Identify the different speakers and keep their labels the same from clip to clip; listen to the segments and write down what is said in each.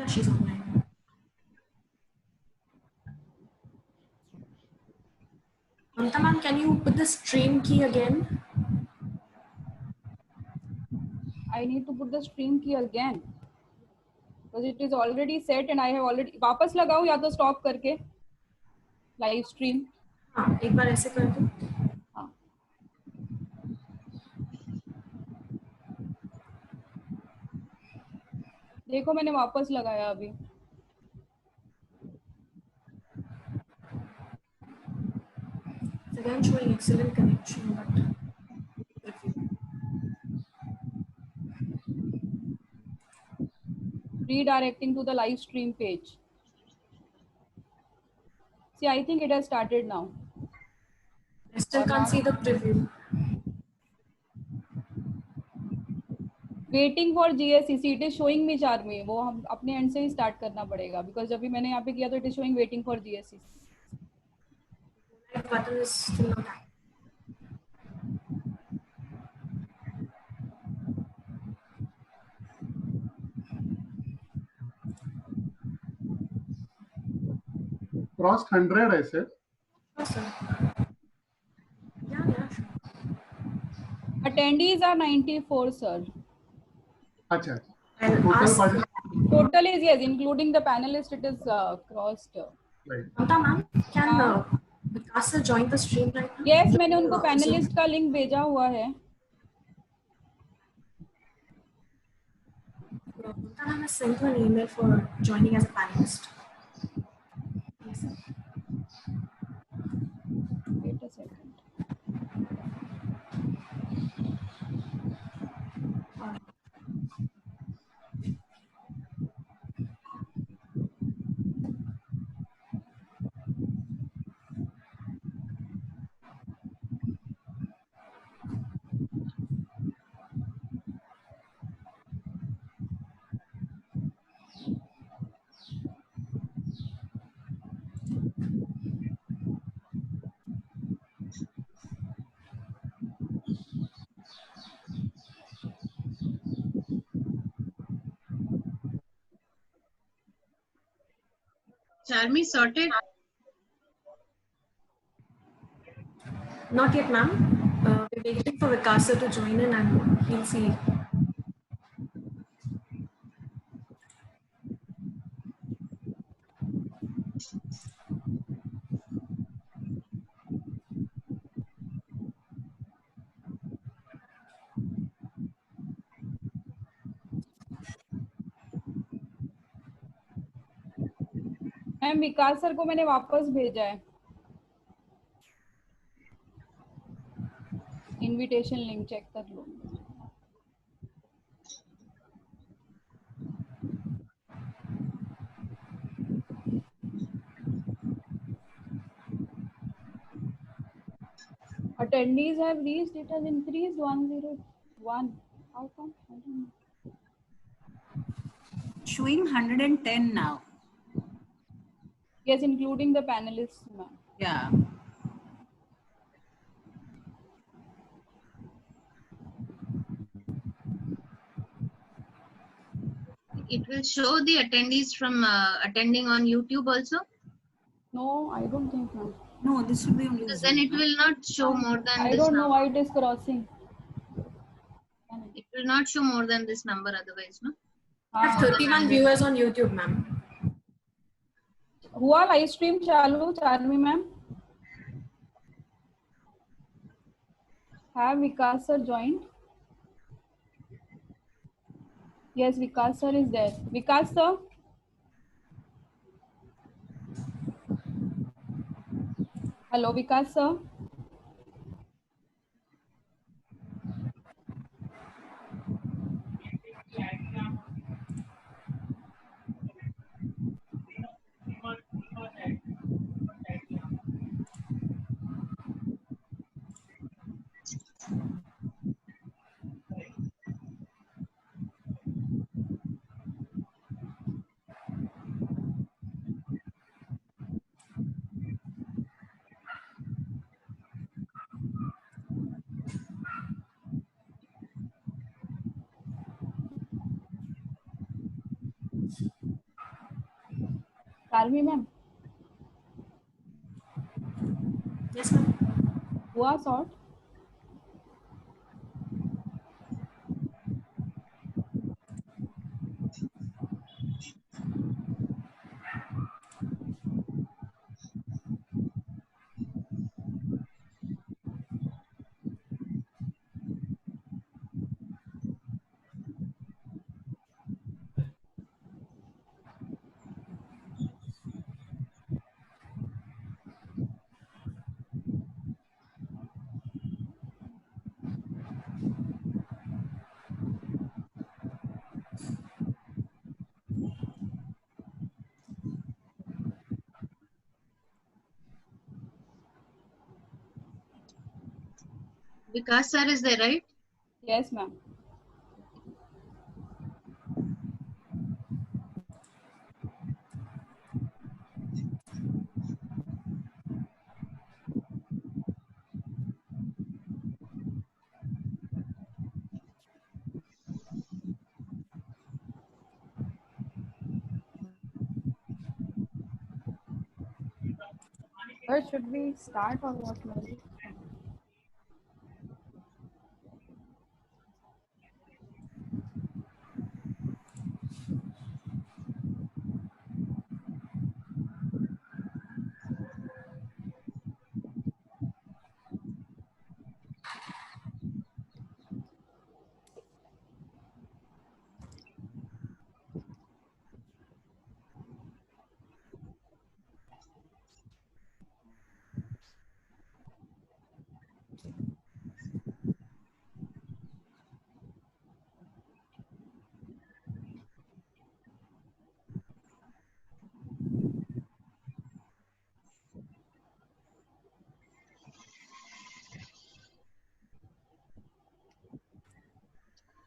Speaker 1: she's online. Mamta ma'am, can you put the stream key again?
Speaker 2: I need to put the stream key again because it is already set and I have already. वापस लगाऊं या तो stop करके live stream.
Speaker 1: हाँ, एक बार ऐसे कर दो.
Speaker 2: हाँ. देखो मैंने वापस लगाया अभी.
Speaker 1: It's again showing excellent connection, but
Speaker 2: Redirecting to the live stream page. See, I think it has started now.
Speaker 1: I still can't see the preview.
Speaker 2: Waiting for GSCC. It is showing me Charmi. वो हम अपने end से ही start करना पड़ेगा because जब भी मैंने यहाँ पे किया तो it is showing waiting for GSCC.
Speaker 1: The button is still not active.
Speaker 3: Crossed 100, I said.
Speaker 1: Oh, sir. Yeah, sure.
Speaker 2: Attendees are 94, sir.
Speaker 3: Acha.
Speaker 2: Total is yes, including the panelist. It is crossed.
Speaker 3: Right.
Speaker 1: Mamta ma'am, can Vikas sir join the stream right now?
Speaker 2: Yes, मैंने उनको panelist का link भेजा हुआ है.
Speaker 1: Mamta ma'am has sent you an email for joining as a panelist. Yes, sir.
Speaker 2: Wait a second.
Speaker 4: Charmi sorted?
Speaker 1: Not yet, ma'am. We're waiting for Vikas sir to join in and he'll see.
Speaker 2: Ma'am Vikas sir को मैंने वापस भेजा है invitation link check कर लो attendees have reached it has increased 101 how come I don't know.
Speaker 5: Showing 110 now.
Speaker 2: Yes, including the panelists, ma'am.
Speaker 5: Yeah.
Speaker 4: It will show the attendees from attending on YouTube also?
Speaker 2: No, I don't think, ma'am.
Speaker 5: No, this should be only.
Speaker 4: Because then it will not show more than
Speaker 2: I
Speaker 4: this
Speaker 2: don't know
Speaker 4: number.
Speaker 2: why it is crossing.
Speaker 4: It will not show more than this number otherwise, no?
Speaker 1: I have 31 viewers on YouTube, ma'am.
Speaker 2: हुआ live stream चालू Charmi ma'am have Vikas sir joined? Yes, Vikas sir is there. Vikas sir? Hello, Vikas sir? Charmi ma'am,
Speaker 1: Yes, ma'am.
Speaker 2: हुआ sort?
Speaker 4: Vikas sir is there, right?
Speaker 2: Yes ma'am. Or should we start or what? Maybe?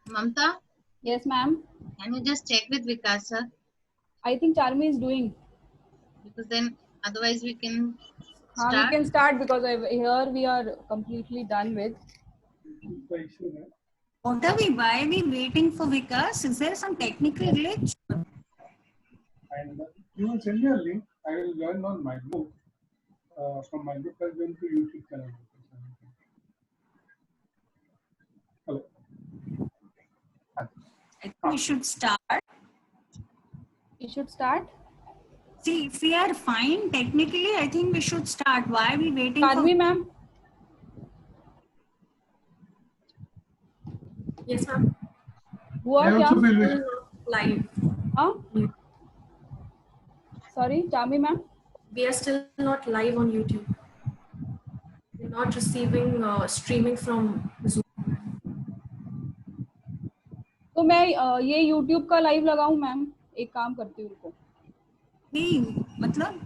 Speaker 4: Mamta,
Speaker 2: Yes ma'am.
Speaker 4: can you just check with Vikas sir?
Speaker 2: I think Charmi is doing.
Speaker 4: Because then otherwise we can
Speaker 2: We
Speaker 4: start.
Speaker 2: can start because here we are completely done with.
Speaker 5: What are we? Why are we waiting for Vikas? Is there some technical glitch?
Speaker 3: And you will send me a link. I will join on my group. From my group, I'll join to YouTube channel. Hello.
Speaker 5: I think we should start.
Speaker 2: We should start.
Speaker 5: See, if we are fine technically, I think we should start. Why are we waiting
Speaker 2: Charmi ma'am.
Speaker 1: Yes, ma'am.
Speaker 2: हुआ
Speaker 3: I
Speaker 2: क्या?
Speaker 3: also feel
Speaker 1: Still not live.
Speaker 2: हाँ? Sorry, Charmi ma'am.
Speaker 1: We are still not live on YouTube. We're not receiving streaming from Zoom.
Speaker 2: तो मैं ये YouTube का live लगाऊं ma'am? एक काम करती हूँ उनको.
Speaker 5: नहीं, मतलब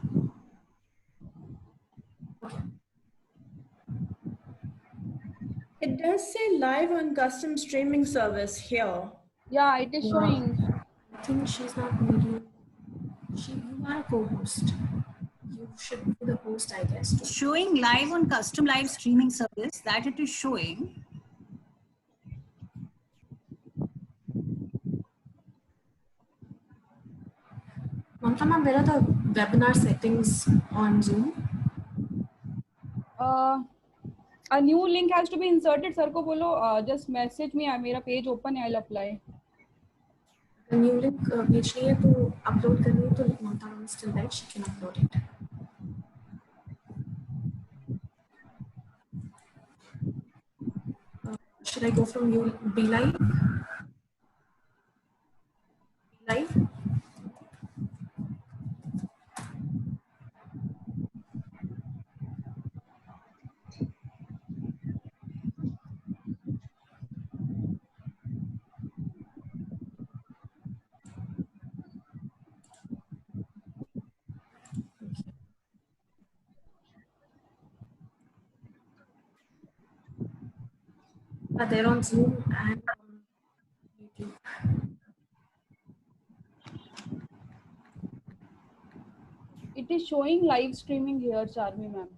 Speaker 6: It does say live on custom streaming service here.
Speaker 2: Yeah, it is showing.
Speaker 1: I think she's not making. You are a co-host. You should be the host, I guess. Too.
Speaker 5: showing live on custom live streaming service that it is showing.
Speaker 1: Mamta ma'am, where are the webinar settings on Zoom?
Speaker 2: A new link has to be inserted. Sir को बोलो just message me. मेरा page open है. I'll apply.
Speaker 1: The new link भेजनी है तो upload करनी है तो Mamta ma'am is still there. She can upload it. Should I go from you? Be live? Be live? They're on Zoom and on YouTube.
Speaker 2: It is showing live streaming here, Charmi ma'am.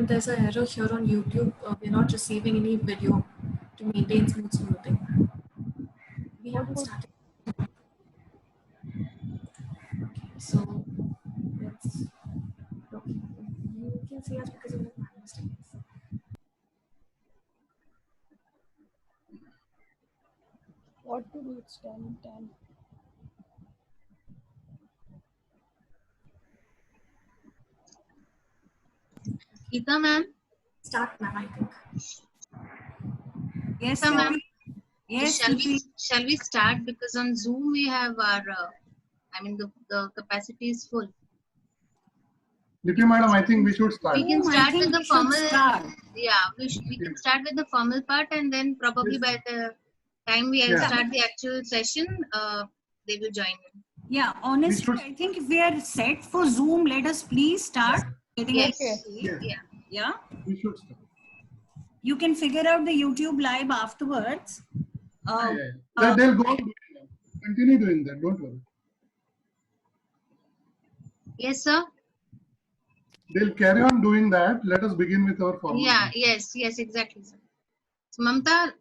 Speaker 1: There's an error here on YouTube. We're not receiving any video to maintain smooth smoothing. We haven't started. So let's look. You can see us because of the mistakes.
Speaker 2: What to do? It's 10:10.
Speaker 4: Gita ma'am.
Speaker 1: Start now, I think.
Speaker 5: Yes,
Speaker 4: Gita ma'am.
Speaker 5: yes.
Speaker 4: Shall we start, because on Zoom we have our the capacity is full.
Speaker 3: Lipi madam, I think we should start.
Speaker 4: We can start with the formal. Yeah, we can start with the formal part, and then probably by the time we start the actual session, they will join in.
Speaker 5: Yeah, honestly, I think if we are set for Zoom, let us please start.
Speaker 4: Yes.
Speaker 5: Yeah.
Speaker 3: We should start.
Speaker 5: You can figure out the YouTube live afterwards.
Speaker 3: They'll go on doing that. Continue doing that. Don't worry.
Speaker 4: Yes, sir.
Speaker 3: They'll carry on doing that. Let us begin with our formal.
Speaker 4: Yeah. Yes. Exactly, sir. So, Mamta.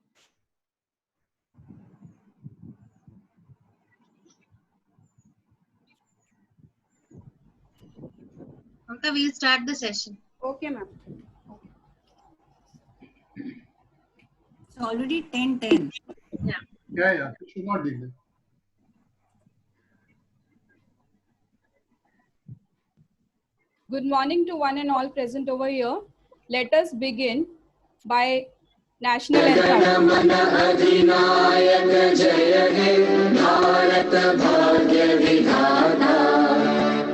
Speaker 4: Mamta, we'll start the session.
Speaker 2: Okay, ma'am.
Speaker 5: It's already 10:10.
Speaker 3: Yeah. We should not delay.
Speaker 2: Good morning to one and all present over here. Let us begin by national anthem.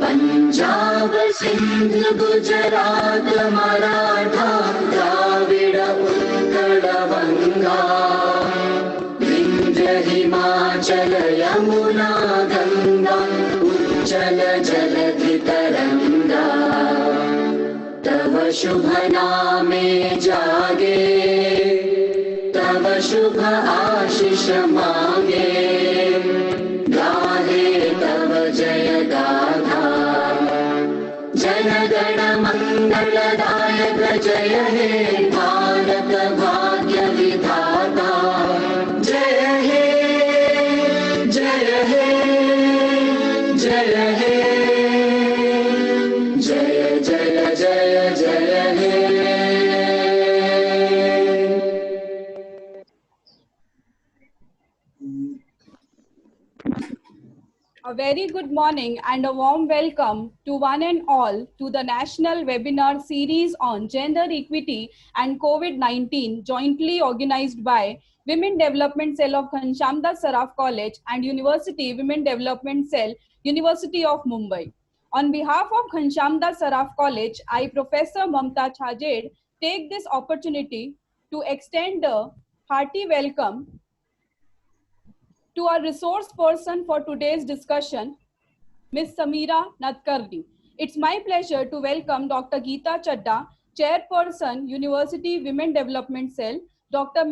Speaker 7: Punjab Sindh Gujarat Maratha Dravid Utkal बंगा विंध्य हिमाचल यमुना गंगा उज्जल जलधि तरंगा तव शुभ नामे जागे तव शुभ आशीष मांगे गाहे तव जय गाथा जन गण मंगलदायक जय हे भारत भाग्य विधाता जय हे जय हे जय हे जय जय जय जय हे
Speaker 2: A very good morning and a warm welcome to one and all to the national webinar series on gender equity and COVID-19, jointly organized by Women Development Cell of Ghanshyamdas Saraf College and University Women Development Cell, University of Mumbai. On behalf of Ghanshyamdas Saraf College, I, Professor Mamta Chhajed, take this opportunity to extend a hearty welcome to our resource person for today's discussion, Ms. Samira Nadkarni. It's my pleasure to welcome Dr. Gita, Chadha, Chairperson, University Women Development Cell, Dr.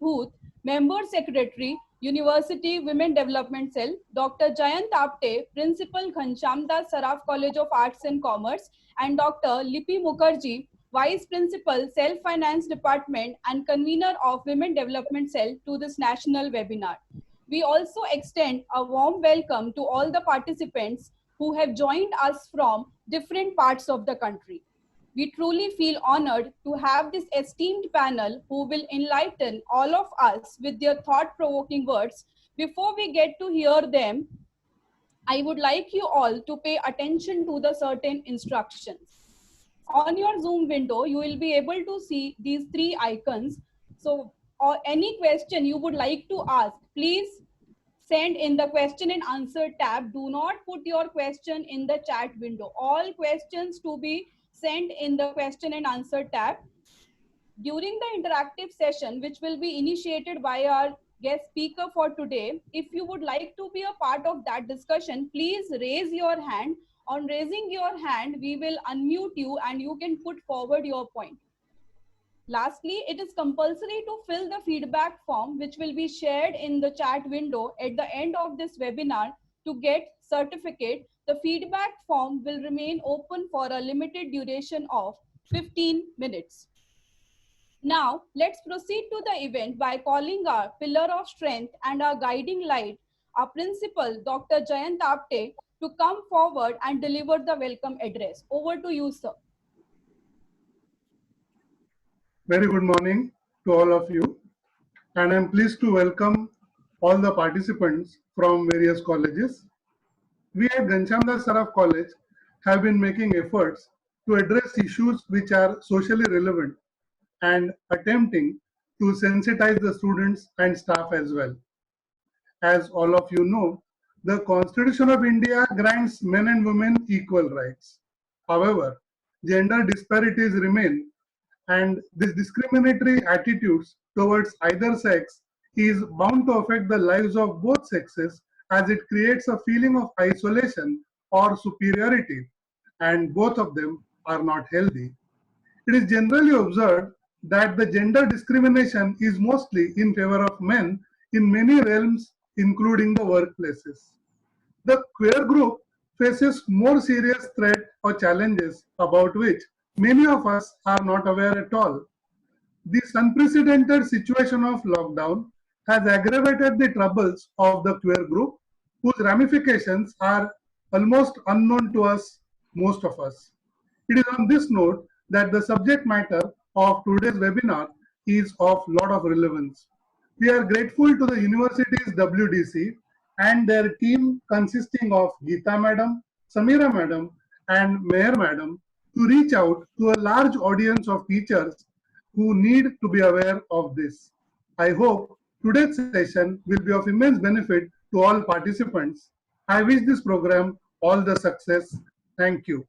Speaker 2: Bhoot, Member Secretary, University Women Development Cell, Dr. Jayant Apte, Principal, Ghanshyamdas Saraf College of Arts and Commerce, and Dr. Lipi Mukherjee, Vice Principal, Self-Finance Department and Convener of Women Development Cell to this national webinar. We also extend a warm welcome to all the participants who have joined us from different parts of the country. We truly feel honored to have this esteemed panel who will enlighten all of us with their thought-provoking words. Before we get to hear them, I would like you all to pay attention to the certain instructions. On your Zoom window, you will be able to see these three icons. So, or any question you would like to ask, please send in the question and answer tab. Do not put your question in the chat window. All questions to be sent in the question and answer tab. During the interactive session, which will be initiated by our guest speaker for today, if you would like to be a part of that discussion, please raise your hand. On raising your hand, we will unmute you and you can put forward your point. Lastly, it is compulsory to fill the feedback form, which will be shared in the chat window at the end of this webinar to get certificate. The feedback form will remain open for a limited duration of 15 minutes. Now, let's proceed to the event by calling our pillar of strength and our guiding light, our principal, Dr. Jayant Apte, to come forward and deliver the welcome address. Over to you, sir.
Speaker 3: Very good morning to all of you, and I'm pleased to welcome all the participants from various colleges. We at Ghanshyamdas Saraf College have been making efforts to address issues which are socially relevant and attempting to sensitize the students and staff as well. As all of you know, the Constitution of India grants men and women equal rights. However, gender disparities remain, and these discriminatory attitudes towards either sex is bound to affect the lives of both sexes, as it creates a feeling of isolation or superiority, and both of them are not healthy. It is generally observed that the gender discrimination is mostly in favor of men in many realms, including the workplaces. The queer group faces more serious threats or challenges about which many of us are not aware at all. This unprecedented situation of lockdown has aggravated the troubles of the queer group, whose ramifications are almost unknown to us, most of us. It is on this note that the subject matter of today's webinar is of lot of relevance. We are grateful to the university's WDC and their team consisting of Gita madam, Samira madam, and Meher madam to reach out to a large audience of teachers who need to be aware of this. I hope today's session will be of immense benefit to all participants. I wish this program all the success. Thank you.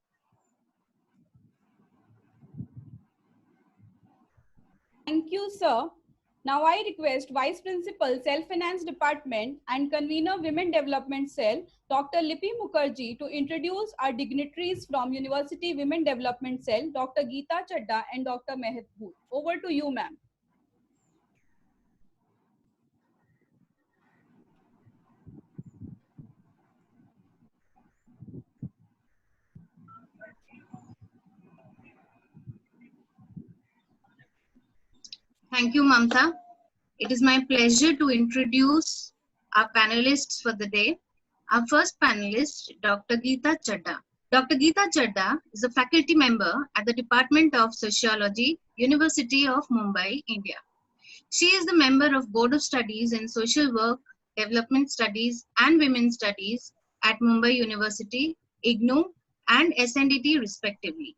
Speaker 2: Thank you, sir. Now I request Vice Principal, Self-Finance Department and Convener, Women Development Cell, Dr. Lipi Mukherjee, to introduce our dignitaries from University Women Development Cell, Dr. Gita Chadha and Dr. Meher Bhoot. Over to you, ma'am.
Speaker 4: Thank you, Mamta. It is my pleasure to introduce our panelists for the day. Our first panelist, Dr. Gita Chadha. Dr. Gita Chadha is a faculty member at the Department of Sociology, University of Mumbai, India. She is the member of Board of Studies in Social Work, Development Studies and Women's Studies at Mumbai University, IGNOU and SNDT respectively.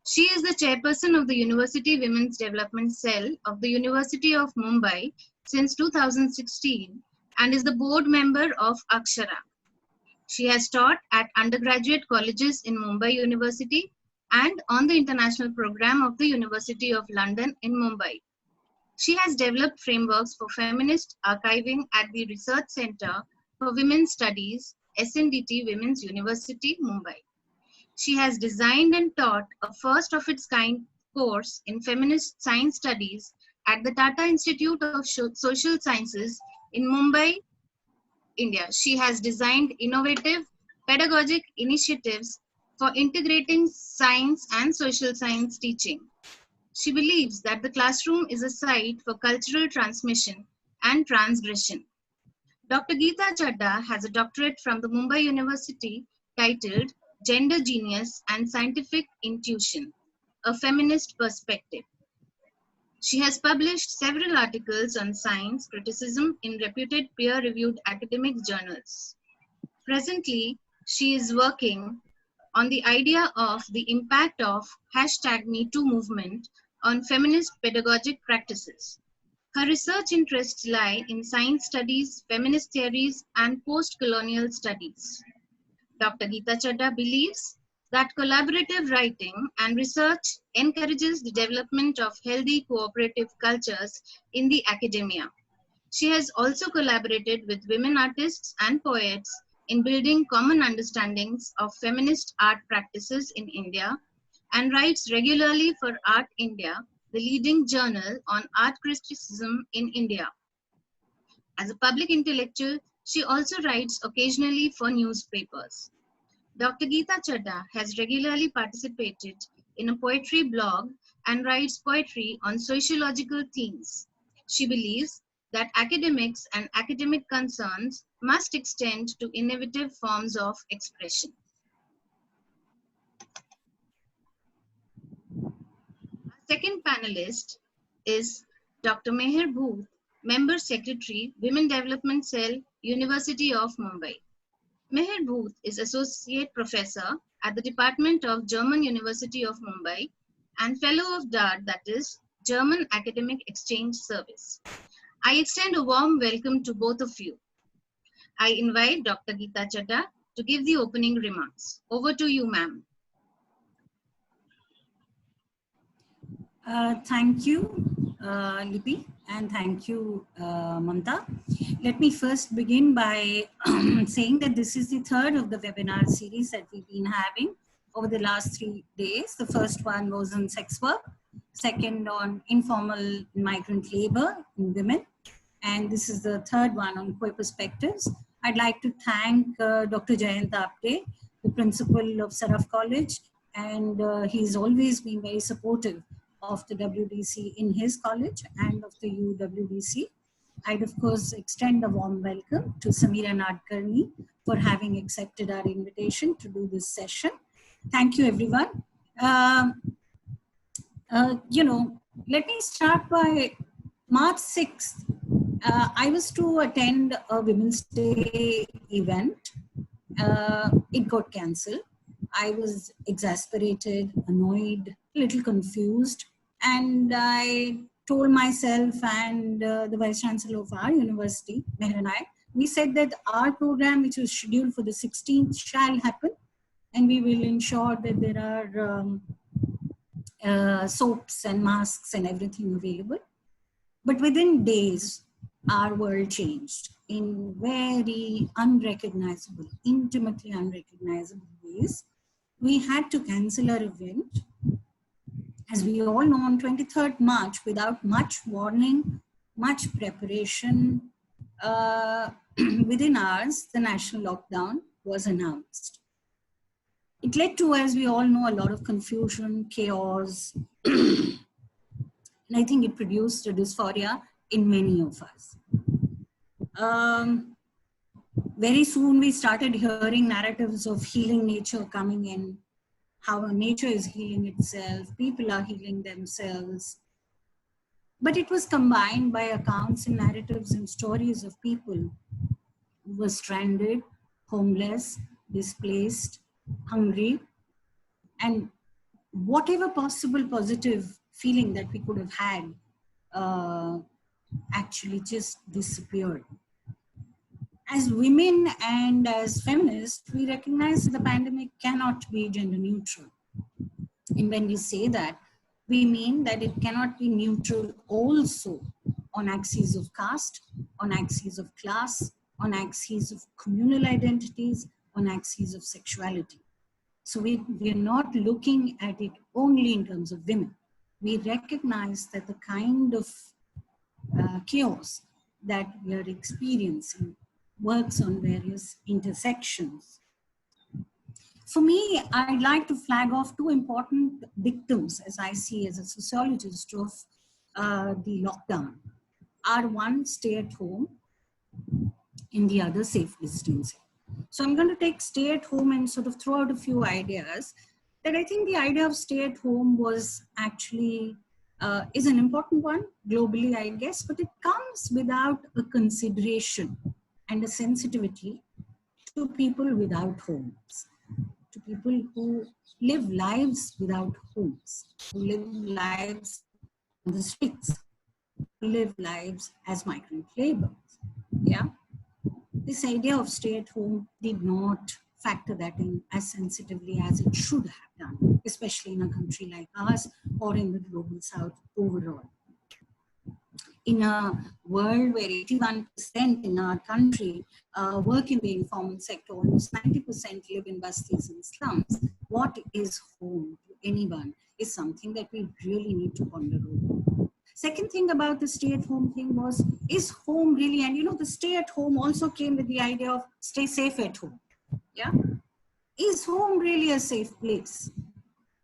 Speaker 4: She is the chairperson of the University Women's Development Cell of the University of Mumbai since 2016 and is the board member of Akshara. She has taught at undergraduate colleges in Mumbai University and on the international program of the University of London in Mumbai. She has developed frameworks for feminist archiving at the Research Center for Women's Studies, SNDT Women's University, Mumbai. She has designed and taught a first of its kind course in feminist science studies at the Tata Institute of Social Sciences in Mumbai, India. She has designed innovative pedagogic initiatives for integrating science and social science teaching. She believes that the classroom is a site for cultural transmission and transgression. Dr. Gita Chadha has a doctorate from the Mumbai University titled Gender Genius and Scientific Intuition, a Feminist Perspective. She has published several articles on science criticism in reputed peer-reviewed academic journals. Presently, she is working on the idea of the impact of #MeToo movement on feminist pedagogic practices. Her research interests lie in science studies, feminist theories, and post-colonial studies. Dr. Gita Chadha believes that collaborative writing and research encourages the development of healthy cooperative cultures in the academia. She has also collaborated with women artists and poets in building common understandings of feminist art practices in India and writes regularly for Art India, the leading journal on art criticism in India. As a public intellectual, she also writes occasionally for newspapers. Dr. Gita Chadha has regularly participated in a poetry blog and writes poetry on sociological themes. She believes that academics and academic concerns must extend to innovative forms of expression. Our second panelist is Dr. Meher Bhoot, Member Secretary, Women Development Cell, University of Mumbai. Meher Bhoot is Associate Professor at the Department of German University of Mumbai and Fellow of DAR, that is, German Academic Exchange Service. I extend a warm welcome to both of you. I invite Dr. Gita Chadha to give the opening remarks. Over to you, ma'am.
Speaker 5: Thank you, Libby, and thank you, Mamta. Let me first begin by saying that this is the third of the webinar series that we've been having over the last 3 days. The first one was on sex work, second on informal migrant labor in women, and this is the third one on queer perspectives. I'd like to thank Dr. Jayanta Apte, the principal of Saraf College, and he's always been very supportive of the WDC in his college and of the UWDC. I'd of course extend a warm welcome to Samira Nadkarni for having accepted our invitation to do this session. Thank you, everyone. Let me start by March 6th. I was to attend a Women's Day event. It got cancelled. I was exasperated, annoyed, a little confused, and I told myself and the Vice Chancellor of our university, Meher and I, we said that our program, which was scheduled for the 16th, shall happen, and we will ensure that there are soaps and masks and everything available. But within days, our world changed in very unrecognizable, intimately unrecognizable ways. We had to cancel our event, as we all know, on 23rd March, without much warning, much preparation. Within hours, the national lockdown was announced. It led to, as we all know, a lot of confusion, chaos, and I think it produced a dysphoria in many of us. Very soon we started hearing narratives of healing nature coming in, how nature is healing itself, people are healing themselves. But it was combined by accounts and narratives and stories of people who were stranded, homeless, displaced, hungry, and whatever possible positive feeling that we could have had actually just disappeared. As women and as feminists, we recognize that the pandemic cannot be gender neutral. And when we say that, we mean that it cannot be neutral also on axes of caste, on axes of class, on axes of communal identities, on axes of sexuality. So we are not looking at it only in terms of women. We recognize that the kind of chaos that we are experiencing works on various intersections. For me, I'd like to flag off two important victims, as I see as a sociologist, of the lockdown. Are one, stay at home, and the other, safe distancing. So I'm going to take stay at home and sort of throw out a few ideas that I think the idea of stay at home was actually is an important one globally, I guess, but it comes without a consideration and a sensitivity to people without homes, to people who live lives without homes, who live lives on the streets, who live lives as migrant laborers. Yeah, this idea of stay at home did not factor that in as sensitively as it should have done, especially in a country like ours or in the global south overall. In a world where 81% in our country work in the informal sector, almost 90% live in bastis and slums, what is home to anyone is something that we really need to ponder over. Second thing about the stay at home thing was, is home really, and you know, the stay at home also came with the idea of stay safe at home. Yeah, is home really a safe place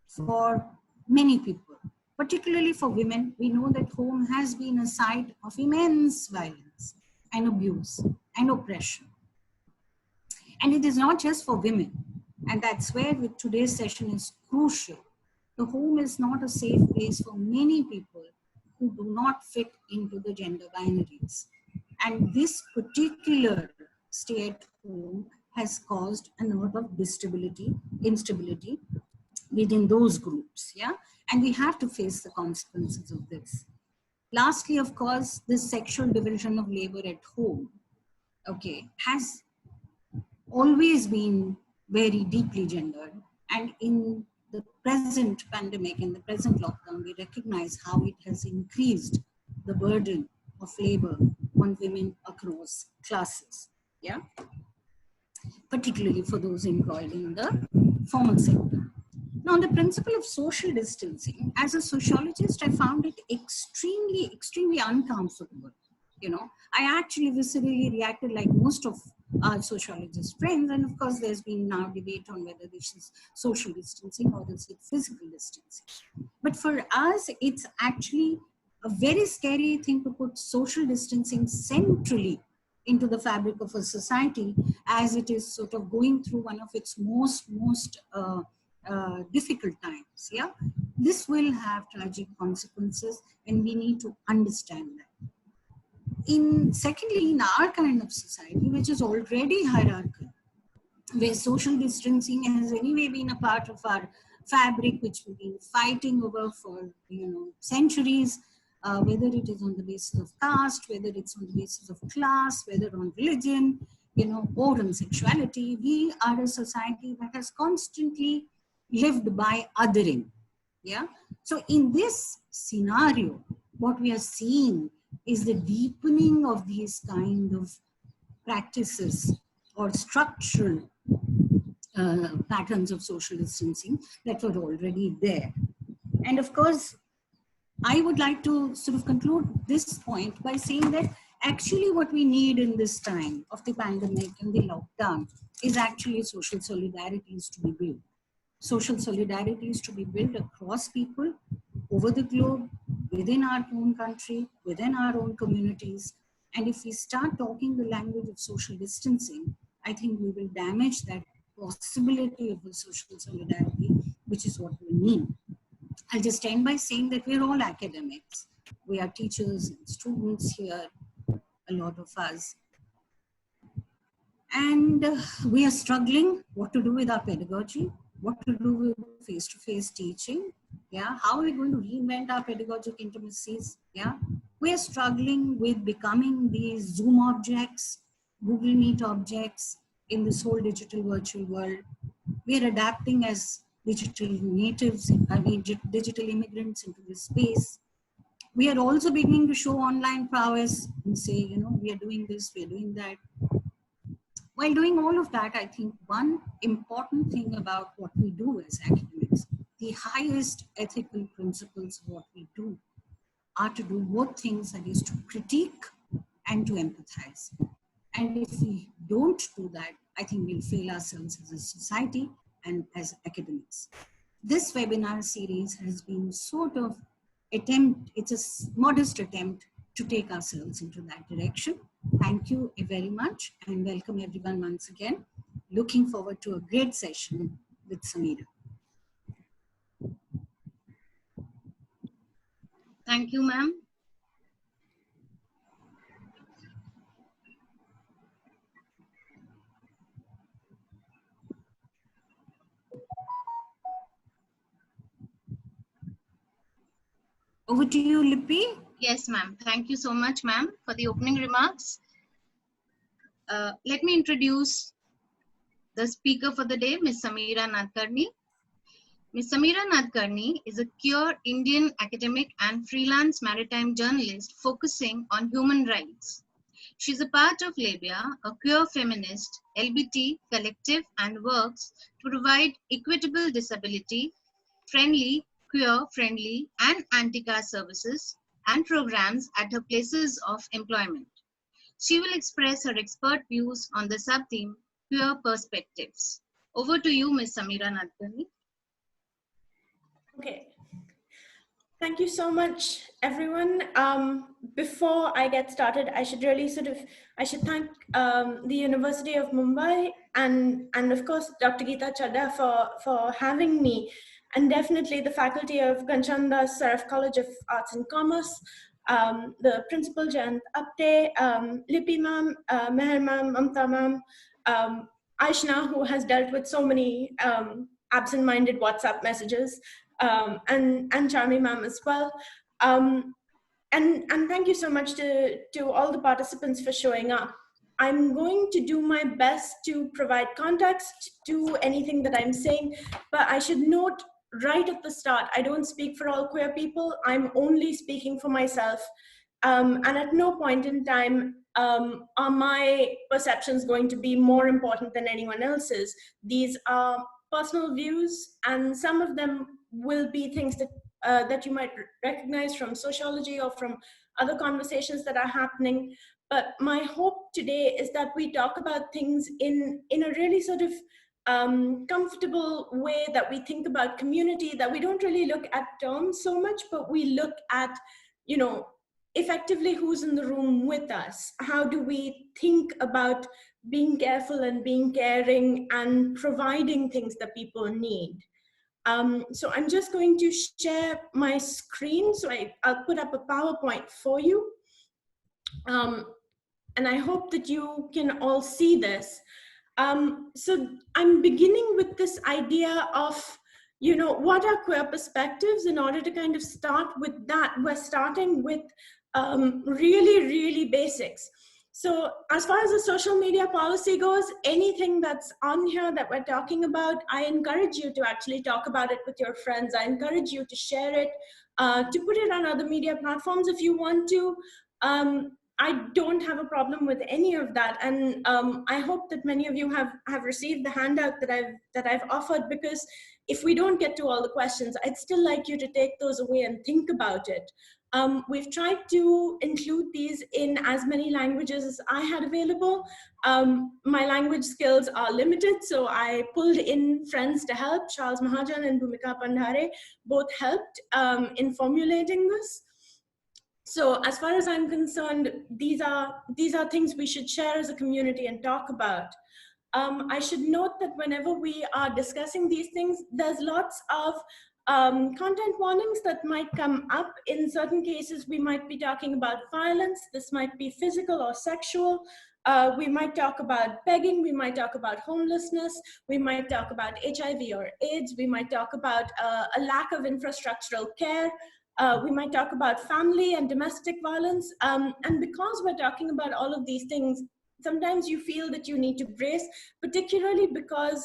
Speaker 5: for many people? Particularly for women, we know that home has been a site of immense violence and abuse and oppression. And it is not just for women. And that's where today's session is crucial. The home is not a safe place for many people who do not fit into the gender binaries. And this particular stay at home has caused a lot of instability within those groups, yeah? And we have to face the consequences of this. Lastly, of course, this sexual division of labor at home, okay, has always been very deeply gendered. And in the present pandemic, in the present lockdown, we recognize how it has increased the burden of labor on women across classes, yeah? Particularly for those employed in the formal sector. Now, on the principle of social distancing, as a sociologist, I found it extremely uncomfortable. You know, I actually viscerally reacted like most of our sociologist friends. And of course, there's been now debate on whether this is social distancing or is it physical distancing. But for us, it's actually a very scary thing to put social distancing centrally into the fabric of a society, as it is sort of going through one of its most difficult times. Yeah, this will have tragic consequences, and we need to understand that. Secondly, in our kind of society, which is already hierarchical, where social distancing has anyway been a part of our fabric, which we've been fighting over for centuries, whether it is on the basis of caste, whether it's on the basis of class, whether on religion, or on sexuality, we are a society that has constantly lived by othering. Yeah. So in this scenario, what we are seeing is the deepening of these kind of practices or structural patterns of social distancing that were already there. And of course, I would like to sort of conclude this point by saying that actually what we need in this time of the pandemic and the lockdown is actually social solidarities to be built. Social solidarities to be built across people over the globe, within our own country, within our own communities. And if we start talking the language of social distancing, I think we will damage that possibility of a social solidarity, which is what we need. I'll just end by saying that we're all academics. We are teachers and students here, a lot of us. And we are struggling what to do with our pedagogy, what to do with face-to-face teaching. Yeah, how are we going to reinvent our pedagogic intimacies? Yeah, we are struggling with becoming these Zoom objects, Google Meet objects in this whole digital virtual world. We are adapting as digital natives, digital immigrants into this space. We are also beginning to show online prowess and say, we are doing this, we are doing that. While doing all of that, I think one important thing about what we do as academics, the highest ethical principles of what we do are to do both things, that is to critique and to empathize. And if we don't do that, I think we'll fail ourselves as a society and as academics. This webinar series has been sort of it's a modest attempt to take ourselves into that direction. Thank you very much and welcome everyone once again. Looking forward to a great session with Samira.
Speaker 4: Thank you, ma'am.
Speaker 5: Over to you, Lippy.
Speaker 4: Yes, ma'am. Thank you so much, ma'am, for the opening remarks. Let me introduce the speaker for the day, Ms. Samira Nadkarni. Ms. Samira Nadkarni is a queer Indian academic and freelance maritime journalist focusing on human rights. She's a part of LABIA, a queer feminist LBT collective, and works to provide equitable disability-friendly, queer-friendly, and anti-caste services and programs at her places of employment. She will express her expert views on the sub-theme, Queer Perspectives. Over to you, Ms. Samira Nadkarni.
Speaker 6: Okay. Thank you so much, everyone. Before I get started, I should really I should thank the University of Mumbai and of course, Dr. Gita Chadha for having me, and definitely the faculty of Ghanshyamdas Saraf College of Arts and Commerce, the principal Jayant Apte, Lipi ma'am, Meher ma'am, Mamta ma'am, Aishna, who has dealt with so many absent-minded WhatsApp messages, and Charmi ma'am as well. And thank you so much to all the participants for showing up. I'm going to do my best to provide context to anything that I'm saying, but I should note right at the start, I don't speak for all queer people. I'm only speaking for myself. And at no point in time are my perceptions going to be more important than anyone else's. These are personal views, and some of them will be things that that you might recognize from sociology or from other conversations that are happening. But my hope today is that we talk about things in a really sort of comfortable way, that we think about community, that we don't really look at terms so much, but we look at, you know, effectively who's in the room with us. How do we think about being careful and being caring and providing things that people need? So I'm just going to share my screen. So I'll put up a PowerPoint for you. And I hope that you can all see this. So I'm beginning with this idea of, you know, what are queer perspectives? In order to kind of start with that, we're starting with really basics. So as far as the social media policy goes, anything that's on here that we're talking about, I encourage you to actually talk about it with your friends. I encourage you to share it, to put it on other media platforms if you want to. I don't have a problem with any of that, and I hope that many of you have received the handout that I've offered, because if we don't get to all the questions, I'd still like you to take those away and think about it. We've tried to include these in as many languages as I had available. My language skills are limited, so I pulled in friends to help. Charles Mahajan and Bhumika Pandhare both helped in formulating this. So as far as I'm concerned, these are things we should share as a community and talk about. I should note that whenever we are discussing these things, there's lots of content warnings that might come up. In certain cases, we might be talking about violence. This might be physical or sexual. We might talk about begging. We might talk about homelessness. We might talk about HIV or AIDS. We might talk about a lack of infrastructural care. We might talk about family and domestic violence. And because we're talking about all of these things, sometimes you feel that you need to brace, particularly because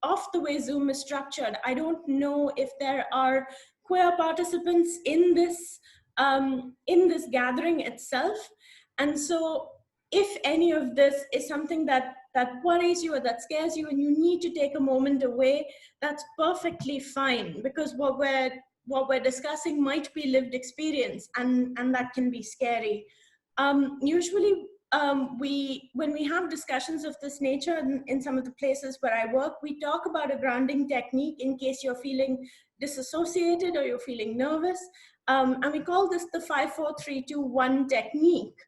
Speaker 6: of the way Zoom is structured. I don't know if there are queer participants in this gathering itself. And so if any of this is something that worries you or that scares you and you need to take a moment away, that's perfectly fine, because what we're discussing might be lived experience, and that can be scary. Usually, when we have discussions of this nature in some of the places where I work, we talk about a grounding technique in case you're feeling disassociated or you're feeling nervous. And we call this the 5-4-3-2-1 technique.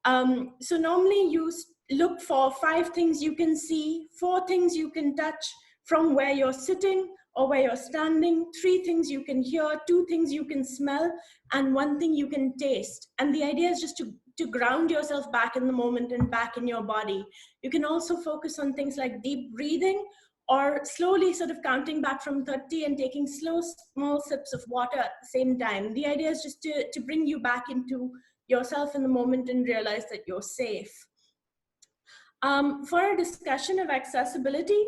Speaker 6: So normally you look for 5 things you can see, 4 things you can touch from where you're sitting or where you're standing, 3 things you can hear, 2 things you can smell, and 1 thing you can taste. And the idea is just to ground yourself back in the moment and back in your body. You can also focus on things like deep breathing, or slowly sort of counting back from 30 and taking slow, small sips of water at the same time. The idea is just to bring you back into yourself in the moment and realize that you're safe. For a discussion of accessibility,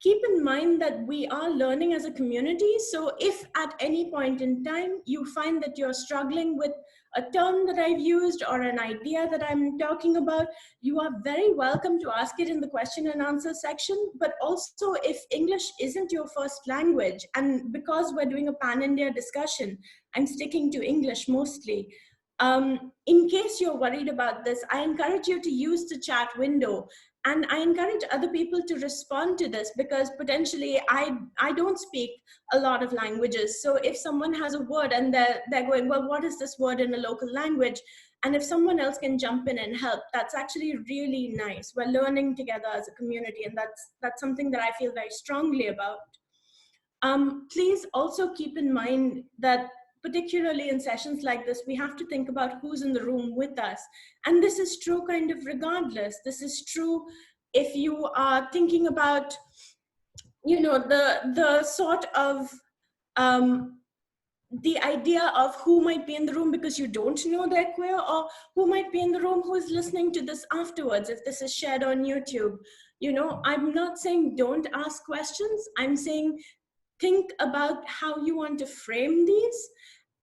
Speaker 6: keep in mind that we are learning as a community. So if at any point in time you find that you're struggling with a term that I've used or an idea that I'm talking about, you are very welcome to ask it in the question and answer section. But also, if English isn't your first language, and because we're doing a pan-India discussion, I'm sticking to English mostly, In case you're worried about this, I encourage you to use the chat window, and I encourage other people to respond to this, because potentially I don't speak a lot of languages. So if someone has a word and they're going, well, what is this word in a local language? And if someone else can jump in and help, that's actually really nice. We're learning together as a community, and that's something that I feel very strongly about. Please also keep in mind that particularly in sessions like this, we have to think about who's in the room with us. And this is true kind of regardless. This is true if you are thinking about, you know, the sort of, the idea of who might be in the room because you don't know they're queer, or who might be in the room who is listening to this afterwards if this is shared on YouTube. You know, I'm not saying don't ask questions. I'm saying think about how you want to frame these.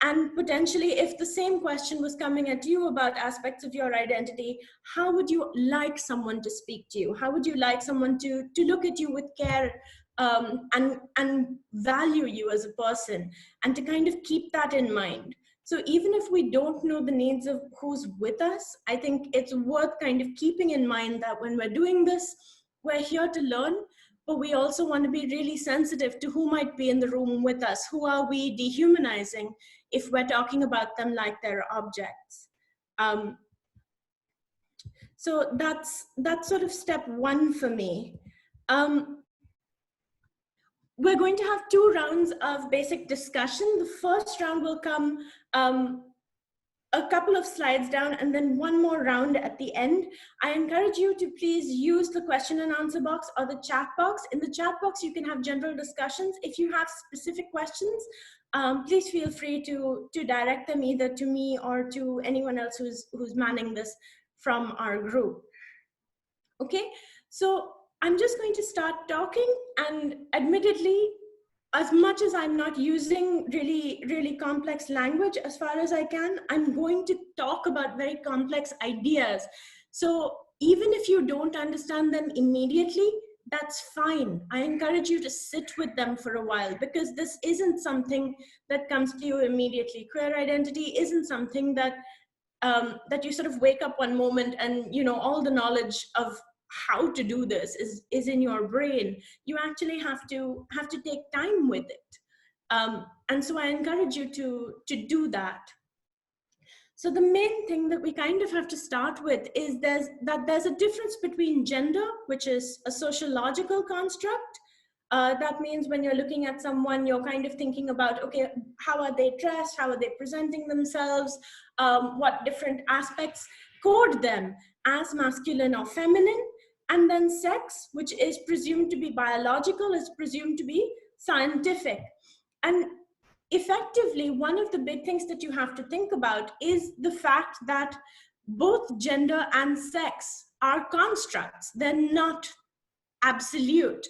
Speaker 6: And potentially, if the same question was coming at you about aspects of your identity, how would you like someone to speak to you? How would you like someone to look at you with care and value you as a person, and to kind of keep that in mind? So even if we don't know the needs of who's with us, I think it's worth kind of keeping in mind that when we're doing this, we're here to learn, but we also want to be really sensitive to who might be in the room with us. Who are we dehumanizing if we're talking about them like they're objects? So that's sort of step one for me. We're going to have 2 rounds of basic discussion. The first round will come a couple of slides down, and then 1 more round at the end. I encourage you to please use the question and answer box or the chat box. In the chat box, you can have general discussions. If you have specific questions, please feel free to direct them either to me or to anyone else who's manning this from our group. Okay, so I'm just going to start talking, and admittedly, as much as I'm not using really complex language, as far as I can, I'm going to talk about very complex ideas. So even if you don't understand them immediately, that's fine. I encourage you to sit with them for a while, because this isn't something that comes to you immediately. Queer identity isn't something that that you sort of wake up one moment and, you know, all the knowledge of how to do this is in your brain. You actually have to take time with it. And so I encourage you to do that. So the main thing that we kind of have to start with is there's a difference between gender, which is a sociological construct. That means when you're looking at someone, you're kind of thinking about, okay, how are they dressed? How are they presenting themselves? What different aspects code them as masculine or feminine? And then sex, which is presumed to be biological, is presumed to be scientific. And effectively, one of the big things that you have to think about is the fact that both gender and sex are constructs. They're not absolute.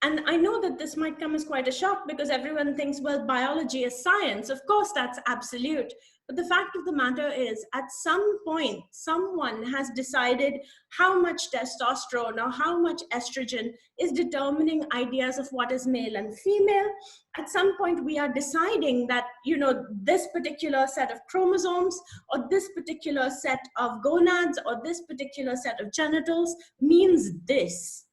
Speaker 6: And I know that this might come as quite a shock, because everyone thinks, well, biology is science. Of course, that's absolute. But the fact of the matter is, at some point, someone has decided how much testosterone or how much estrogen is determining ideas of what is male and female. At some point, we are deciding that, you know, this particular set of chromosomes, or this particular set of gonads, or this particular set of genitals means this.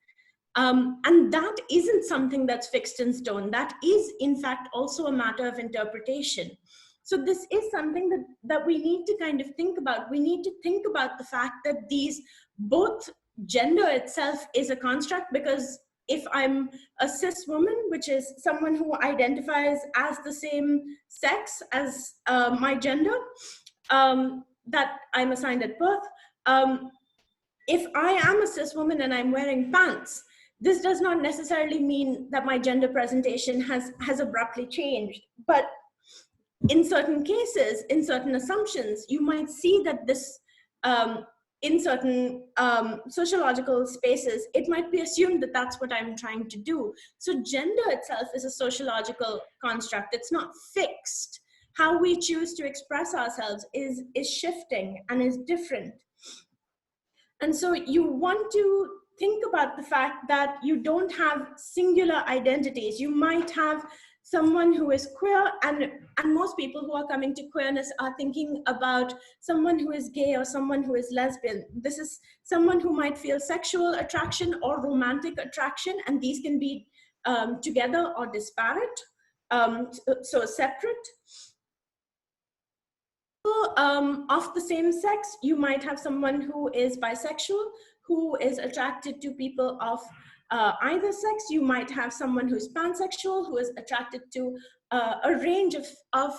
Speaker 6: And that isn't something that's fixed in stone. That is, in fact, also a matter of interpretation. So this is something that we need to kind of think about. We need to think about the fact that both gender itself is a construct, because if I'm a cis woman, which is someone who identifies as the same sex as my gender that I'm assigned at birth, if I am a cis woman and I'm wearing pants, this does not necessarily mean that my gender presentation has abruptly changed. But in certain cases, in certain assumptions, you might see that this, in certain sociological spaces, it might be assumed that that's what I'm trying to do. So gender itself is a sociological construct. It's not fixed. How we choose to express ourselves is shifting and is different. And so you want to think about the fact that you don't have singular identities. You might have someone who is queer, and most people who are coming to queerness are thinking about someone who is gay or someone who is lesbian. This is someone who might feel sexual attraction or romantic attraction, and these can be together or disparate, so separate. Of the same sex, you might have someone who is bisexual, who is attracted to people of either sex. You might have someone who's pansexual, who is attracted to a range of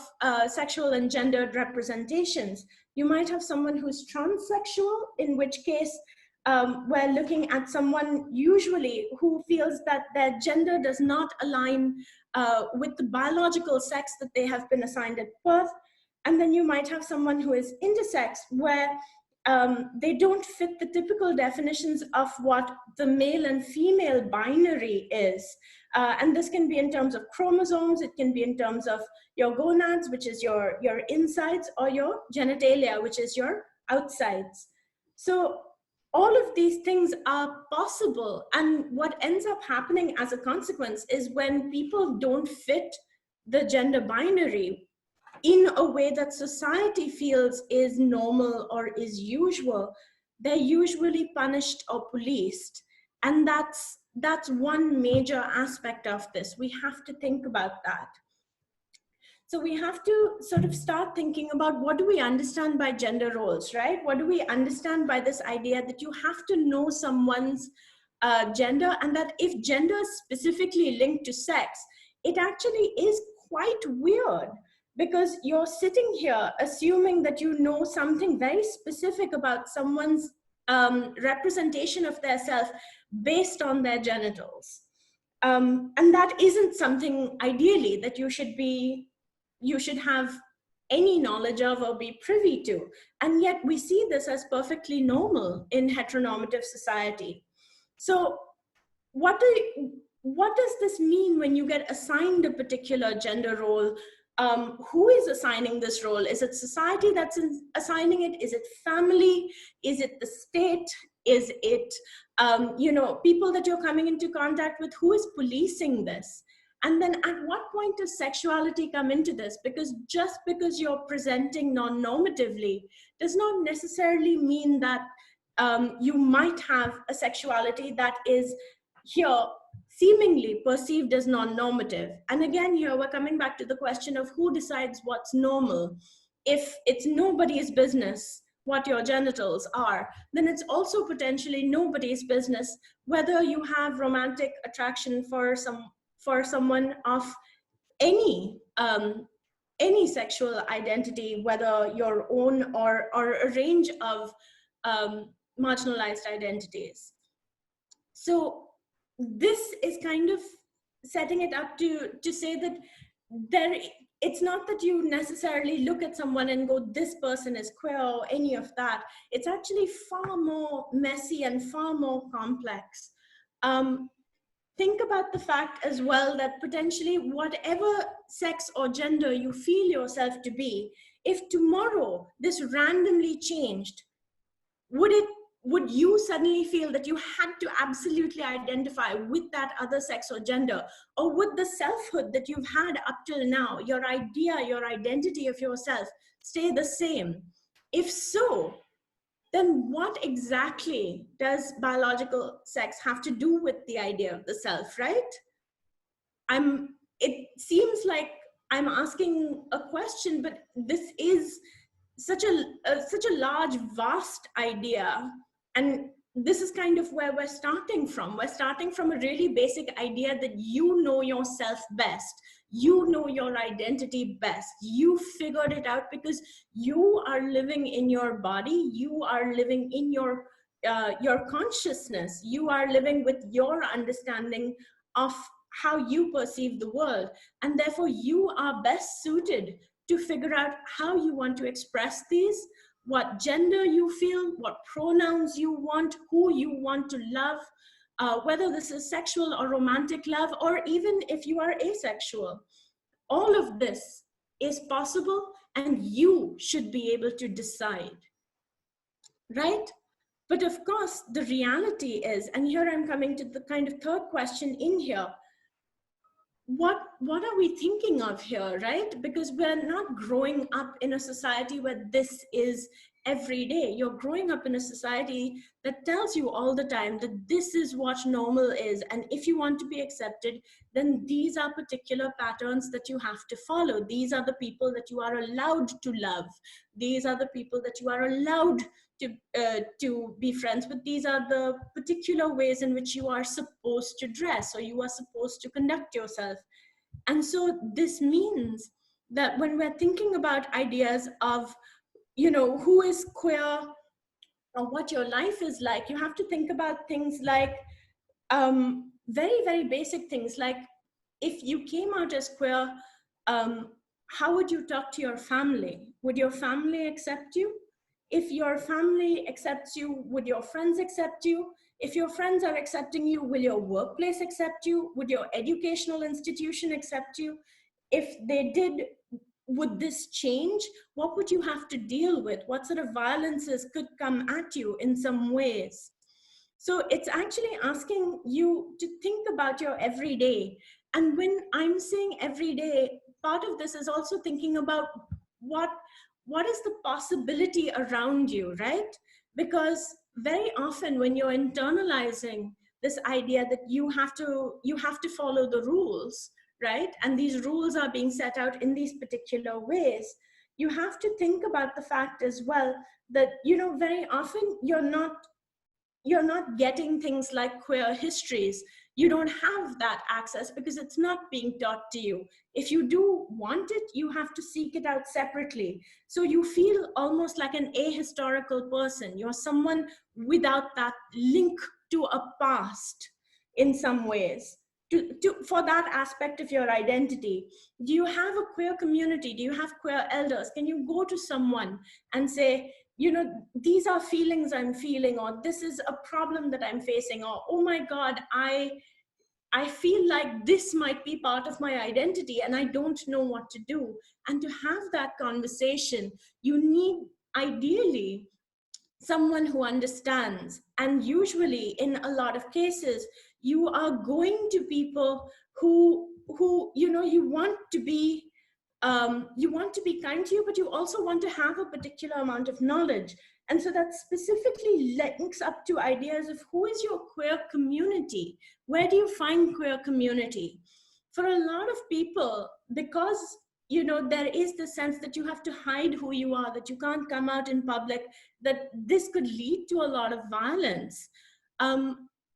Speaker 6: sexual and gendered representations. You might have someone who's transsexual, in which case we're looking at someone usually who feels that their gender does not align with the biological sex that they have been assigned at birth. And then you might have someone who is intersex, where they don't fit the typical definitions of what the male and female binary is. And this can be in terms of chromosomes, it can be in terms of your gonads, which is your insides, or your genitalia, which is your outsides. So all of these things are possible. And what ends up happening as a consequence is when people don't fit the gender binary in a way that society feels is normal or is usual, they're usually punished or policed. And that's one major aspect of this. We have to think about that. So we have to sort of start thinking about, what do we understand by gender roles, right? What do we understand by this idea that you have to know someone's gender, and that if gender is specifically linked to sex, it actually is quite weird, because you're sitting here assuming that you know something very specific about someone's representation of their self based on their genitals. And that isn't something ideally that you should have any knowledge of or be privy to. And yet we see this as perfectly normal in heteronormative society. So what does this mean when you get assigned a particular gender role? Who is assigning this role? Is it society that's assigning it? Is it family? Is it the state? Is it people that you're coming into contact with? Who is policing this? And then at what point does sexuality come into this? Because just because you're presenting non-normatively does not necessarily mean that you might have a sexuality that is here seemingly perceived as non-normative. And again, here we're coming back to the question of who decides what's normal. If it's nobody's business what your genitals are, then it's also potentially nobody's business whether you have romantic attraction for someone of any sexual identity, whether your own or a range of marginalized identities. So this is kind of setting it up to say that it's not that you necessarily look at someone and go, this person is queer or any of that. It's actually far more messy and far more complex. Think about the fact as well that potentially whatever sex or gender you feel yourself to be, if tomorrow this randomly changed, would you suddenly feel that you had to absolutely identify with that other sex or gender? Or would the selfhood that you've had up till now, your idea, your identity of yourself, stay the same? If so, then what exactly does biological sex have to do with the idea of the self, right? It seems like I'm asking a question, but this is such a large, vast idea. And this is kind of where we're starting from. We're starting from a really basic idea that you know yourself best. You know your identity best. You figured it out because you are living in your body. You are living in your consciousness. You are living with your understanding of how you perceive the world. And therefore, you are best suited to figure out how you want to express these, what gender you feel, what pronouns you want, who you want to love, whether this is sexual or romantic love, or even if you are asexual. All of this is possible and you should be able to decide, right? But of course, the reality is, and here I'm coming to the kind of third question in here, what are we thinking of here, right? Because we're not growing up in a society where this is every day. You're growing up in a society that tells you all the time that this is what normal is, and if you want to be accepted, then these are particular patterns that you have to follow. These are the people that you are allowed to love. These are the people that you are allowed to be friends with. These are the particular ways in which you are supposed to dress, or you are supposed to conduct yourself. And so this means that when we're thinking about ideas of, you know, who is queer or what your life is like, you have to think about things like very, very basic things. Like, if you came out as queer, how would you talk to your family? Would your family accept you? If your family accepts you, would your friends accept you? If your friends are accepting you, will your workplace accept you? Would your educational institution accept you? If they did, would this change? What would you have to deal with? What sort of violences could come at you in some ways? So it's actually asking you to think about your everyday. And when I'm saying everyday, part of this is also thinking about what is the possibility around you, right? Because very often when you're internalizing this idea that you have to follow the rules, right? And these rules are being set out in these particular ways. You have to think about the fact as well that, you know, very often you're not getting things like queer histories. You don't have that access because it's not being taught to you. If you do want it, you have to seek it out separately. So you feel almost like an ahistorical person. You're someone without that link to a past in some ways. For that aspect of your identity, do you have a queer community? Do you have queer elders? Can you go to someone and say, you know, these are feelings I'm feeling, or this is a problem that I'm facing, or, oh my God, I feel like this might be part of my identity and I don't know what to do. And to have that conversation, you need ideally someone who understands. And usually in a lot of cases, you are going to people who you know, you want to be kind to you, but you also want to have a particular amount of knowledge. And so that specifically links up to ideas of who is your queer community? Where do you find queer community? For a lot of people, because, you know, there is the sense that you have to hide who you are, that you can't come out in public, that this could lead to a lot of violence.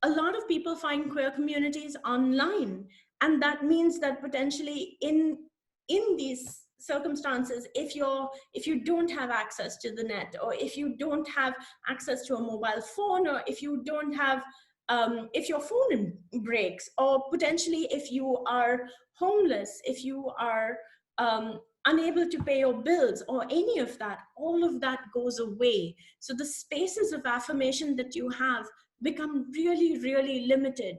Speaker 6: A lot of people find queer communities online. And that means that potentially in these circumstances, if you don't have access to the net, or if you don't have access to a mobile phone, or if you don't have if your phone breaks, or potentially if you are homeless, if you are unable to pay your bills, or any of that, all of that goes away. So the spaces of affirmation that you have become really, really limited.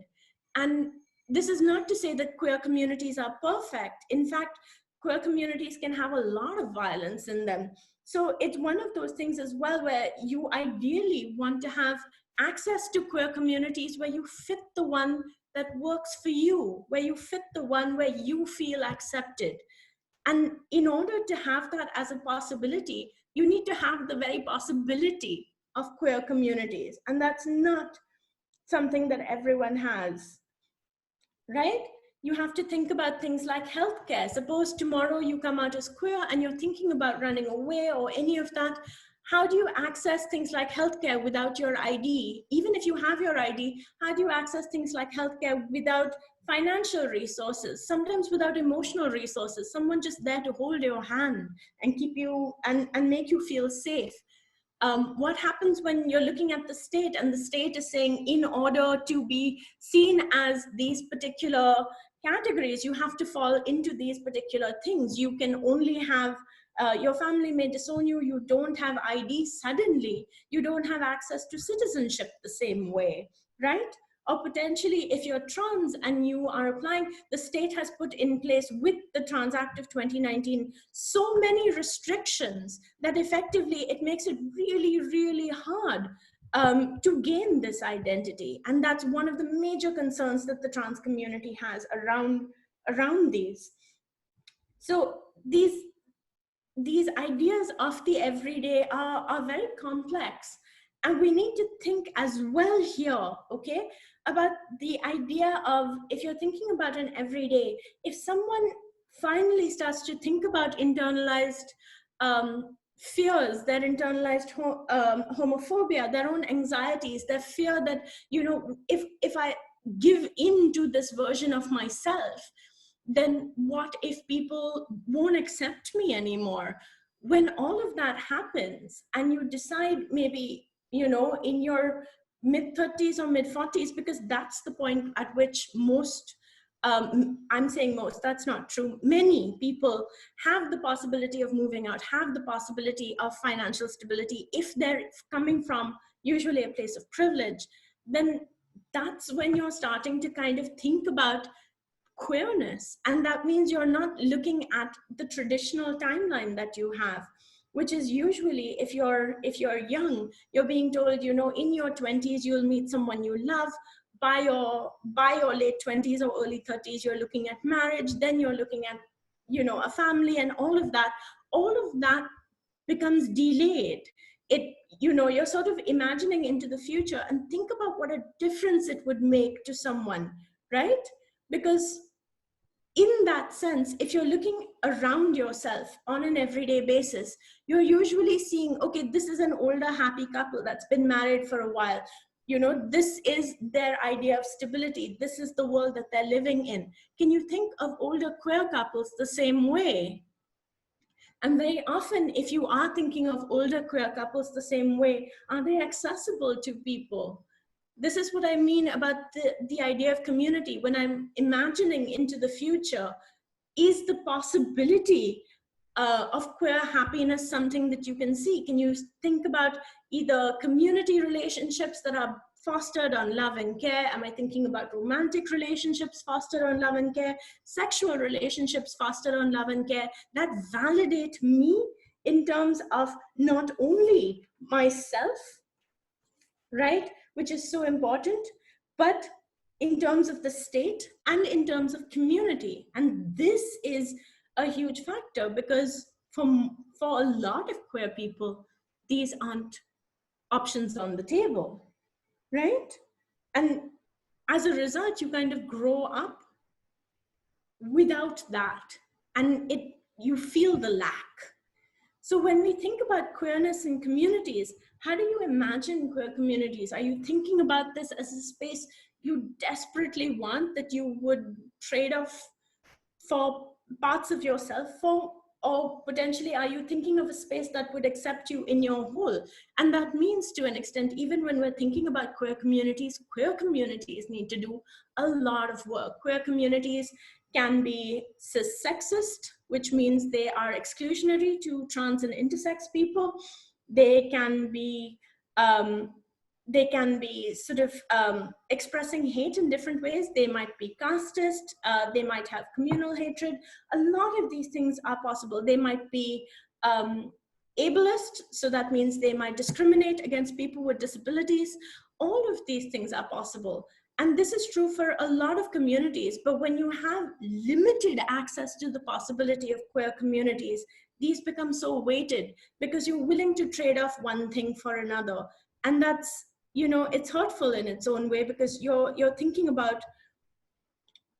Speaker 6: And this is not to say that queer communities are perfect. In fact, queer communities can have a lot of violence in them. So it's one of those things as well where you ideally want to have access to queer communities where you fit the one that works for you, where you fit the one where you feel accepted. And in order to have that as a possibility, you need to have the very possibility of queer communities. And that's not something that everyone has, right? You have to think about things like healthcare. Suppose tomorrow you come out as queer and you're thinking about running away or any of that. How do you access things like healthcare without your ID? Even if you have your ID, how do you access things like healthcare without financial resources, sometimes without emotional resources, someone just there to hold your hand and keep you and make you feel safe? What happens when you're looking at the state and the state is saying, in order to be seen as these particular categories, you have to fall into these particular things. You can only have, your family may disown you, you don't have ID, suddenly you don't have access to citizenship the same way, right? Or potentially if you're trans and you are applying, the state has put in place with the Trans Act of 2019 so many restrictions that effectively it makes it really, really hard to gain this identity. And that's one of the major concerns that the trans community has around around these. So these ideas of the everyday are very complex, and we need to think as well here, okay, about the idea of, if you're thinking about an everyday, if someone finally starts to think about internalized fears, their internalized homophobia, their own anxieties, their fear that, you know, if I give in to this version of myself, then what if people won't accept me anymore? When all of that happens and you decide, maybe, you know, in your mid 30s or mid 40s, because that's the point at which most, I'm saying most, that's not true, many people have the possibility of moving out, have the possibility of financial stability, if they're coming from usually a place of privilege, then that's when you're starting to kind of think about queerness. And that means you're not looking at the traditional timeline that you have, which is usually, if you're young, you're being told, you know, in your 20s you'll meet someone you love, by your late 20s or early 30s you're looking at marriage, then you're looking at, you know, a family, and all of that becomes delayed. It, you know, you're sort of imagining into the future, and think about what a difference it would make to someone, right? Because in that sense, if you're looking around yourself on an everyday basis, you're usually seeing, okay, this is an older happy couple that's been married for a while. You know, this is their idea of stability. This is the world that they're living in. Can you think of older queer couples the same way? And very often, if you are thinking of older queer couples the same way, are they accessible to people? This is what I mean about the idea of community. When I'm imagining into the future, is the possibility of queer happiness something that you can see? Can you think about either community relationships that are fostered on love and care? Am I thinking about romantic relationships fostered on love and care? Sexual relationships fostered on love and care that validate me in terms of not only myself, right, which is so important, but in terms of the state and in terms of community. And this is a huge factor, because for a lot of queer people, these aren't options on the table, right? And as a result, you kind of grow up without that, and you feel the lack. So when we think about queerness in communities, how do you imagine queer communities? Are you thinking about this as a space you desperately want, that you would trade off for parts of yourself for? Or potentially, are you thinking of a space that would accept you in your whole? And that means, to an extent, even when we're thinking about queer communities need to do a lot of work. Queer communities can be cis-sexist, which means they are exclusionary to trans and intersex people. They can be sort of expressing hate in different ways. They might be casteist, they might have communal hatred. A lot of these things are possible. They might be ableist, so that means they might discriminate against people with disabilities. All of these things are possible. And this is true for a lot of communities, but when you have limited access to the possibility of queer communities, these become so weighted, because you're willing to trade off one thing for another. And that's, you know, it's hurtful in its own way, because you're thinking about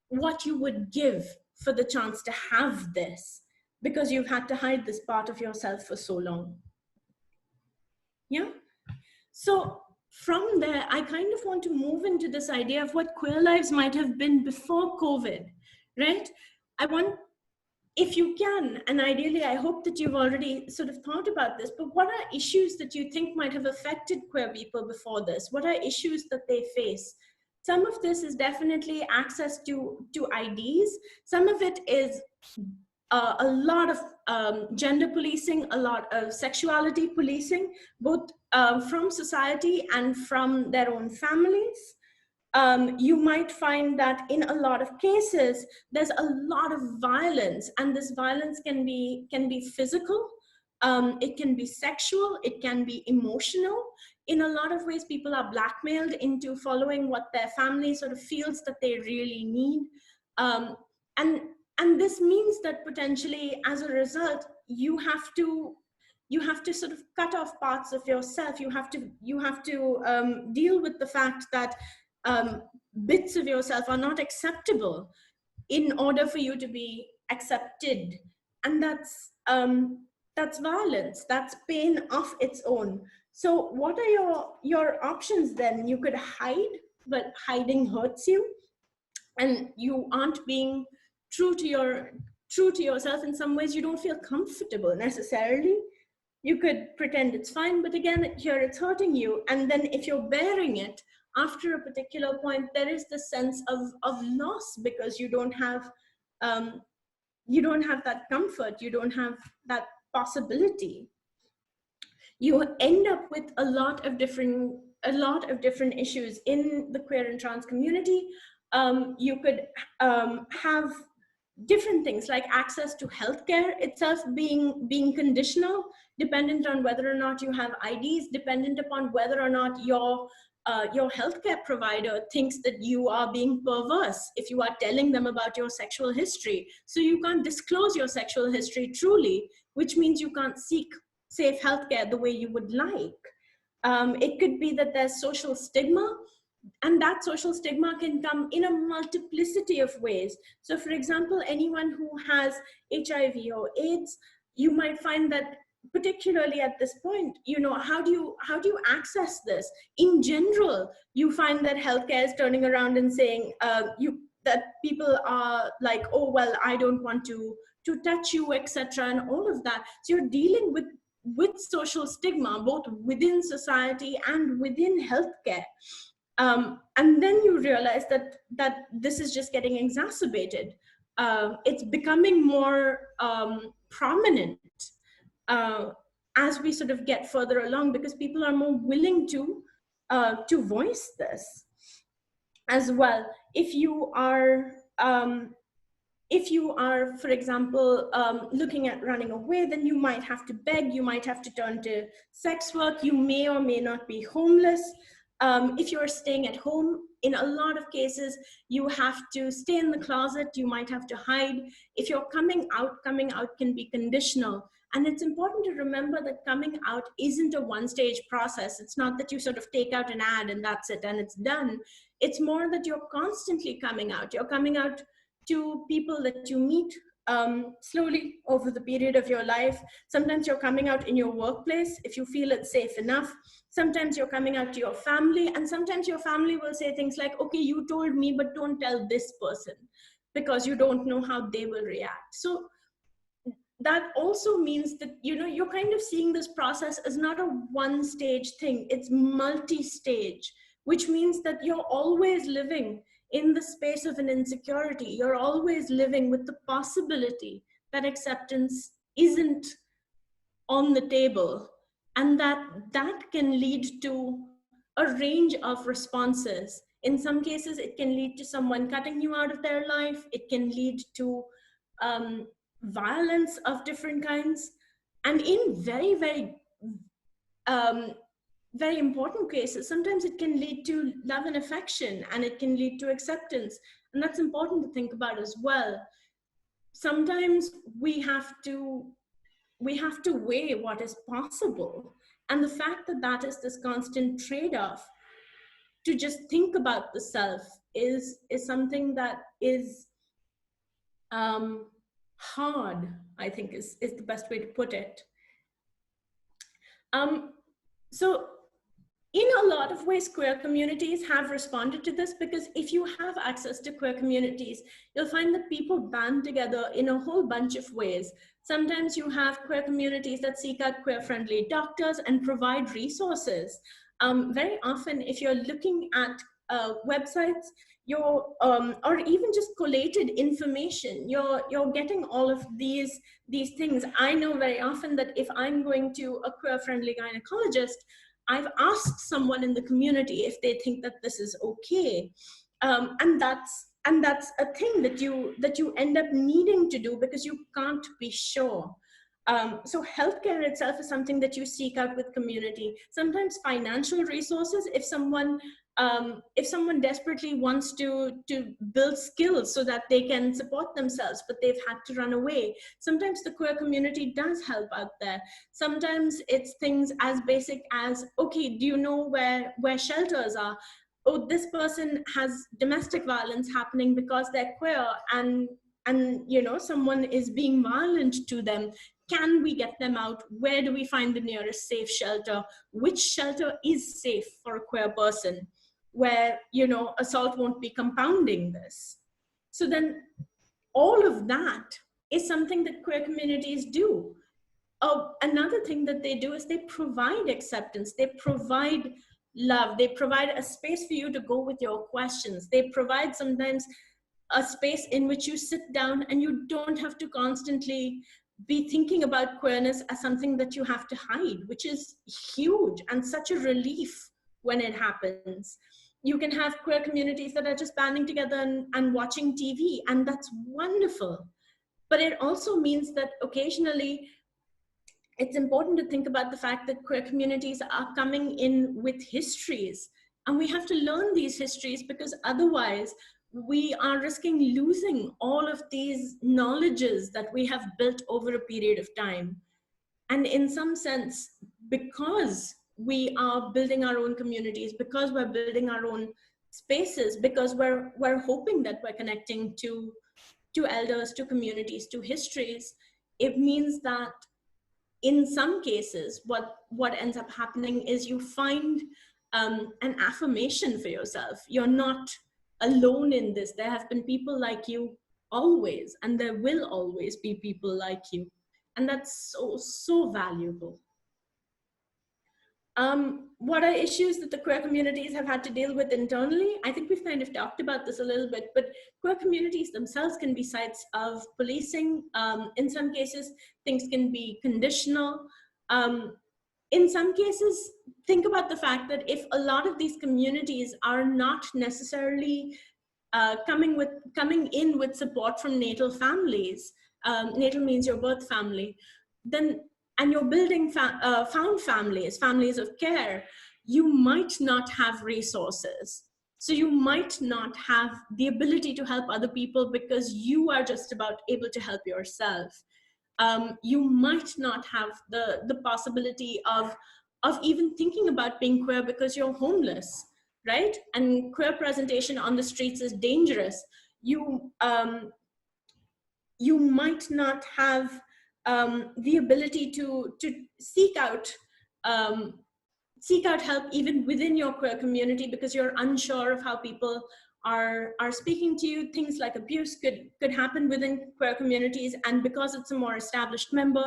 Speaker 6: what you would give for the chance to have this, because you've had to hide this part of yourself for so long. Yeah. So from there, I kind of want to move into this idea of what queer lives might have been before COVID, right? I want, if you can, and ideally I hope that you've already sort of thought about this, but what are issues that you think might have affected queer people before this? What are issues that they face? Some of this is definitely access to IDs. Some of it is a lot of gender policing, a lot of sexuality policing, both from society and from their own families. You might find that in a lot of cases, there's a lot of violence, and this violence can be physical, it can be sexual, it can be emotional. In a lot of ways, people are blackmailed into following what their family sort of feels that they really need. and this means that potentially as a result you have to sort of cut off parts of yourself. You have to deal with the fact that bits of yourself are not acceptable in order for you to be accepted, and that's violence, that's pain of its own. So what are your options then? You could hide, but hiding hurts you, and you aren't being true to yourself. In some ways you don't feel comfortable necessarily. You could pretend it's fine, but again, here it's hurting you. And then if you're bearing it, after a particular point, there is the sense of loss, because you don't have that comfort, you don't have that possibility. You end up with a lot of different issues in the queer and trans community. You could have different things like access to healthcare itself being conditional, dependent on whether or not you have IDs, dependent upon whether or not your healthcare provider thinks that you are being perverse if you are telling them about your sexual history. So you can't disclose your sexual history truly, which means you can't seek safe healthcare the way you would like. It could be that there's social stigma, and that social stigma can come in a multiplicity of ways. So for example, anyone who has HIV or AIDS, you might find that particularly at this point, how do you access this? In general, you find that healthcare is turning around and saying that people are like, oh, well, I don't want to touch you, etc., and all of that. So you're dealing with social stigma, both within society and within healthcare. And then you realize that this is just getting exacerbated. It's becoming more prominent as we sort of get further along, because people are more willing to voice this as well. If you are, for example, looking at running away, then you might have to beg, you might have to turn to sex work, you may or may not be homeless. If you're staying at home, in a lot of cases, you have to stay in the closet, you might have to hide. If you're coming out can be conditional. And it's important to remember that coming out isn't a one-stage process. It's not that you sort of take out an ad and that's it and it's done. It's more that you're constantly coming out. You're coming out to people that you meet slowly over the period of your life. Sometimes you're coming out in your workplace if you feel it's safe enough. Sometimes you're coming out to your family, and sometimes your family will say things like, okay, you told me, but don't tell this person, because you don't know how they will react. So that also means that, you're kind of seeing this process as not a one-stage thing, it's multi-stage, which means that you're always living in the space of an insecurity. You're always living with the possibility that acceptance isn't on the table, and that can lead to a range of responses. In some cases, it can lead to someone cutting you out of their life. It can lead to violence of different kinds. And in very, very, very important cases, sometimes it can lead to love and affection, and it can lead to acceptance. And that's important to think about as well. Sometimes we have to weigh what is possible. And the fact that is this constant trade-off to just think about the self is something that is hard, I think is the best way to put it. So in a lot of ways, queer communities have responded to this, because if you have access to queer communities, you'll find that people band together in a whole bunch of ways. Sometimes you have queer communities that seek out queer-friendly doctors and provide resources. Very often, if you're looking at websites, or even just collated information, you're getting all of these things. I know very often that if I'm going to a queer-friendly gynecologist, I've asked someone in the community if they think that this is okay, and that's a thing that you end up needing to do, because you can't be sure. So healthcare itself is something that you seek out with community. Sometimes financial resources, if someone desperately wants to build skills so that they can support themselves, but they've had to run away, sometimes the queer community does help out there. Sometimes it's things as basic as, okay, do you know where shelters are? Oh, this person has domestic violence happening because they're queer, and someone is being violent to them. Can we get them out? Where do we find the nearest safe shelter? Which shelter is safe for a queer person, where assault won't be compounding this? So then all of that is something that queer communities do. Another thing that they do is they provide acceptance, they provide love, they provide a space for you to go with your questions. They provide sometimes a space in which you sit down and you don't have to constantly be thinking about queerness as something that you have to hide, which is huge and such a relief when it happens. You can have queer communities that are just banding together and watching TV, and that's wonderful. But it also means that occasionally it's important to think about the fact that queer communities are coming in with histories, and we have to learn these histories, because otherwise we are risking losing all of these knowledges that we have built over a period of time. And in some sense, because we are building our own communities, because we're building our own spaces, because we're hoping that we're connecting to elders, to communities, to histories, it means that in some cases, what ends up happening is you find an affirmation for yourself. You're not alone in this. There have been people like you always, and there will always be people like you. And that's so valuable. What are issues that the queer communities have had to deal with internally? I think we've kind of talked about this a little bit, but queer communities themselves can be sites of policing. In some cases, things can be conditional. In some cases, think about the fact that if a lot of these communities are not necessarily coming in with support from natal families, natal means your birth family, and you're building found families of care, you might not have resources. So you might not have the ability to help other people because you are just about able to help yourself. You might not have the possibility of even thinking about being queer because you're homeless, right? And queer presentation on the streets is dangerous. You might not have the ability to seek out help even within your queer community because you're unsure of how people are speaking to you. Things like abuse could happen within queer communities, and because it's a more established member,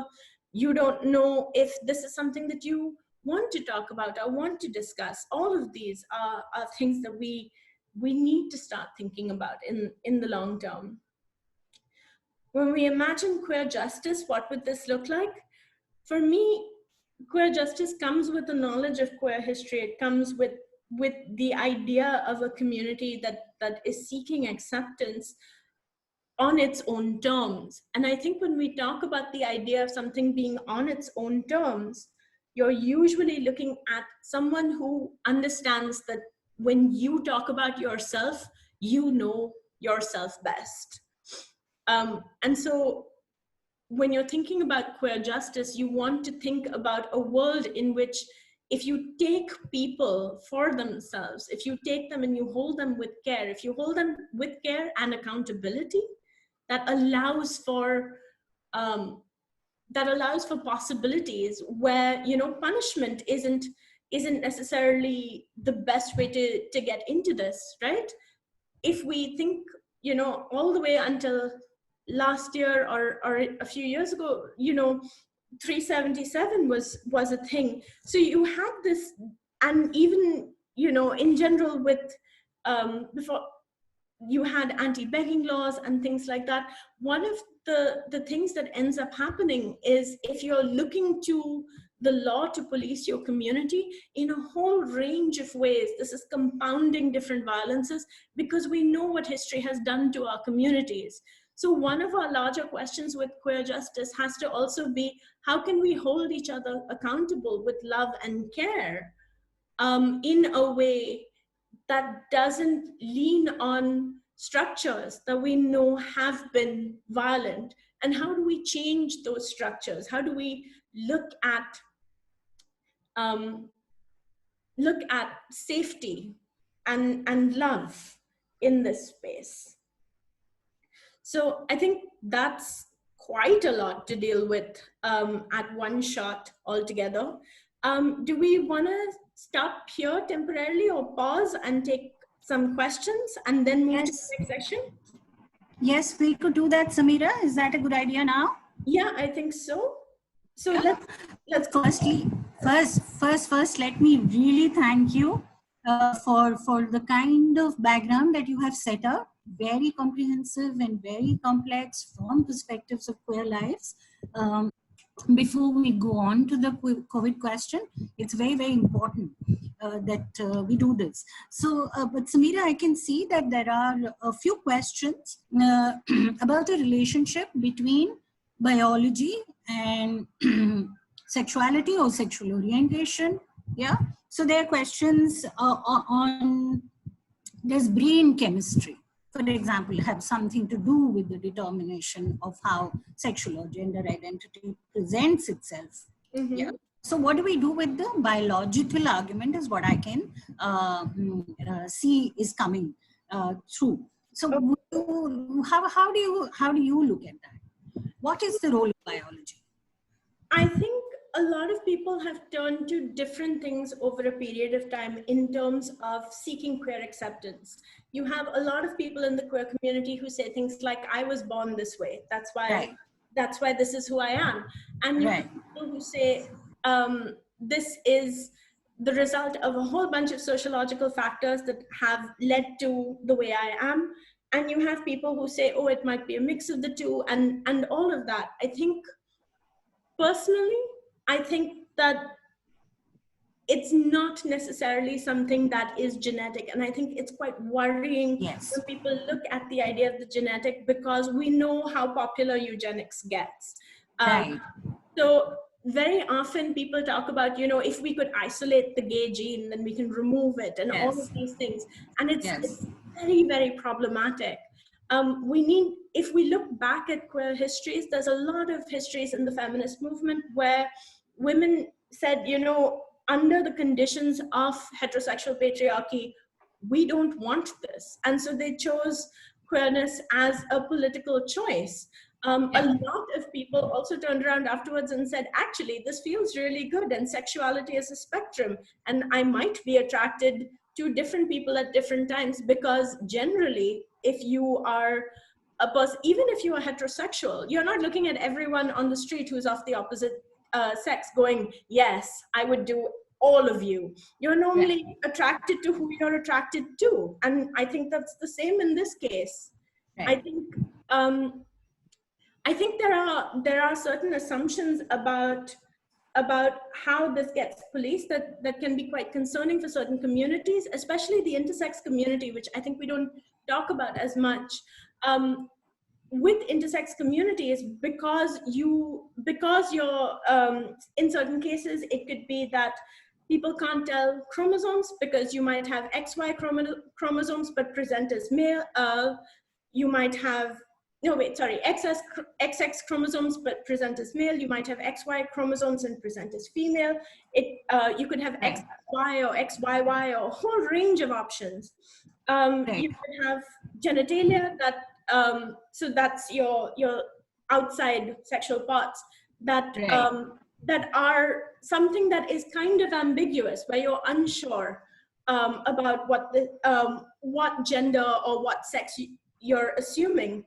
Speaker 6: you don't know if this is something that you want to talk about or want to discuss. All of these are things that we need to start thinking about in the long term. When we imagine queer justice, what would this look like? For me, queer justice comes with the knowledge of queer history. It comes with the idea of a community that is seeking acceptance on its own terms. And I think when we talk about the idea of something being on its own terms, you're usually looking at someone who understands that when you talk about yourself, you know yourself best. And so when you're thinking about queer justice, you want to think about a world in which if you take people for themselves, if you take them and you hold them with care, if you hold them with care and accountability, that allows for possibilities where punishment isn't necessarily the best way to get into this, right? If we think all the way until last year or a few years ago, 377 was a thing. So you had this, and even in general with before you had anti-begging laws and things like that. One of the things that ends up happening is if you're looking to the law to police your community in a whole range of ways, this is compounding different violences because we know what history has done to our communities. So one of our larger questions with queer justice has to also be, how can we hold each other accountable with love and care in a way that doesn't lean on structures that we know have been violent? And how do we change those structures? How do we look at safety and love in this space? So I think that's quite a lot to deal with at one shot altogether. Do we want to stop here temporarily or pause and take some questions and then move to the next section?
Speaker 5: Yes, we could do that, Samira. Is that a good idea now?
Speaker 6: Yeah, I think so. So let's
Speaker 5: first, let me really thank you for the kind of background that you have set up. Very comprehensive and very complex from perspectives of queer lives. Before we go on to the COVID question, it's very, very important that we do this. So, but Samira, I can see that there are a few questions about the relationship between biology and sexuality or sexual orientation. Yeah. So there are questions on, does brain chemistry, for example, have something to do with the determination of how sexual or gender identity presents itself? Mm-hmm. Yeah. So what do we do with the biological argument is what I can see is coming through. So how do you look at that? What is the role of biology?
Speaker 6: I think a lot of people have turned to different things over a period of time in terms of seeking queer acceptance. You have a lot of people in the queer community who say things like, I was born this way. That's why this is who I am. And you have people who say, this is the result of a whole bunch of sociological factors that have led to the way I am. And you have people who say, oh, it might be a mix of the two, and all of that. I think, personally, I think that it's not necessarily something that is genetic. And I think it's quite worrying when people look at the idea of the genetic, because we know how popular eugenics gets. So very often people talk about, you know, if we could isolate the gay gene, then we can remove it and all of these things. And it's very, very problematic. If we look back at queer histories, there's a lot of histories in the feminist movement where women said, you know, under the conditions of heterosexual patriarchy, we don't want this. And so they chose queerness as a political choice. A lot of people also turned around afterwards and said, actually, this feels really good, and sexuality is a spectrum, and I might be attracted to different people at different times, because generally, if you are a person, even if you are heterosexual, you're not looking at everyone on the street who's of the opposite sex going, yes, I would do all of you. You're normally attracted to who you're attracted to. And I think that's the same in this case. I think there are certain assumptions about how this gets policed that can be quite concerning for certain communities, especially the intersex community, which I think we don't talk about as much. With intersex communities, because you're in certain cases, it could be that people can't tell chromosomes because you might have XY chromosomes but present as male. You might have XX chromosomes but present as male. You might have XY chromosomes and present as female. You could have XY or XYY or a whole range of options. You could have genitalia that so that's your outside sexual parts that that are something that is kind of ambiguous, where you're unsure about what gender or what sex you're assuming.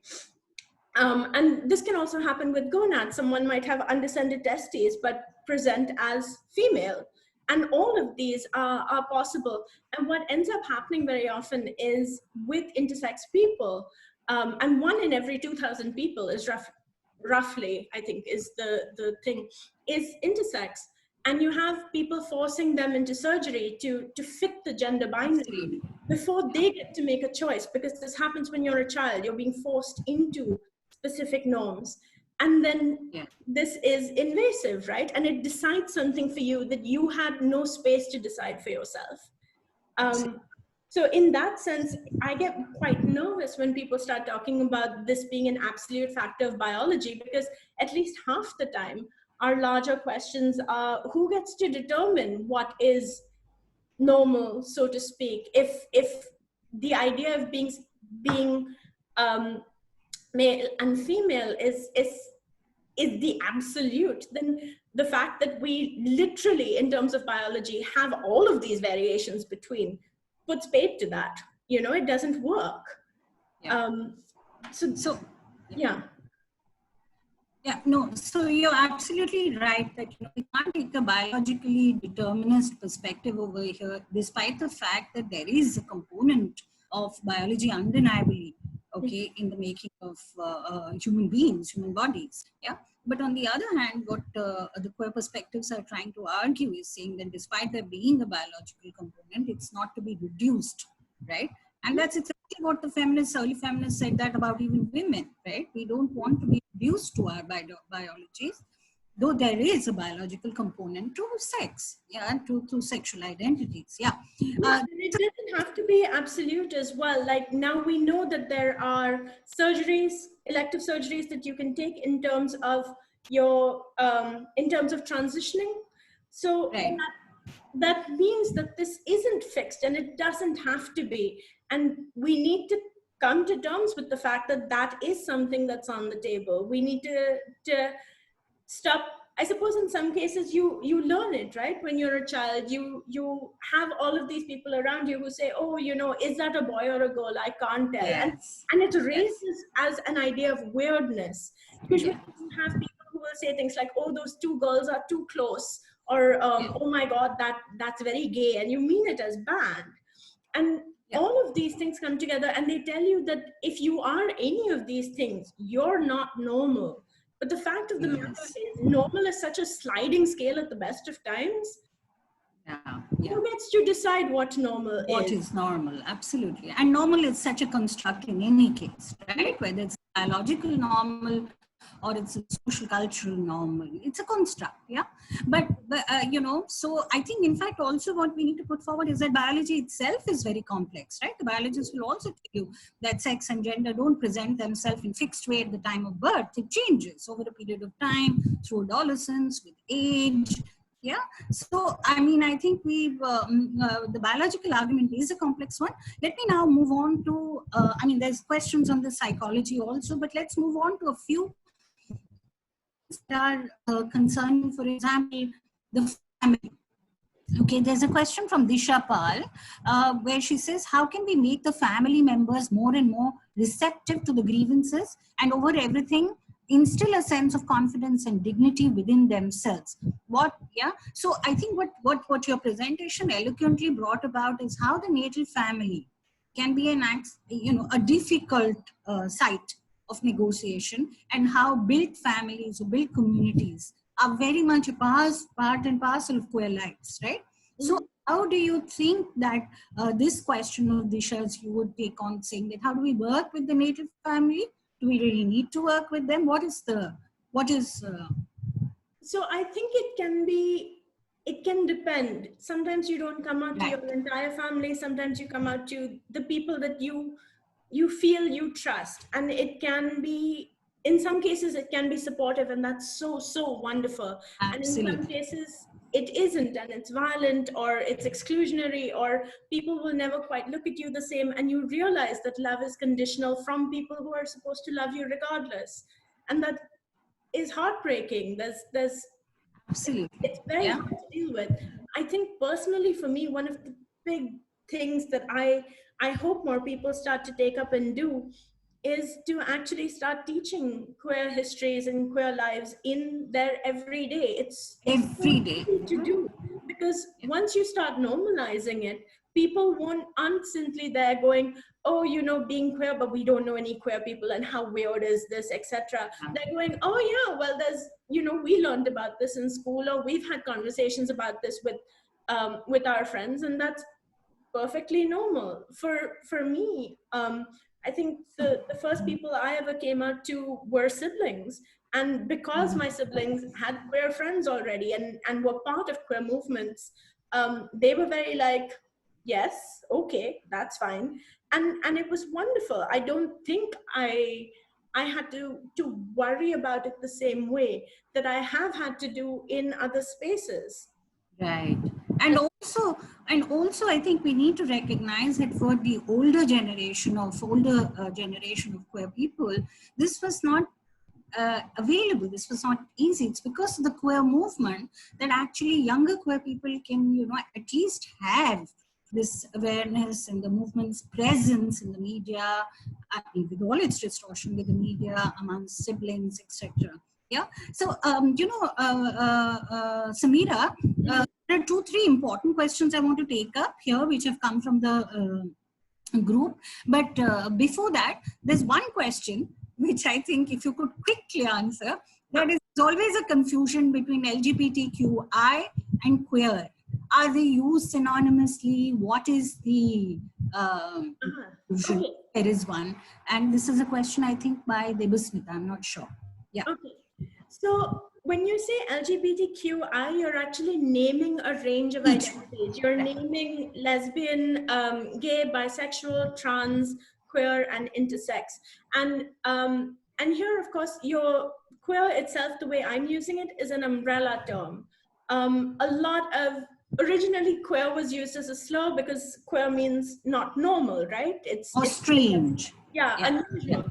Speaker 6: And this can also happen with gonads. Someone might have undescended testes but present as female. And all of these are possible. And what ends up happening very often is with intersex people, and 1 in every 2,000 people is roughly, I think, is the thing, is intersex. And you have people forcing them into surgery to fit the gender binary before they get to make a choice, because this happens when you're a child. You're being forced into specific norms. And then this is invasive, right? And it decides something for you that you had no space to decide for yourself. So in that sense, I get quite nervous when people start talking about this being an absolute factor of biology, because at least half the time, our larger questions are who gets to determine what is normal, so to speak. If the idea of being male and female is the absolute, then the fact that we literally, in terms of biology, have all of these variations between puts paid to that. You know, it doesn't work. So
Speaker 5: you're absolutely right that we can't take a biologically determinist perspective over here, despite the fact that there is a component of biology undeniably, in the making of human beings, human bodies. But on the other hand, what the queer perspectives are trying to argue is saying that despite there being a biological component, it's not to be reduced, right? And that's exactly what the early feminists said that about even women, right? We don't want to be reduced to our biologies, though there is a biological component to sex, to sexual identities,
Speaker 6: and it doesn't have to be absolute as well. Like now we know that there are surgeries, elective surgeries that you can take in terms of your, in terms of transitioning. So that means that this isn't fixed and it doesn't have to be. And we need to come to terms with the fact that that is something that's on the table. We need to stop. I suppose in some cases you learn it, right? When you're a child, you have all of these people around you who say, oh, you know, is that a boy or a girl? I can't tell. And it raises as an idea of weirdness. Usually you have people who will say things like, oh, those two girls are too close, or oh my God, that's very gay, and you mean it as bad. And all of these things come together and they tell you that if you are any of these things, you're not normal. But the fact of the matter is, normal is such a sliding scale at the best of times. Who gets to decide what normal is?
Speaker 5: What is normal, absolutely. And normal is such a construct in any case, right? Whether it's biological normal or it's a social cultural normal, it's a construct, But you know, so I think in fact also what we need to put forward is that biology itself is very complex, right? The biologists will also tell you that sex and gender don't present themselves in fixed way at the time of birth. It changes over a period of time, through adolescence, with age. So I mean, I think the biological argument is a complex one. Let me now move on to, I mean, there's questions on the psychology also, but let's move on to a few that are concerning, for example, the family. Okay, there's a question from Disha Pal, where she says, how can we make the family members more and more receptive to the grievances and over everything instill a sense of confidence and dignity within themselves? So I think what your presentation eloquently brought about is how the natal family can be a difficult site of negotiation, and how built families or built communities are very much a part and parcel of queer lives, right? So how do you think that this question of Disha's you would take on, saying that how do we work with the native family? Do we really need to work with them?
Speaker 6: So I think it can depend. Sometimes you don't come out to your entire family. Sometimes you come out to the people that you feel you trust. And it can be, in some cases, it can be supportive, and that's so wonderful.
Speaker 5: Absolutely.
Speaker 6: And in some cases, it isn't, and it's violent, or it's exclusionary, or people will never quite look at you the same, and you realize that love is conditional from people who are supposed to love you regardless. And that is heartbreaking. There's
Speaker 5: absolutely,
Speaker 6: it's very hard to deal with. I think personally for me, one of the big things that I hope more people start to take up and do is to actually start teaching queer histories and queer lives in their everyday. It's
Speaker 5: every day
Speaker 6: to do, because once you start normalizing it, people aren't simply there going, oh, you know, being queer, but we don't know any queer people, and how weird is this, etc. They're going, oh yeah, well, there's, you know, we learned about this in school, or we've had conversations about this with our friends, and that's perfectly normal. For me, I think the first people I ever came out to were siblings. And because my siblings had queer friends already and were part of queer movements, they were very like, yes, okay, that's fine. And it was wonderful. I don't think I had to worry about it the same way that I have had to do in other spaces.
Speaker 5: Right. And also I think we need to recognize that for the older generation of queer people, this was not available. This was not easy. It's because of the queer movement that actually younger queer people can, you know, at least have this awareness and the movement's presence in the media, with all its distortion with the media, amongst siblings, etc. Yeah. So, Samira, there are 2-3 important questions I want to take up here, which have come from the group. But before that, there's one question which I think if you could quickly answer. There is always a confusion between LGBTQI and queer. Are they used synonymously? What is the confusion?
Speaker 6: Okay.
Speaker 5: There is one. And this is a question, I think, by Debasmita. I'm not sure. Yeah.
Speaker 6: Okay. So when you say LGBTQI, you're actually naming a range of identities. You're naming lesbian, gay, bisexual, trans, queer, and intersex. And here, of course, your queer itself, the way I'm using it, is an umbrella term. A lot of originally queer was used as a slur because queer means not normal, right? It's
Speaker 5: strange.
Speaker 6: Yeah, unusual.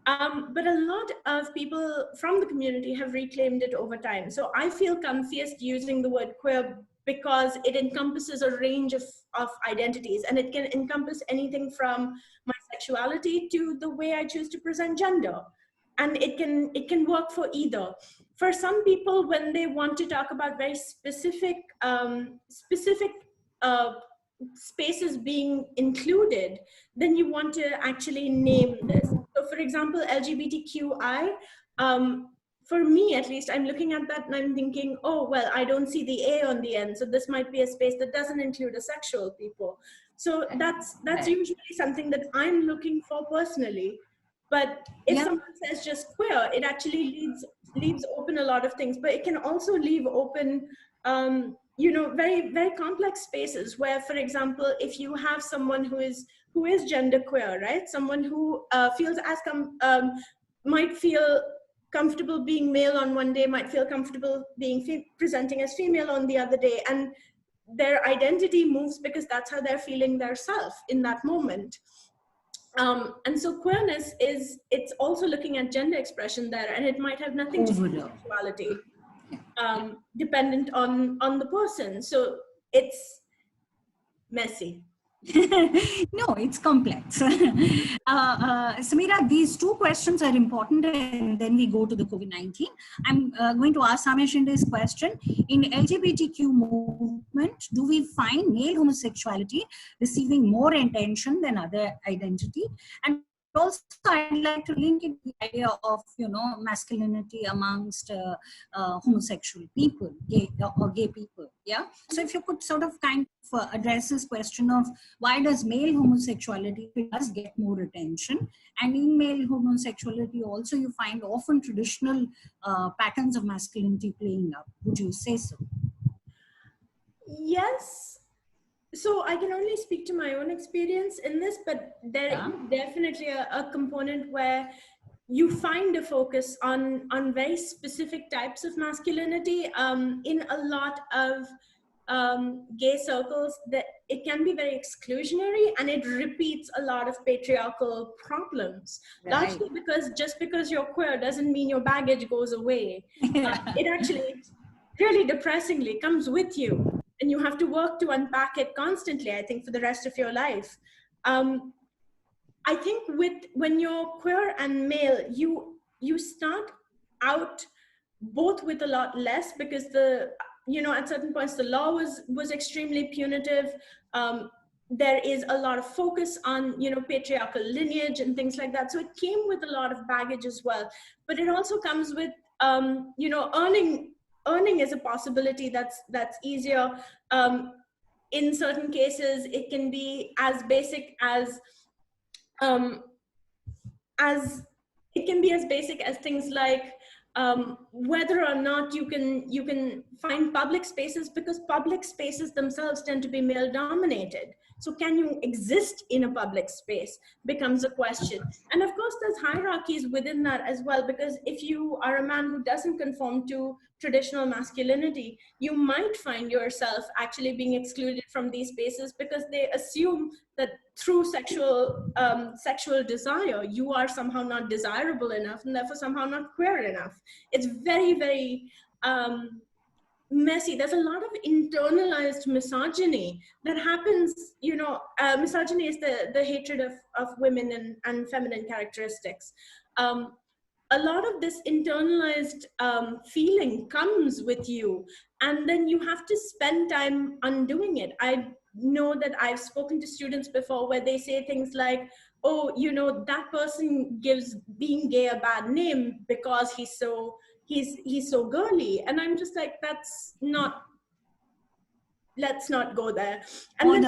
Speaker 6: But a lot of people from the community have reclaimed it over time. So I feel comfiest using the word queer because it encompasses a range of identities, and it can encompass anything from my sexuality to the way I choose to present gender. And it can work for either. For some people, when they want to talk about very specific spaces being included, then you want to actually name this. So for example, LGBTQI, for me at least, I'm looking at that and I'm thinking, oh, well, I don't see the A on the end. So this might be a space that doesn't include asexual people. So that's usually something that I'm looking for personally. But if someone says just queer, it actually leaves open a lot of things, but it can also leave open, very, very complex spaces where, for example, if you have someone who is genderqueer, right? Someone who feels might feel comfortable being male on one day, might feel comfortable being presenting as female on the other day, and their identity moves because that's how they're feeling their self in that moment. And so queerness it's also looking at gender expression there, and it might have nothing to do with sexuality, dependent on the person. So it's messy.
Speaker 5: No, it's complex. Samira, these 2 questions are important, and then we go to the COVID-19. I'm going to ask Samesh this question. In LGBTQ movement, do we find male homosexuality receiving more attention than other identity? And also, I'd like to link it to the idea of, masculinity amongst homosexual people, gay people. Yeah. So if you could sort of address this question of why does male homosexuality does get more attention, and in male homosexuality also you find often traditional patterns of masculinity playing up. Would you say so?
Speaker 6: Yes. So I can only speak to my own experience in this, but there is definitely a component where you find a focus on very specific types of masculinity. In a lot of gay circles, that it can be very exclusionary, and it repeats a lot of patriarchal problems.
Speaker 5: Right.
Speaker 6: Largely because just because you're queer doesn't mean your baggage goes away. It actually really depressingly comes with you. And you have to work to unpack it constantly, I think, for the rest of your life. I think when you're queer and male, you start out both with a lot less because at certain points the law was extremely punitive. There is a lot of focus on patriarchal lineage and things like that. So it came with a lot of baggage as well. But it also comes with earning is a possibility that's easier. In certain cases, it can be as basic as as it can be as basic as things like whether or not you can find public spaces, because public spaces themselves tend to be male dominated. So can you exist in a public space becomes a question. And of course there's hierarchies within that as well, because if you are a man who doesn't conform to traditional masculinity, you might find yourself actually being excluded from these spaces because they assume that through sexual desire, you are somehow not desirable enough and therefore somehow not queer enough. It's very, very messy. There's a lot of internalized misogyny that happens. Misogyny is the hatred of women and feminine characteristics. A lot of this internalized feeling comes with you, and then you have to spend time undoing it. I know that I've spoken to students before where they say things like, oh, that person gives being gay a bad name because he's so girly. And I'm just like, let's not go there. And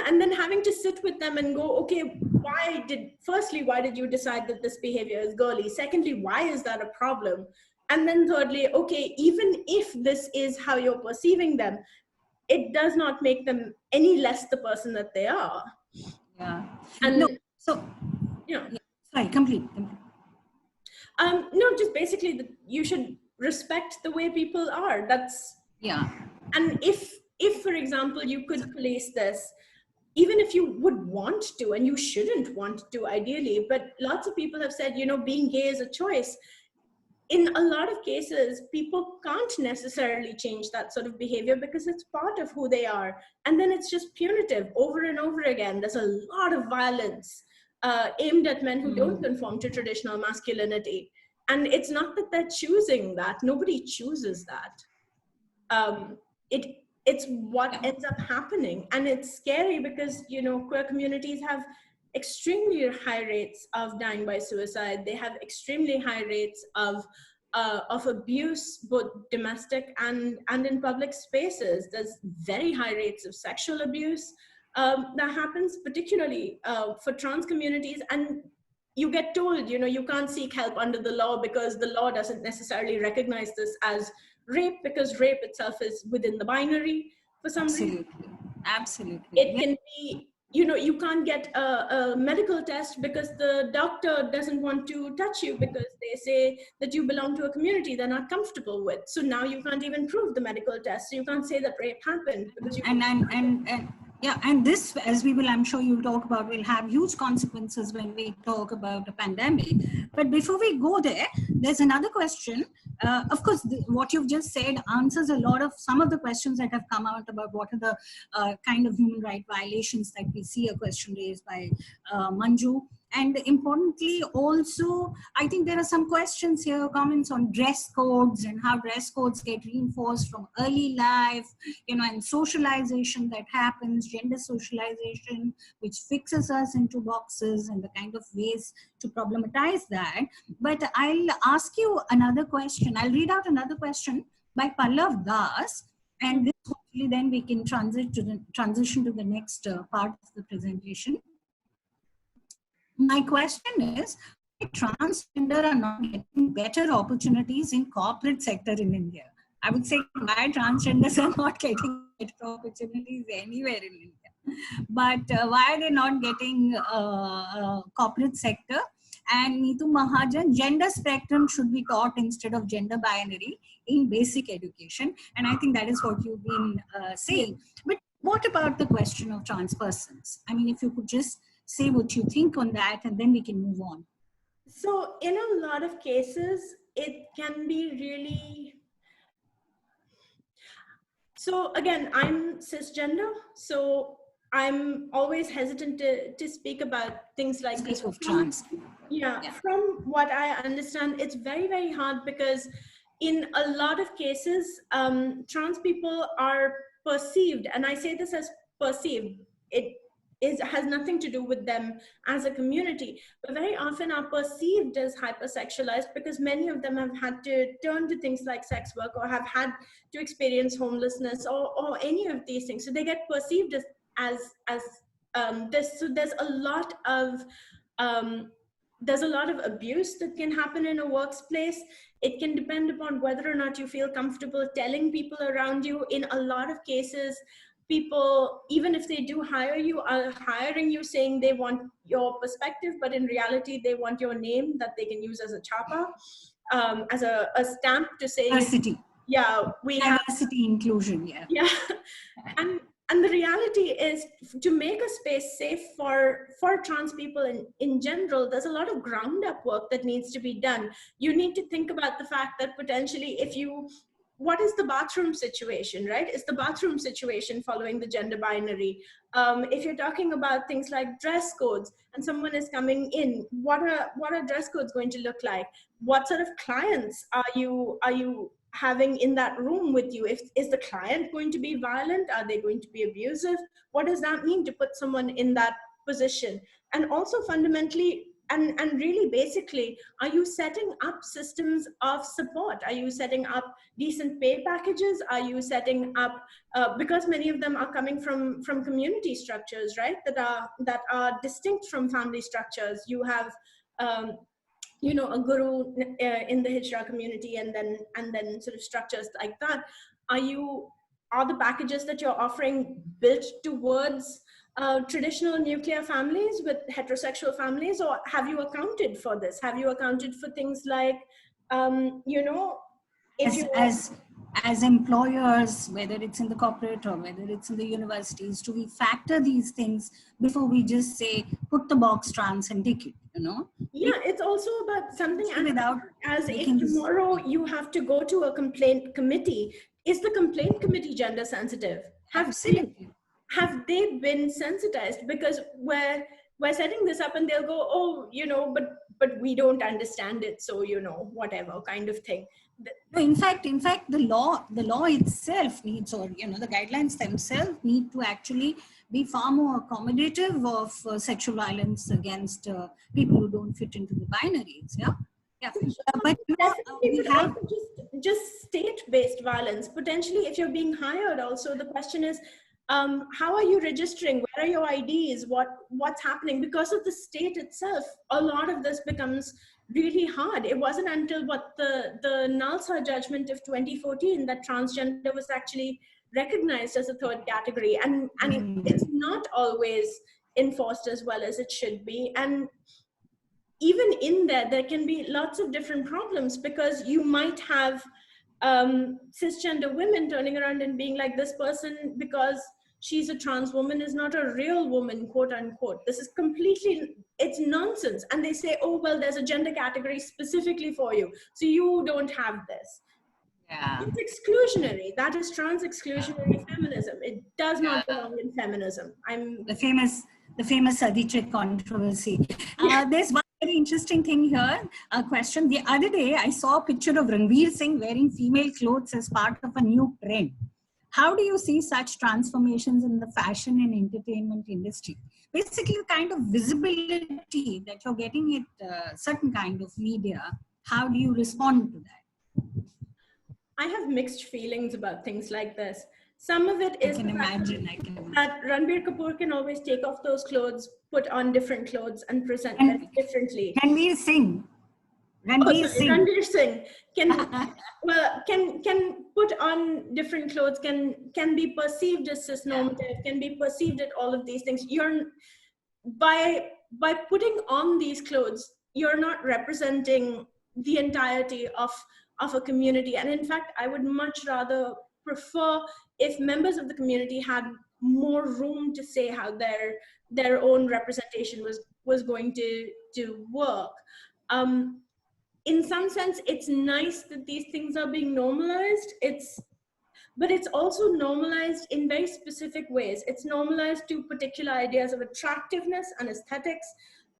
Speaker 6: and then having to sit with them and go, okay, why did you decide that this behavior is girly? Secondly, why is that a problem? And then thirdly, okay, even if this is how you're perceiving them, it does not make them any less the person that they are.
Speaker 5: Yeah.
Speaker 6: And
Speaker 5: no, so sorry, complete.
Speaker 6: No, just basically that you should respect the way people are. That's And if for example you could place this, even if you would want to, and you shouldn't want to ideally, but lots of people have said, being gay is a choice. In a lot of cases, people can't necessarily change that sort of behavior because it's part of who they are. And then it's just punitive over and over again. There's a lot of violence aimed at men who don't conform to traditional masculinity. And it's not that they're choosing that. Nobody chooses that. It's what ends up happening. And it's scary because, queer communities have extremely high rates of dying by suicide. They have extremely high rates of abuse, both domestic and in public spaces. There's very high rates of sexual abuse that happens, particularly for trans communities. And you get told, you can't seek help under the law because the law doesn't necessarily recognize this as rape, because rape itself is within the binary for some reason.
Speaker 5: Absolutely.
Speaker 6: It can be, you can't get a medical test because the doctor doesn't want to touch you because they say that you belong to a community they're not comfortable with. So now you can't even prove the medical test. So you can't say that rape happened. Because
Speaker 5: and this, as we will, I'm sure you'll talk about, will have huge consequences when we talk about a pandemic. But before we go there, there's another question. Of course, what you've just said answers some of the questions that have come out about what are the kind of human rights violations that we see. A question raised by Manju. And importantly, also, I think there are some questions here, comments on dress codes and how dress codes get reinforced from early life, and socialization that happens, gender socialization, which fixes us into boxes, and the kind of ways to problematize that. But I'll ask you another question. I'll read out another question by Pallav Das, and this hopefully then we can transition to the next part of the presentation. My question is, why transgender are not getting better opportunities in corporate sector in India? I would say why transgenders are not getting better opportunities anywhere in India. But why are they not getting corporate sector? And Neetu Mahajan, gender spectrum should be taught instead of gender binary in basic education. And I think that is what you've been saying. But what about the question of trans persons? I mean, if you could just say what you think on that, and then we can move on.
Speaker 6: So in a lot of cases, it can be really... So again, I'm cisgender, so I'm always hesitant to speak about things like this.
Speaker 5: Trans.
Speaker 6: From what I understand, it's very, very hard because in a lot of cases, trans people are perceived, and I say this as perceived, has nothing to do with them as a community, but very often are perceived as hypersexualized because many of them have had to turn to things like sex work or have had to experience homelessness or any of these things. So they get perceived as this. So there's a lot of there's a lot of abuse that can happen in a workplace. It can depend upon whether or not you feel comfortable telling people around you. In a lot of cases, people, even if they do hire you, are hiring you saying they want your perspective, but in reality, they want your name that they can use as a chapa, as a stamp to say,
Speaker 5: Diversity.
Speaker 6: yeah, we have
Speaker 5: Diversity, inclusion, yeah.
Speaker 6: Yeah, and the reality is, to make a space safe for trans people in general, there's a lot of ground up work that needs to be done. You need to think about the fact that potentially what is the bathroom situation, right? Is the bathroom situation following the gender binary? If you're talking about things like dress codes and someone is coming in, what are dress codes going to look like? What sort of clients are you having in that room with you? Is the client going to be violent? Are they going to be abusive? What does that mean to put someone in that position? And also fundamentally, and really basically, are you setting up systems of support? Are you setting up decent pay packages? Are you setting up, because many of them are coming from community structures, right, that are distinct from family structures. You have a guru in the Hijra community, and then sort of structures like that. Are the packages that you're offering built towards traditional nuclear families with heterosexual families, or have you accounted for this? Have you accounted for things like,
Speaker 5: as employers, whether it's in the corporate or whether it's in the universities, do we factor these things before we just say, put the box trans and take it,
Speaker 6: Yeah, it's also about something as if
Speaker 5: making
Speaker 6: tomorrow you have to go to a complaint committee. Is the complaint committee gender sensitive? Have they been sensitized? Because we're setting this up and they'll go, oh, but we don't understand it, so whatever kind of thing.
Speaker 5: No, in fact, the law itself needs, or the guidelines themselves need to actually be far more accommodative of sexual violence against people who don't fit into the binaries. Yeah. But we have
Speaker 6: just state-based violence. Potentially, if you're being hired, also the question is, how are you registering? Where are your IDs? What's happening? Because of the state itself, a lot of this becomes really hard. It wasn't until the Nalsa judgment of 2014 that transgender was actually recognized as a third category, and it's not always enforced as well as it should be. And even in there can be lots of different problems, because you might have cisgender women turning around and being like, this person, because she's a trans woman, is not a real woman, quote unquote. This is it's nonsense. And they say, oh, well, there's a gender category specifically for you, so you don't have this.
Speaker 5: Yeah.
Speaker 6: It's exclusionary. That is trans exclusionary feminism. It does not belong in feminism. The famous
Speaker 5: Adichit controversy. There's one very interesting thing here, a question. The other day, I saw a picture of Ranveer Singh wearing female clothes as part of a new trend. How do you see such transformations in the fashion and entertainment industry? Basically, the kind of visibility that you're getting at certain kind of media, how do you respond to that?
Speaker 6: I have mixed feelings about things like this. Some of it is that Ranbir Kapoor can always take off those clothes, put on different clothes, and present them differently.
Speaker 5: Ranveer Singh
Speaker 6: can put on different clothes, can be perceived as cisnormative, can be perceived at all of these things. By putting on these clothes, you're not representing the entirety of a community. And in fact, I would much rather prefer if members of the community had more room to say how their own representation was going to work. In some sense, it's nice that these things are being normalized. But it's also normalized in very specific ways. It's normalized to particular ideas of attractiveness and aesthetics.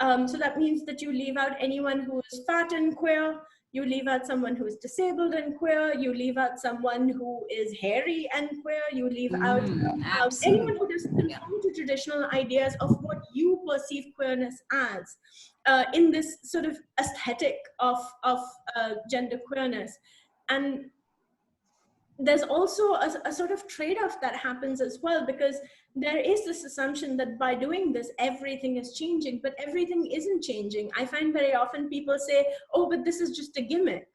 Speaker 6: So that means that you leave out anyone who is fat and queer. You leave out someone who is disabled and queer. You leave out someone who is hairy and queer. You leave out anyone who doesn't conform to traditional ideas of what you perceive queerness as in this sort of aesthetic of gender queerness. And there's also a sort of trade-off that happens as well, because there is this assumption that by doing this, everything is changing, but everything isn't changing. I find very often people say, oh, but this is just a gimmick.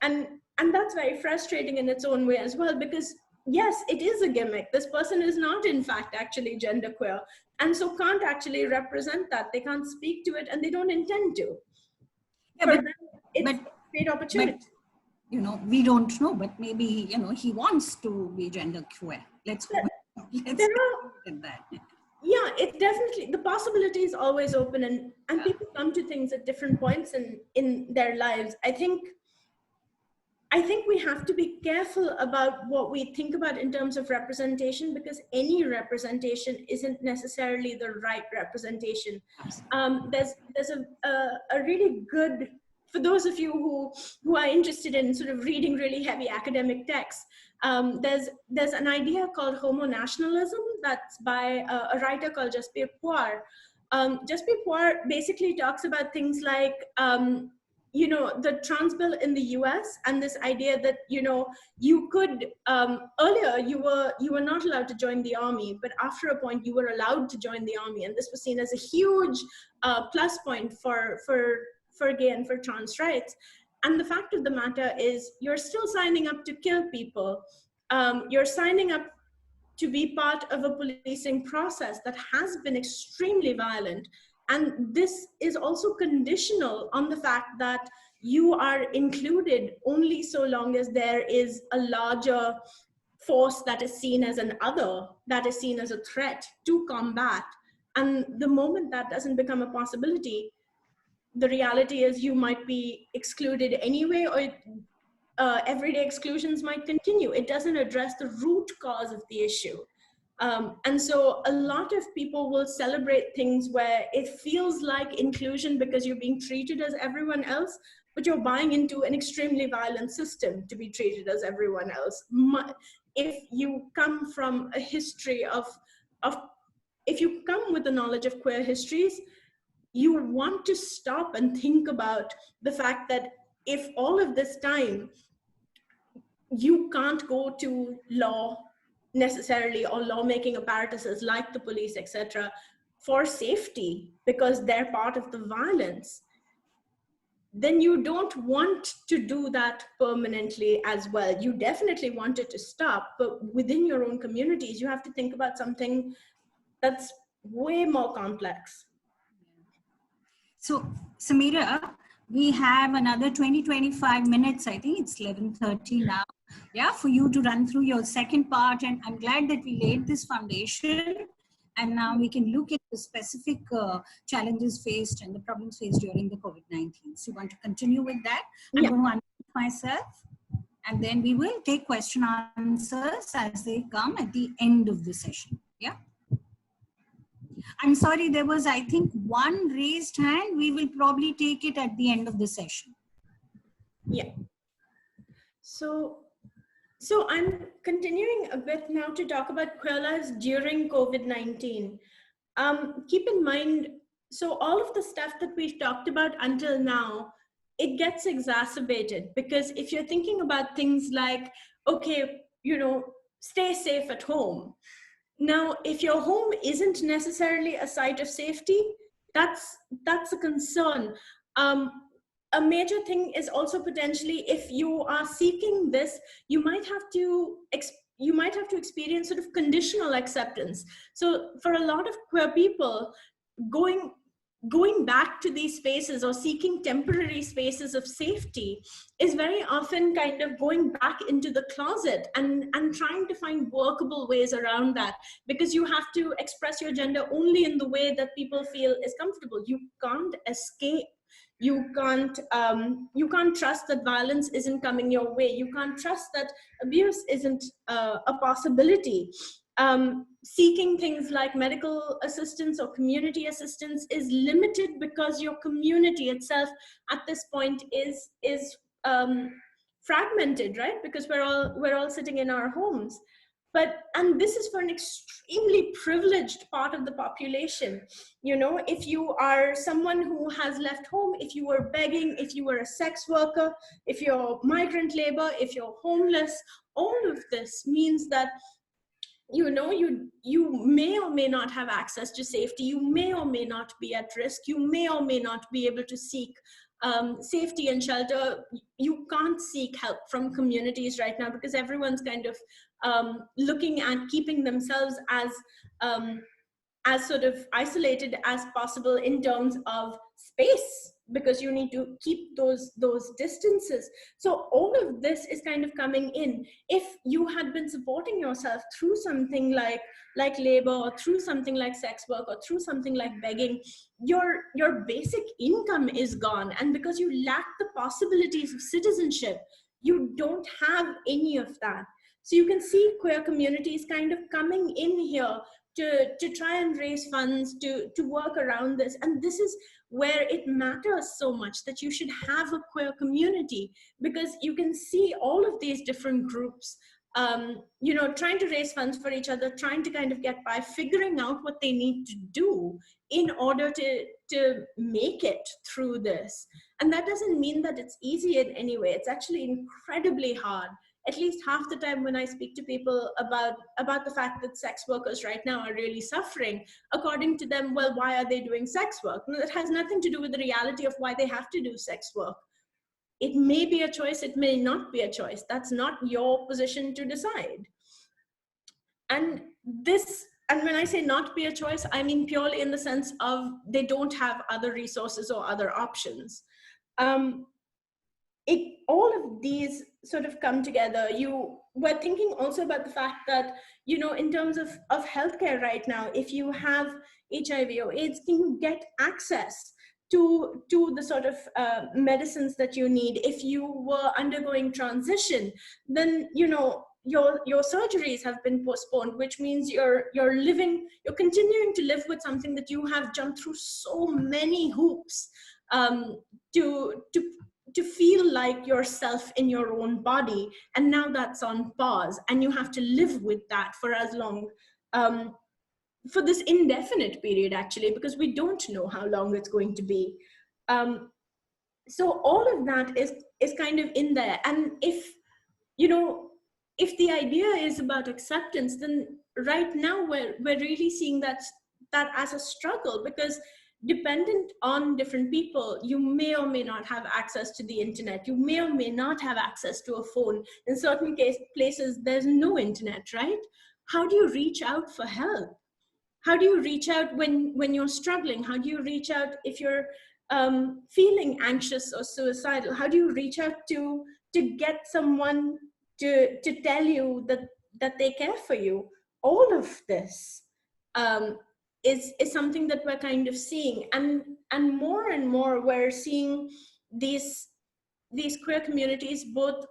Speaker 6: And that's very frustrating in its own way as well, because yes, it is a gimmick. This person is not in fact actually genderqueer, and so can't actually represent that. They can't speak to it, and they don't intend to.
Speaker 5: Yeah,
Speaker 6: For them, it's a great opportunity.
Speaker 5: But, you know, we don't know, but maybe, you know, he wants to be genderqueer. Let's hope that.
Speaker 6: Yeah, it definitely, the possibility is always open, and people come to things at different points in their lives. I think we have to be careful about what we think about in terms of representation, because any representation isn't necessarily the right representation. There's a really good, for those of you who are interested in sort of reading really heavy academic texts, there's an idea called homo-nationalism that's by a writer called Jaspir Puar. Jaspir Puar basically talks about things like, you know, the trans bill in the US, and this idea that, you know, you could, earlier you were not allowed to join the army, but after a point you were allowed to join the army. And this was seen as a huge plus point for gay and for trans rights. And the fact of the matter is, you're still signing up to kill people. You're signing up to be part of a policing process that has been extremely violent. And this is also conditional on the fact that you are included only so long as there is a larger force that is seen as an other, that is seen as a threat to combat. And the moment that doesn't become a possibility, the reality is you might be excluded anyway, or everyday exclusions might continue. It doesn't address the root cause of the issue. And so a lot of people will celebrate things where it feels like inclusion because you're being treated as everyone else, but you're buying into an extremely violent system to be treated as everyone else. If you come from a history if you come with the knowledge of queer histories, you want to stop and think about the fact that if all of this time you can't go to law necessarily, or lawmaking apparatuses like the police, etc., for safety because they're part of the violence, then you don't want to do that permanently as well. You definitely want it to stop, but within your own communities, you have to think about something that's way more complex.
Speaker 5: So, Samira, we have another 20-25 minutes. I think it's 11:30 now. Yeah, for you to run through your second part. And I'm glad that we laid this foundation. And now we can look at the specific challenges faced and the problems faced during the COVID-19. So you want to continue with that? I'm going to unmute myself. And then we will take question answers as they come at the end of the session. Yeah. I'm sorry, there was, I think, one raised hand. We will probably take it at the end of the session.
Speaker 6: Yeah. So I'm continuing a bit now to talk about queer lives during COVID-19. Keep in mind, so all of the stuff that we've talked about until now, it gets exacerbated because if you're thinking about things like, okay, you know, stay safe at home. Now, if your home isn't necessarily a site of safety, that's a concern. A major thing is also potentially if you are seeking this, you might have to experience sort of conditional acceptance. So for a lot of queer people, going back to these spaces or seeking temporary spaces of safety is very often kind of going back into the closet and trying to find workable ways around that, because you have to express your gender only in the way that people feel is comfortable. You can't escape. You can't trust that violence isn't coming your way. You can't trust that abuse isn't a possibility. Seeking things like medical assistance or community assistance is limited because your community itself at this point is fragmented, right? Because we're all sitting in our homes. and this is for an extremely privileged part of the population. You know, if you are someone who has left home, if you were begging, if you were a sex worker, if you're migrant labor, if you're homeless, all of this means that, you know, you may or may not have access to safety. You may or may not be at risk. You may or may not be able to seek safety and shelter. You can't seek help from communities right now because everyone's kind of looking at keeping themselves as sort of isolated as possible in terms of space, because you need to keep those distances. So all of this is kind of coming in. If you had been supporting yourself through something like labor, or through something like sex work, or through something like begging, your basic income is gone. And because you lack the possibilities of citizenship, you don't have any of that. So you can see queer communities kind of coming in here to try and raise funds to work around this. And this is where it matters so much that you should have a queer community, because you can see all of these different groups, you know, trying to raise funds for each other, trying to kind of get by, figuring out what they need to do in order to make it through this. And that doesn't mean that it's easy in any way. It's actually incredibly hard. At least half the time when I speak to people about the fact that sex workers right now are really suffering, according to them, well, why are they doing sex work? And it has nothing to do with the reality of why they have to do sex work. It may be a choice, it may not be a choice. That's not your position to decide. And when I say not be a choice, I mean purely in the sense of they don't have other resources or other options. All of these sort of come together. We're thinking also about the fact that, you know, in terms of healthcare right now, if you have HIV or AIDS, can you get access to the sort of medicines that you need? If you were undergoing transition, then, you know, your surgeries have been postponed, which means you're continuing to live with something that you have jumped through so many hoops to feel like yourself in your own body. And now that's on pause, and you have to live with that for as long, for this indefinite period, actually, because we don't know how long it's going to be. So all of that is kind of in there. And if, you know, if the idea is about acceptance, then right now we're really seeing that as a struggle, because dependent on different people, you may or may not have access to the internet. You may or may not have access to a phone. In certain places, there's no internet, right? How do you reach out for help? How do you reach out when you're struggling? How do you reach out if you're feeling anxious or suicidal? How do you reach out to get someone to tell you that they care for you? All of this is something that we're kind of seeing, and more we're seeing these queer communities both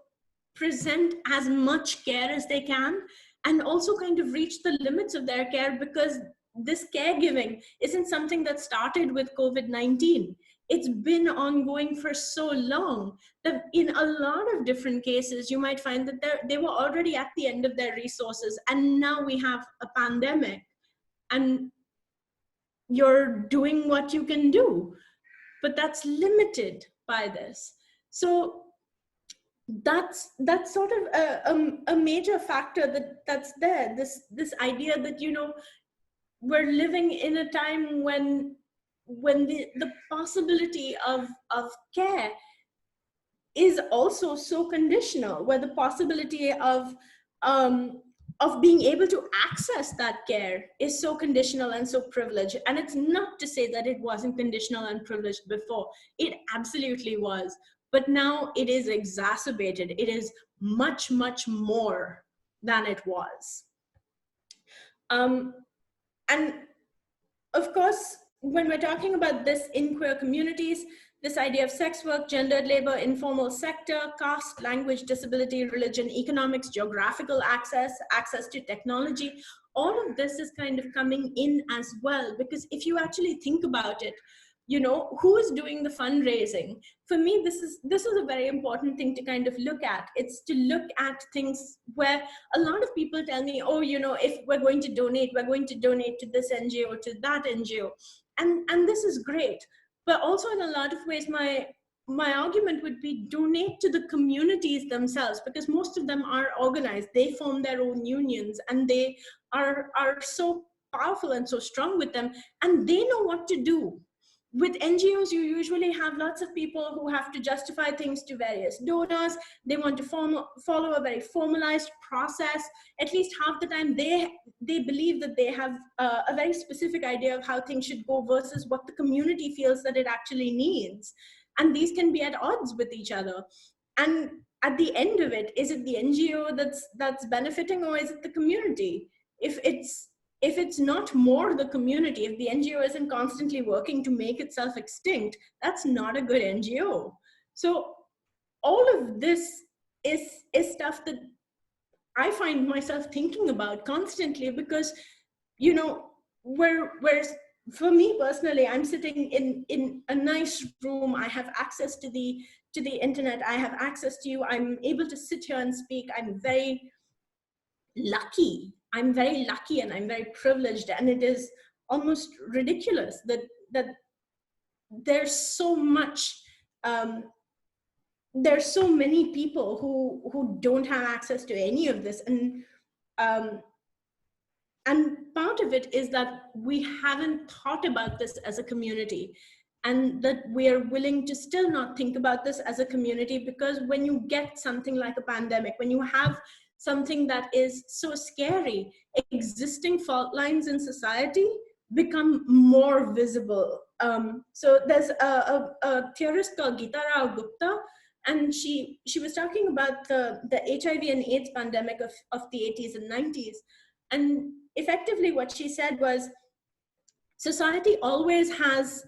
Speaker 6: present as much care as they can, and also kind of reach the limits of their care, because this caregiving isn't something that started with COVID-19. It's been ongoing for so long that in a lot of different cases, you might find that they were already at the end of their resources, and now we have a pandemic, and you're doing what you can do, but that's limited by this. So that's sort of a major factor that's there. This idea that, you know, we're living in a time when the possibility of care is also so conditional, where the possibility of being able to access that care is so conditional and so privileged. And it's not to say that it wasn't conditional and privileged before. It absolutely was. But now it is exacerbated. It is much, much more than it was. And of course, when we're talking about this in queer communities, this idea of sex work, gendered labor, informal sector, caste, language, disability, religion, economics, geographical access to technology, all of this is kind of coming in as well. Because if you actually think about it, you know, who is doing the fundraising? For me, this is a very important thing to kind of look at. It's to look at things where a lot of people tell me, oh, you know, if we're going to donate to this NGO, to that NGO. And this is great. But also in a lot of ways, my argument would be donate to the communities themselves, because most of them are organized. They form their own unions, and they are so powerful and so strong with them, and they know what to do. With NGOs, you usually have lots of people who have to justify things to various donors. They want to follow a very formalized process. At least half the time, they believe that they have a very specific idea of how things should go versus what the community feels that it actually needs. And these can be at odds with each other. And at the end of it, is it the NGO that's benefiting, or is it the community? If it's not more the community, if the NGO isn't constantly working to make itself extinct, that's not a good NGO. So all of this is stuff that I find myself thinking about constantly, because, you know, for me personally, I'm sitting in a nice room. I have access to the internet. I have access to you. I'm able to sit here and speak. I'm very lucky and I'm very privileged, and it is almost ridiculous that there's so much there's so many people who don't have access to any of this, and part of it is that we haven't thought about this as a community, and that we are willing to still not think about this as a community, because when you get something like a pandemic, when you have something that is so scary, existing fault lines in society become more visible. So there's a theorist called Gita Gupta, and she was talking about the HIV and AIDS pandemic of the 80s and 90s. And effectively what she said was, society always has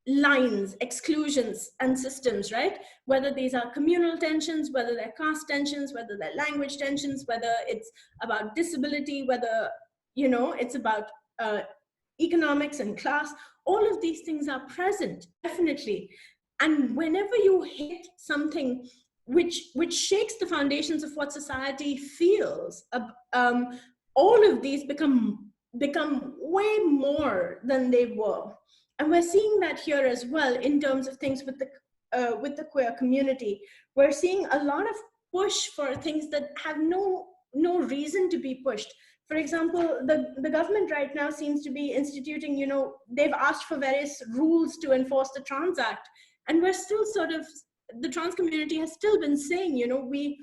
Speaker 6: lines, exclusions, and systems, right? Whether these are communal tensions, whether they're caste tensions, whether they're language tensions, whether it's about disability, whether, you know, it's about economics and class, all of these things are present, definitely. And whenever you hit something which shakes the foundations of what society feels, all of these become way more than they were. And we're seeing that here as well in terms of things with the queer community. We're seeing a lot of push for things that have no reason to be pushed. For example, the government right now seems to be instituting, you know, they've asked for various rules to enforce the Trans Act. And we're still the trans community has still been saying, you know, we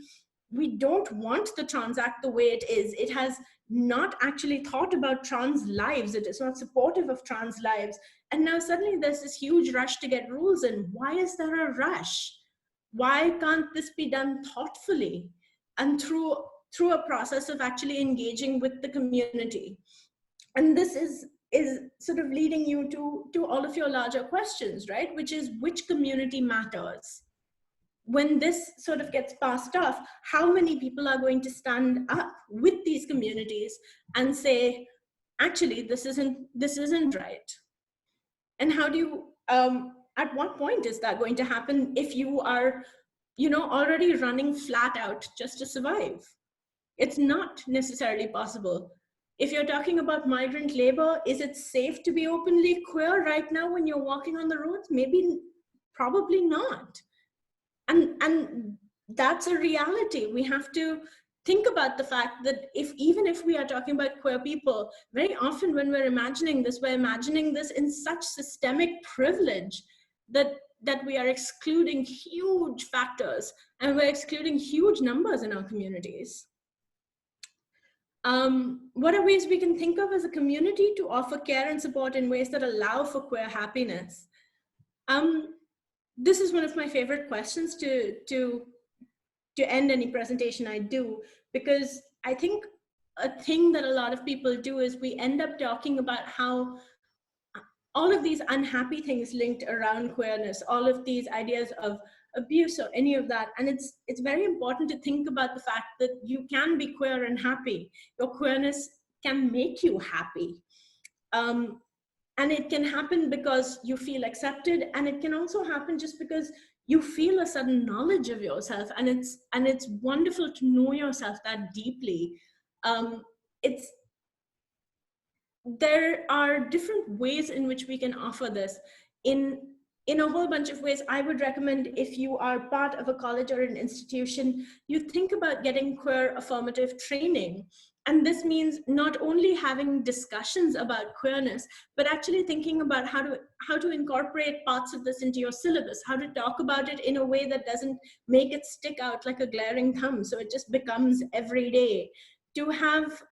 Speaker 6: don't want the Trans Act the way it is. It has not actually thought about trans lives. It is not supportive of trans lives. And now suddenly there's this huge rush to get rules in. Why is there a rush? Why can't this be done thoughtfully and through a process of actually engaging with the community? And this is sort of leading you to all of your larger questions, right? Which is, which community matters? When this sort of gets passed off, how many people are going to stand up with these communities and say, actually, this isn't right? And how do you, at what point is that going to happen if you are, you know, already running flat out just to survive? It's not necessarily possible. If you're talking about migrant labor, is it safe to be openly queer right now when you're walking on the roads? Maybe, probably not. And that's a reality. We have to think about the fact that even if we are talking about queer people, very often when we're imagining this, we're imagining this in such systemic privilege that we are excluding huge factors, and we're excluding huge numbers in our communities. What are ways we can think of as a community to offer care and support in ways that allow for queer happiness? This is one of my favorite questions to end any presentation I do, because I think a thing that a lot of people do is we end up talking about how all of these unhappy things linked around queerness, all of these ideas of abuse or any of that. And it's very important to think about the fact that you can be queer and happy. Your queerness can make you happy. And it can happen because you feel accepted, and it can also happen just because you feel a sudden knowledge of yourself, and it's wonderful to know yourself that deeply. There are different ways in which we can offer this. In a whole bunch of ways, I would recommend, if you are part of a college or an institution, you think about getting queer affirmative training. And this means not only having discussions about queerness, but actually thinking about how to incorporate parts of this into your syllabus, how to talk about it in a way that doesn't make it stick out like a glaring thumb, so it just becomes every day. To have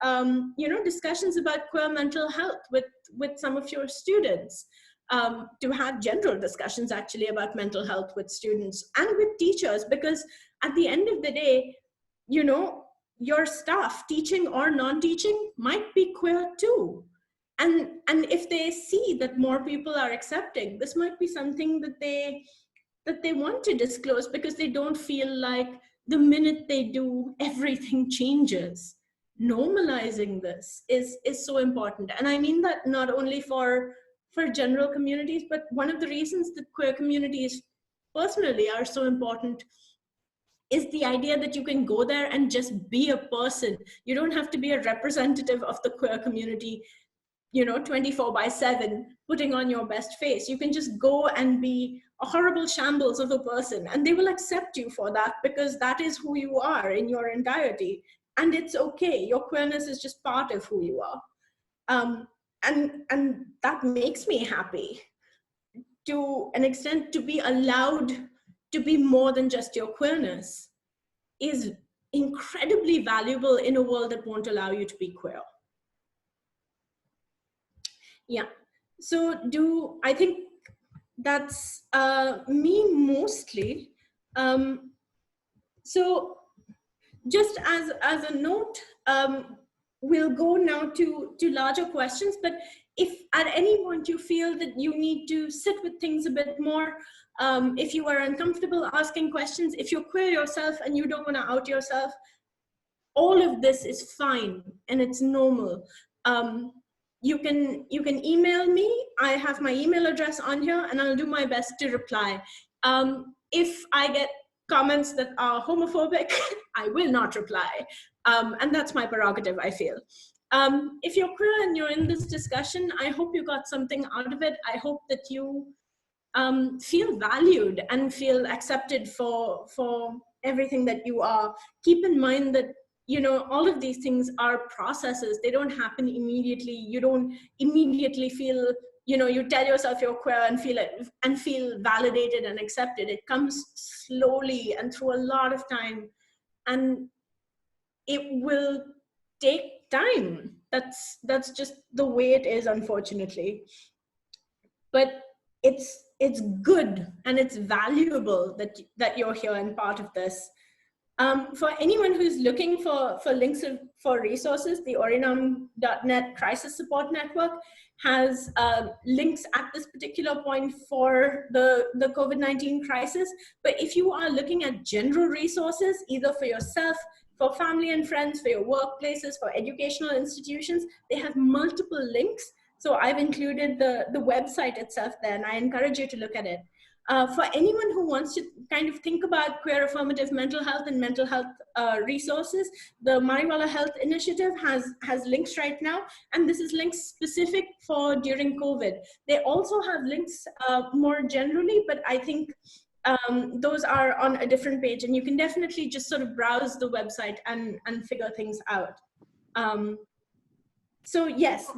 Speaker 6: discussions about queer mental health with some of your students. To have general discussions actually about mental health with students and with teachers, because at the end of the day, your staff, teaching or non-teaching, might be queer too. And if they see that more people are accepting, this might be something that they want to disclose, because they don't feel like the minute they do, everything changes. Normalizing this is so important. And I mean that not only for general communities, but one of the reasons that queer communities personally are so important is the idea that you can go there and just be a person. You don't have to be a representative of the queer community, 24/7, putting on your best face. You can just go and be a horrible shambles of a person, and they will accept you for that, because that is who you are in your entirety. And it's okay. Your queerness is just part of who you are. And that makes me happy, to an extent. To be allowed to be more than just your queerness is incredibly valuable in a world that won't allow you to be queer. Yeah, so I think that's me mostly. So just as a note, we'll go now to larger questions, but if at any point you feel that you need to sit with things a bit more, if you are uncomfortable asking questions, if you're queer yourself and you don't want to out yourself, all of this is fine and it's normal. You can email me. I have my email address on here, and I'll do my best to reply. If I get comments that are homophobic, I will not reply. And that's my prerogative, I feel. If you're queer and you're in this discussion, I hope you got something out of it. I hope that you feel valued and feel accepted for everything that you are. Keep in mind that all of these things are processes. They don't happen immediately. You don't immediately feel, you tell yourself you're queer and feel validated and accepted. It comes slowly and through a lot of time, and it will take time. That's just the way it is, unfortunately. But it's good and it's valuable that you're here and part of this. For anyone who's looking for links for resources, the Orinam.net Crisis Support Network has links at this particular point for the COVID-19 crisis. But if you are looking at general resources, either for yourself, for family and friends, for your workplaces, for educational institutions, they have multiple links. So I've included the website itself there, and I encourage you to look at it. For anyone who wants to kind of think about queer affirmative mental health and mental health resources, the Mariwala Health Initiative has links right now, and this is links specific for during COVID. They also have links more generally, but I think those are on a different page, and you can definitely just sort of browse the website and figure things out. So yes,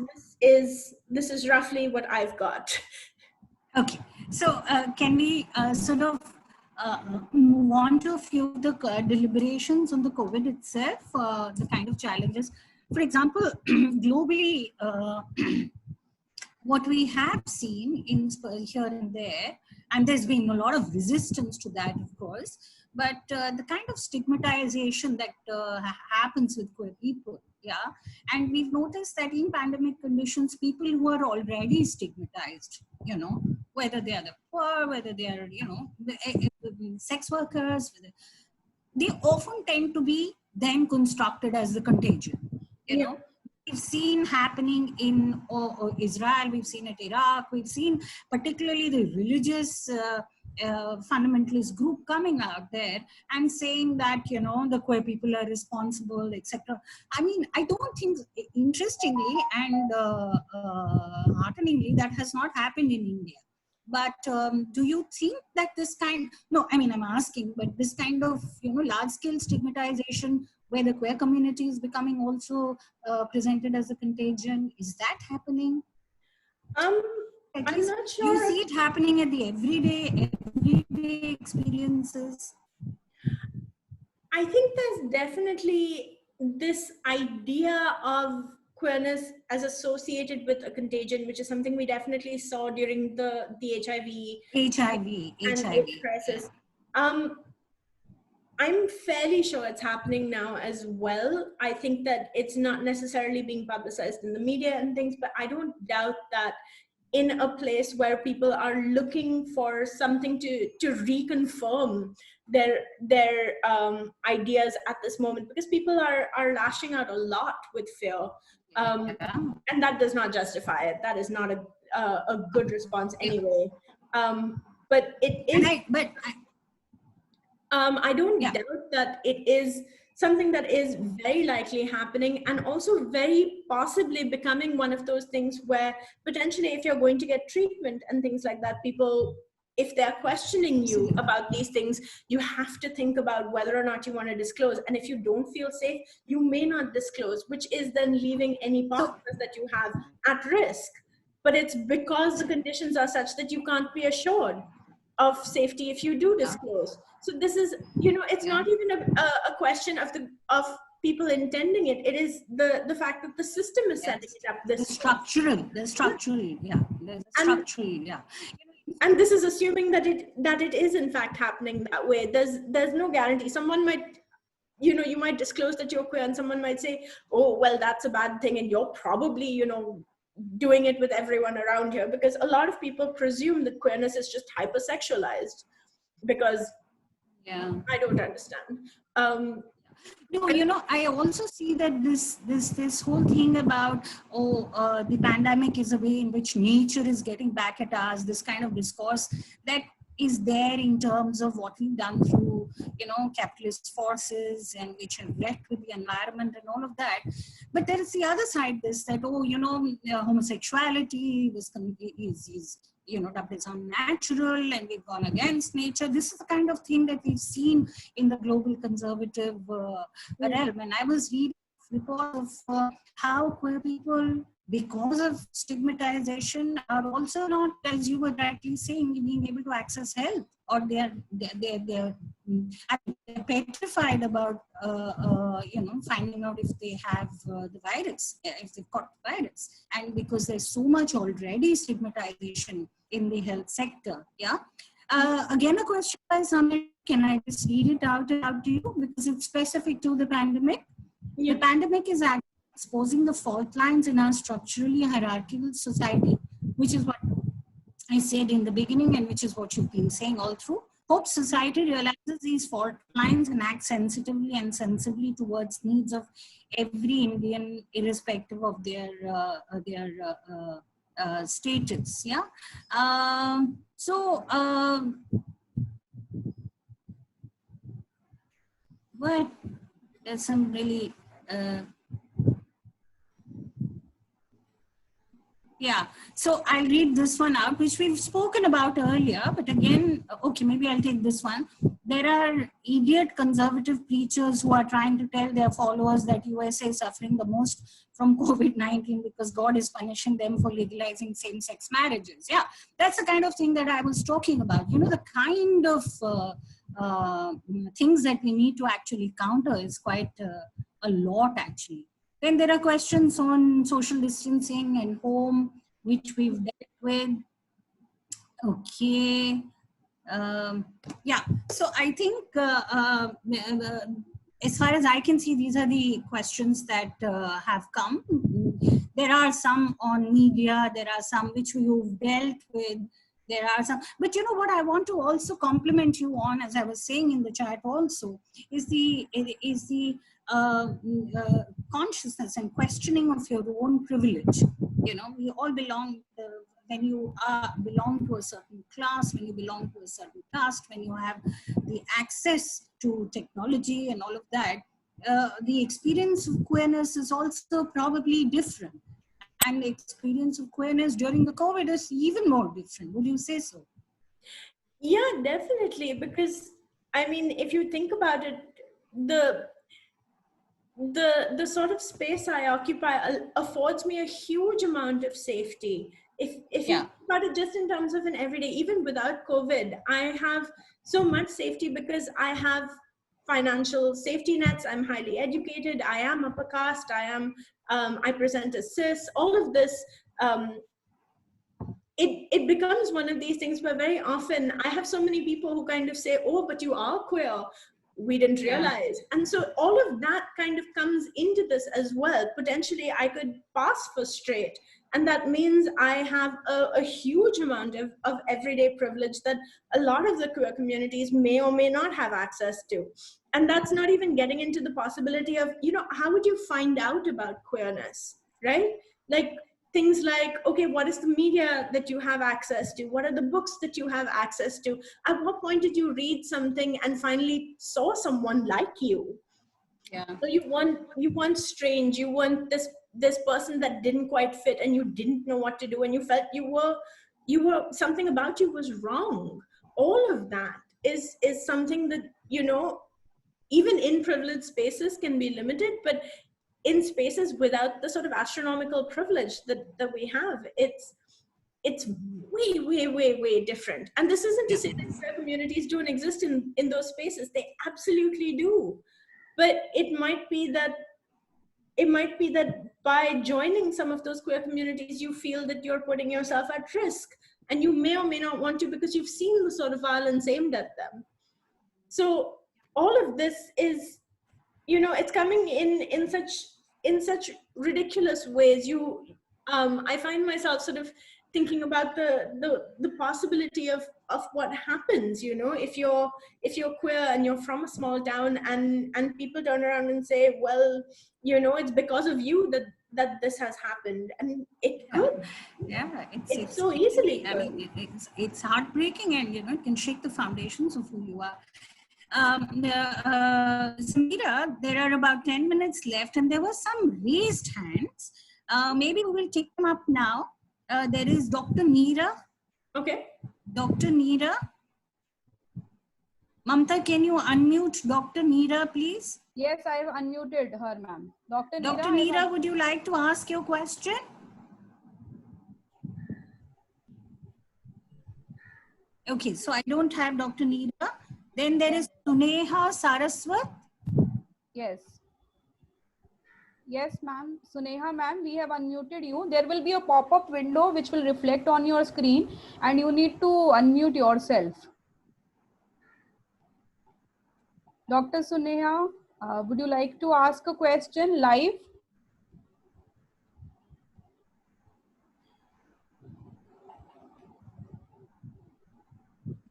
Speaker 6: this is roughly what I've got.
Speaker 5: Okay, so can we sort of move on to a few of the deliberations on the COVID itself, the kind of challenges? For example, globally, what we have seen in here and there, and there's been a lot of resistance to that, of course, but the kind of stigmatization that happens with queer people, yeah, and we've noticed that in pandemic conditions, people who are already stigmatized, whether they are the poor, whether they are, sex workers, they often tend to be then constructed as the contagion, we've seen happening in Israel, we've seen it in Iraq, we've seen particularly the religious fundamentalist group coming out there and saying that, you know, the queer people are responsible, etc. I mean, I don't think, interestingly and hearteningly, that has not happened in India. But do you think that this kind, no, I mean, I'm asking, but this kind of, you know, large-scale stigmatization where the queer community is becoming also presented as a contagion, is that happening?
Speaker 6: I'm
Speaker 5: At least
Speaker 6: not sure.
Speaker 5: You see it happening at the everyday experiences?
Speaker 6: I think there's definitely this idea of queerness as associated with a contagion, which is something we definitely saw during the HIV AIDS crisis. I'm fairly sure it's happening now as well. I think that it's not necessarily being publicized in the media and things, but I don't doubt that in a place where people are looking for something to reconfirm their ideas at this moment, because people are lashing out a lot with fear, and that does not justify it. That is not a good response anyway. But it is. I don't doubt that it is something that is very likely happening, and also very possibly becoming one of those things where potentially, if you're going to get treatment and things like that, people, if they're questioning you about these things, you have to think about whether or not you want to disclose. And if you don't feel safe, you may not disclose, which is then leaving any partners that you have at risk. But it's because the conditions are such that you can't be assured of safety if you do disclose. So this is, you know, it's not even a question of people intending it. It is the fact that the system is setting it up this
Speaker 5: structural,
Speaker 6: And this is assuming that it is in fact happening that way. There's no guarantee. Someone might, you know, you might disclose that you're queer and someone might say, oh, well, that's a bad thing, and you're probably, you know, doing it with everyone around here, because a lot of people presume that queerness is just hypersexualized, because I don't understand.
Speaker 5: No, you know, I also see that this whole thing about, the pandemic is a way in which nature is getting back at us, this kind of discourse that is there in terms of what we've done through, you know, capitalist forces, and which have wrecked with the environment and all of that. But there is the other side, this, that, oh, you know, homosexuality is you know, that is unnatural, and we've gone against nature. This is the kind of thing that we've seen in the global conservative realm. And I was reading reports of how queer people, because of stigmatization, are also not, as you were rightly saying, being able to access health, or they're petrified about you know, finding out if they have the virus, if they've got the virus, and because there's so much already stigmatization in the health sector. Again, a question by Samira. Can I just read it out to you, because it's specific to the pandemic? The pandemic is actually exposing the fault lines in our structurally hierarchical society, which is what I said in the beginning, and which is what you've been saying all through. Hope society realizes these fault lines and acts sensitively and sensibly towards needs of every Indian, irrespective of their status. But there's some really so I'll read this one out, which we've spoken about earlier, but again, okay, maybe I'll take this one. There are idiot conservative preachers who are trying to tell their followers that USA is suffering the most from COVID-19 because God is punishing them for legalizing same-sex marriages. That's the kind of thing that I was talking about. You know, the kind of things that we need to actually counter is quite a lot, actually. Then there are questions on social distancing and home, which we've dealt with. Okay. So I think as far as I can see, these are the questions that have come. There are some on media, there are some which we've dealt with, there are some, but you know what I want to also compliment you on, as I was saying in the chat also, is the consciousness and questioning of your own privilege. You know, we all belong, when you belong to a certain class, when you belong to a certain caste, when you have the access to technology and all of that, the experience of queerness is also probably different. And the experience of queerness during the COVID is even more different. Would you say so?
Speaker 6: Yeah, definitely. Because, I mean, if you think about it, the sort of space I occupy affords me a huge amount of safety. If you think about it just in terms of an everyday, even without COVID, I have so much safety because I have financial safety nets. I'm highly educated. I am upper caste. I present as cis. All of this, it becomes one of these things where very often I have so many people who kind of say, oh, but you are queer. We didn't realize. And so all of that kind of comes into this as well. Potentially I could pass for straight. And that means I have a huge amount of everyday privilege that a lot of the queer communities may or may not have access to. And that's not even getting into the possibility of, you know, how would you find out about queerness, right? Like, things like, okay, what is the media that you have access to? What are the books that you have access to? At what point did you read something and finally saw someone like you?
Speaker 5: Yeah.
Speaker 6: So you want strange, you want this person that didn't quite fit and you didn't know what to do and you felt you were something about you was wrong. All of that is something that, you know, even in privileged spaces can be limited, but in spaces without the sort of astronomical privilege that we have, it's way different. And this isn't to say that queer communities don't exist in those spaces. They absolutely do. But it might be that by joining some of those queer communities, you feel that you're putting yourself at risk, and you may or may not want to because you've seen the sort of violence aimed at them. So all of this is, you know, it's coming in such ridiculous ways. I find myself sort of thinking about the possibility of what happens, you know, if you're queer and you're from a small town and people turn around and say, well, you know, it's because of you that this has happened. And it could.
Speaker 5: Yeah,
Speaker 6: it's so easily.
Speaker 5: I mean, it's heartbreaking, and, you know, it can shake the foundations of who you are. Samira, there are about 10 minutes left, and there were some raised hands. Maybe we will take them up now. There is Dr. Neera.
Speaker 6: Okay.
Speaker 5: Dr. Neera. Mamta, can you unmute Dr. Neera, please?
Speaker 2: Yes, I have unmuted her, ma'am. Dr.
Speaker 5: Neera, would you like to ask your question? Okay, so I don't have Dr. Neera. Then there is Suneha Saraswat.
Speaker 2: Yes. Yes, ma'am. Suneha, ma'am, we have unmuted you. There will be a pop-up window which will reflect on your screen, and you need to unmute yourself. Dr. Suneha, would you like to ask a question live?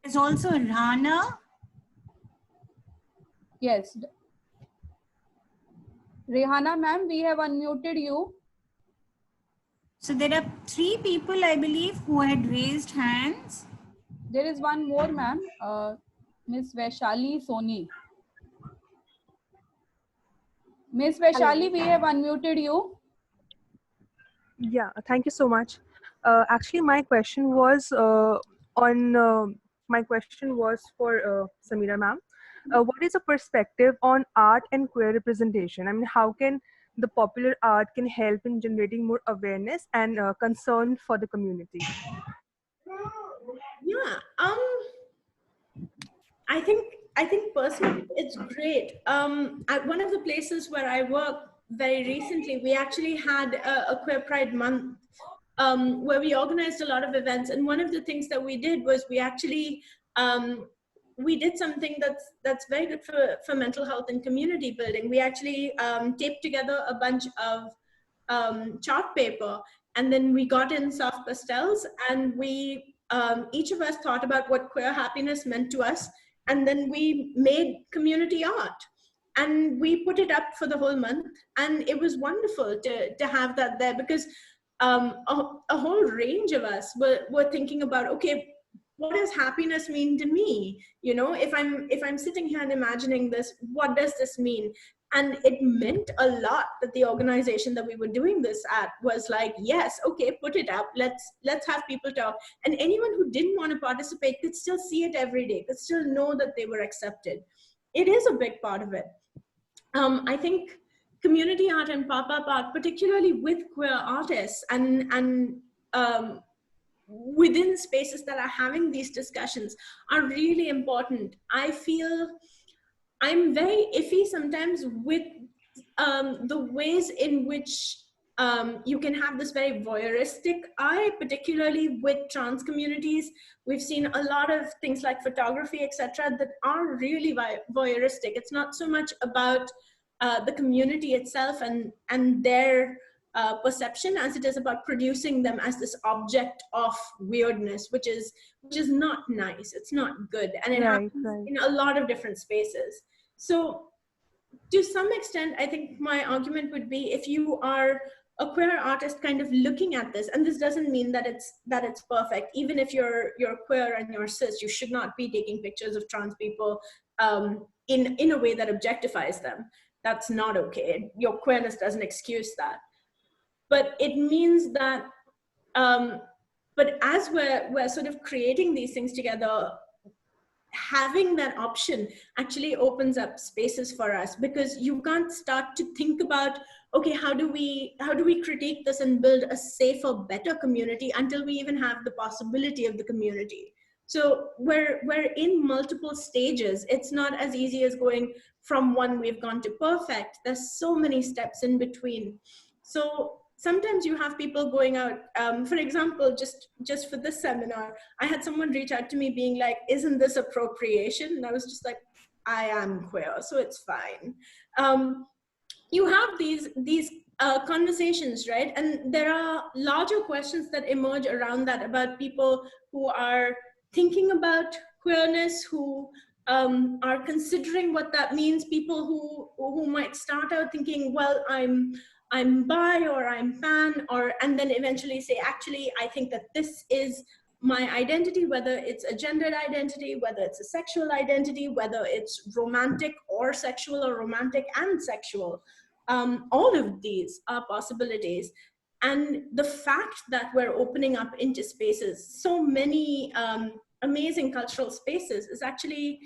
Speaker 5: There's also Rana.
Speaker 2: Yes. Rehana, ma'am, we have unmuted you.
Speaker 5: So there are 3 people, I believe, who had raised hands.
Speaker 2: There is one more, ma'am, Miss Vaishali Soni. Miss Vaishali, we have unmuted you.
Speaker 8: Yeah, thank you so much. Actually, my question was for Samira ma'am. What is a perspective on art and queer representation? I mean, how can the popular art can help in generating more awareness and concern for the community?
Speaker 6: Yeah, I think personally it's great. At one of the places where I work very recently, we actually had a Queer Pride Month where we organized a lot of events, and one of the things that we did was we actually we did something that's very good for mental health and community building. We actually taped together a bunch of chart paper, and then we got in soft pastels, and we each of us thought about what queer happiness meant to us, and then we made community art. and we put it up for the whole month, and it was wonderful to have that there, because a whole range of us were thinking about, okay, what does happiness mean to me? You know, if I'm sitting here and imagining this, what does this mean? And it meant a lot that the organization that we were doing this at was like, yes, okay, put it up, let's have people talk. And anyone who didn't want to participate could still see it every day, could still know that they were accepted. It is a big part of it. I think community art and pop-up art, particularly with queer artists and within spaces that are having these discussions, are really important. I feel I'm very iffy sometimes with the ways in which you can have this very voyeuristic eye, particularly with trans communities. We've seen a lot of things like photography, etc., that are really voyeuristic. It's not so much about the community itself and their perception as it is about producing them as this object of weirdness, which is not nice. It's not good, and it happens in a lot of different spaces. So to some extent, I think my argument would be, if you are a queer artist kind of looking at this, and this doesn't mean that it's perfect, even if you're queer and you're cis, you should not be taking pictures of trans people in a way that objectifies them. That's not okay. Your queerness doesn't excuse that. But it means that, but as we're sort of creating these things together, having that option actually opens up spaces for us, because you can't start to think about, okay, how do we critique this and build a safer, better community until we even have the possibility of the community. So we're in multiple stages. It's not as easy as going from one we've gone to perfect. There's so many steps in between. So sometimes you have people going out, for example, just for this seminar, I had someone reach out to me being like, isn't this appropriation? And I was just like, I am queer, so it's fine. You have these conversations, right? And there are larger questions that emerge around that, about people who are thinking about queerness, who are considering what that means, people who might start out thinking, well, I'm bi, or I'm pan, and then eventually say, actually, I think that this is my identity, whether it's a gendered identity, whether it's a sexual identity, whether it's romantic or sexual, or romantic and sexual. All of these are possibilities. And the fact that we're opening up into spaces, so many amazing cultural spaces, is actually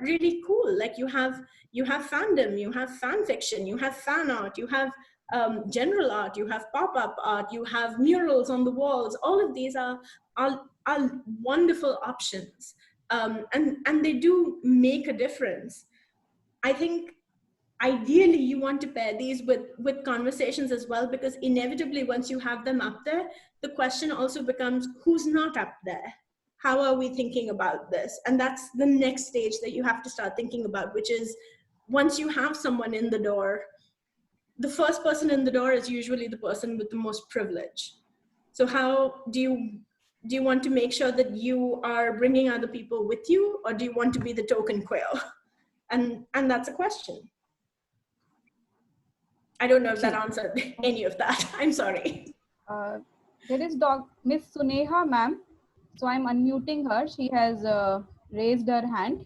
Speaker 6: really cool. Like you have fandom, you have fan fiction, you have fan art, you have general art, you have pop-up art, you have murals on the walls. All of these are wonderful options, and they do make a difference. I think ideally you want to pair these with conversations as well, because inevitably once you have them up there, the question also becomes, who's not up there? How are we thinking about this? And that's the next stage that you have to start thinking about, which is, once you have someone in the door, the first person in the door is usually the person with the most privilege. So how do you want to make sure that you are bringing other people with you, or do you want to be the token queer? And that's a question. I don't know if that answered any of that. I'm sorry.
Speaker 2: There is Miss Suneha, ma'am. So I'm unmuting her. She has raised her hand.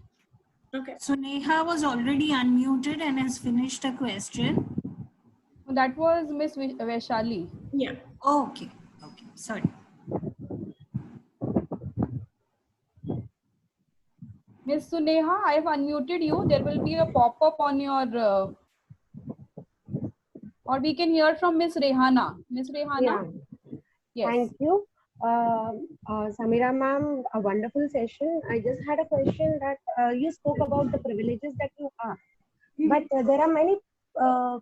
Speaker 6: Okay.
Speaker 5: So Neha was already unmuted and has finished a question.
Speaker 2: That was Miss Vaishali.
Speaker 6: Yeah.
Speaker 5: Oh, okay. Okay. Sorry.
Speaker 2: Miss Suneha, I have unmuted you. There will be a pop-up on your, or we can hear from Miss Rehana. Miss Rehana?
Speaker 9: Yeah.
Speaker 2: Yes.
Speaker 9: Thank you. Samira ma'am, a wonderful session. I just had a question that you spoke about the privileges that you have, but there are many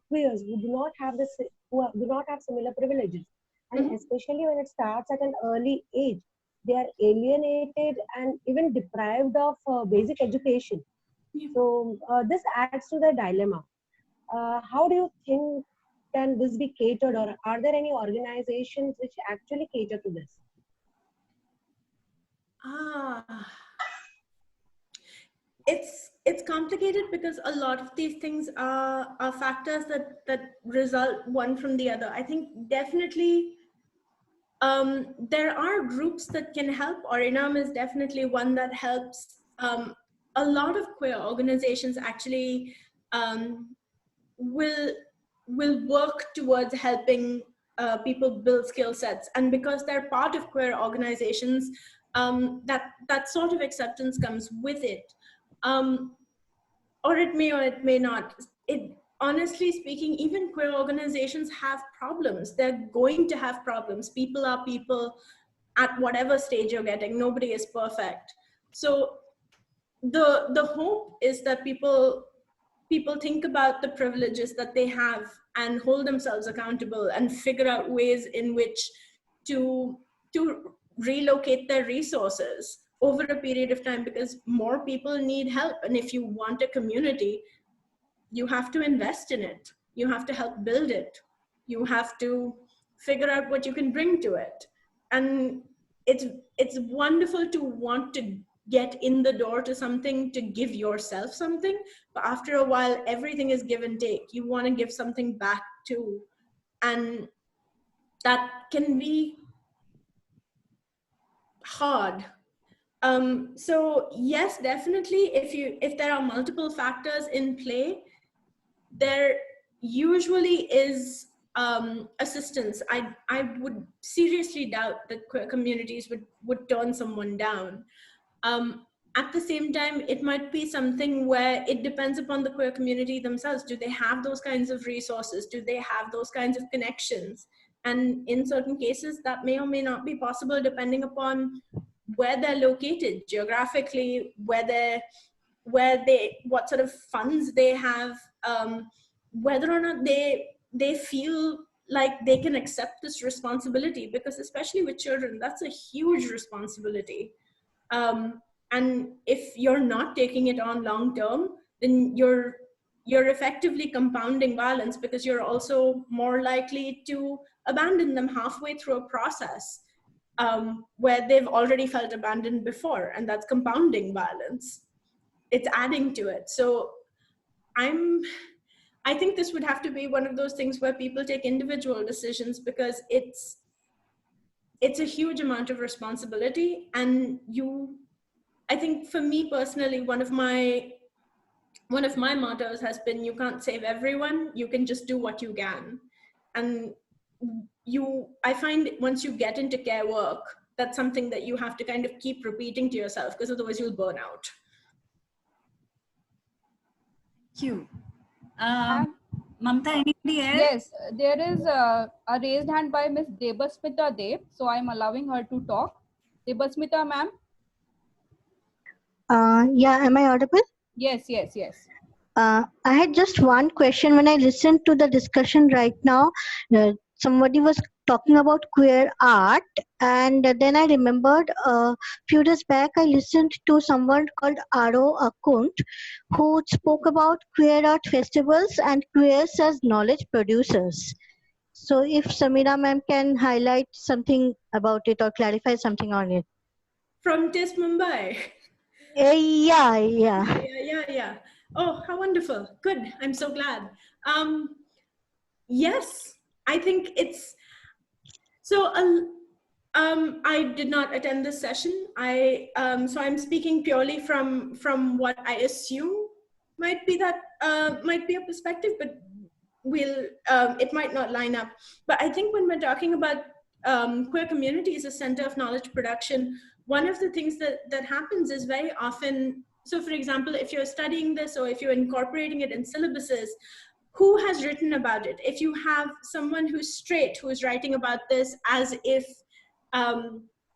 Speaker 9: queers who do not have do not have similar privileges, and especially when it starts at an early age, they are alienated and even deprived of basic education. So this adds to the dilemma. How do you think can this be catered, or are there any organizations which actually cater to this?
Speaker 6: it's complicated because a lot of these things are factors that result one from the other. I think definitely there are groups that can help. Orinam is definitely one that helps. A lot of queer organizations actually will work towards helping people build skill sets, and because they're part of queer organizations, that sort of acceptance comes with it. Or it may not. Honestly speaking, even queer organizations have problems. They're going to have problems. People are people at whatever stage you're getting. Nobody is perfect. So the hope is that people think about the privileges that they have and hold themselves accountable and figure out ways in which to relocate their resources over a period of time, because more people need help. And if you want a community, you have to invest in it. You have to help build it. You have to figure out what you can bring to it. And it's wonderful to want to get in the door to something, to give yourself something, but after a while, everything is give and take. You want to give something back too. And that can be hard. So yes, definitely, if there are multiple factors in play, there usually is assistance. I would seriously doubt that queer communities would turn someone down. At the same time, it might be something where it depends upon the queer community themselves. Do they have those kinds of resources? Do they have those kinds of connections? And in certain cases, that may or may not be possible depending upon where they're located geographically, what sort of funds they have, whether or not they feel like they can accept this responsibility, because especially with children, that's a huge responsibility. And if you're not taking it on long term, then you're effectively compounding violence, because you're also more likely to abandon them halfway through a process where they've already felt abandoned before, and that's compounding violence. It's adding to it. So I think this would have to be one of those things where people take individual decisions, because it's a huge amount of responsibility. And I think for me personally, one of my mottos has been, you can't save everyone, you can just do what you can. And I find once you get into care work, that's something that you have to kind of keep repeating to yourself, because otherwise you'll burn out.
Speaker 5: Thank you. Mamta, anybody else?
Speaker 2: Yes, there is a raised hand by Miss Debasmita Dev, so I'm allowing her to talk. Debasmita, ma'am.
Speaker 10: Yeah, am I audible?
Speaker 2: Yes, yes, yes.
Speaker 10: I had just one question. When I listened to the discussion right now, somebody was talking about queer art, and then I remembered a few days back I listened to someone called Aro Akunt, who spoke about queer art festivals and queers as knowledge producers. So if Samira ma'am can highlight something about it or clarify something on it.
Speaker 6: From TIS Mumbai.
Speaker 10: Yeah.
Speaker 6: Oh, how wonderful. Good. I'm so glad. Yes, I think it's so. I did not attend this session. So I'm speaking purely from what I assume might be a perspective, but it might not line up. But I think when we're talking about queer communities as center of knowledge production, one of the things that happens is very often, so for example, if you're studying this or if you're incorporating it in syllabuses, who has written about it? If you have someone who's straight, who is writing about this as if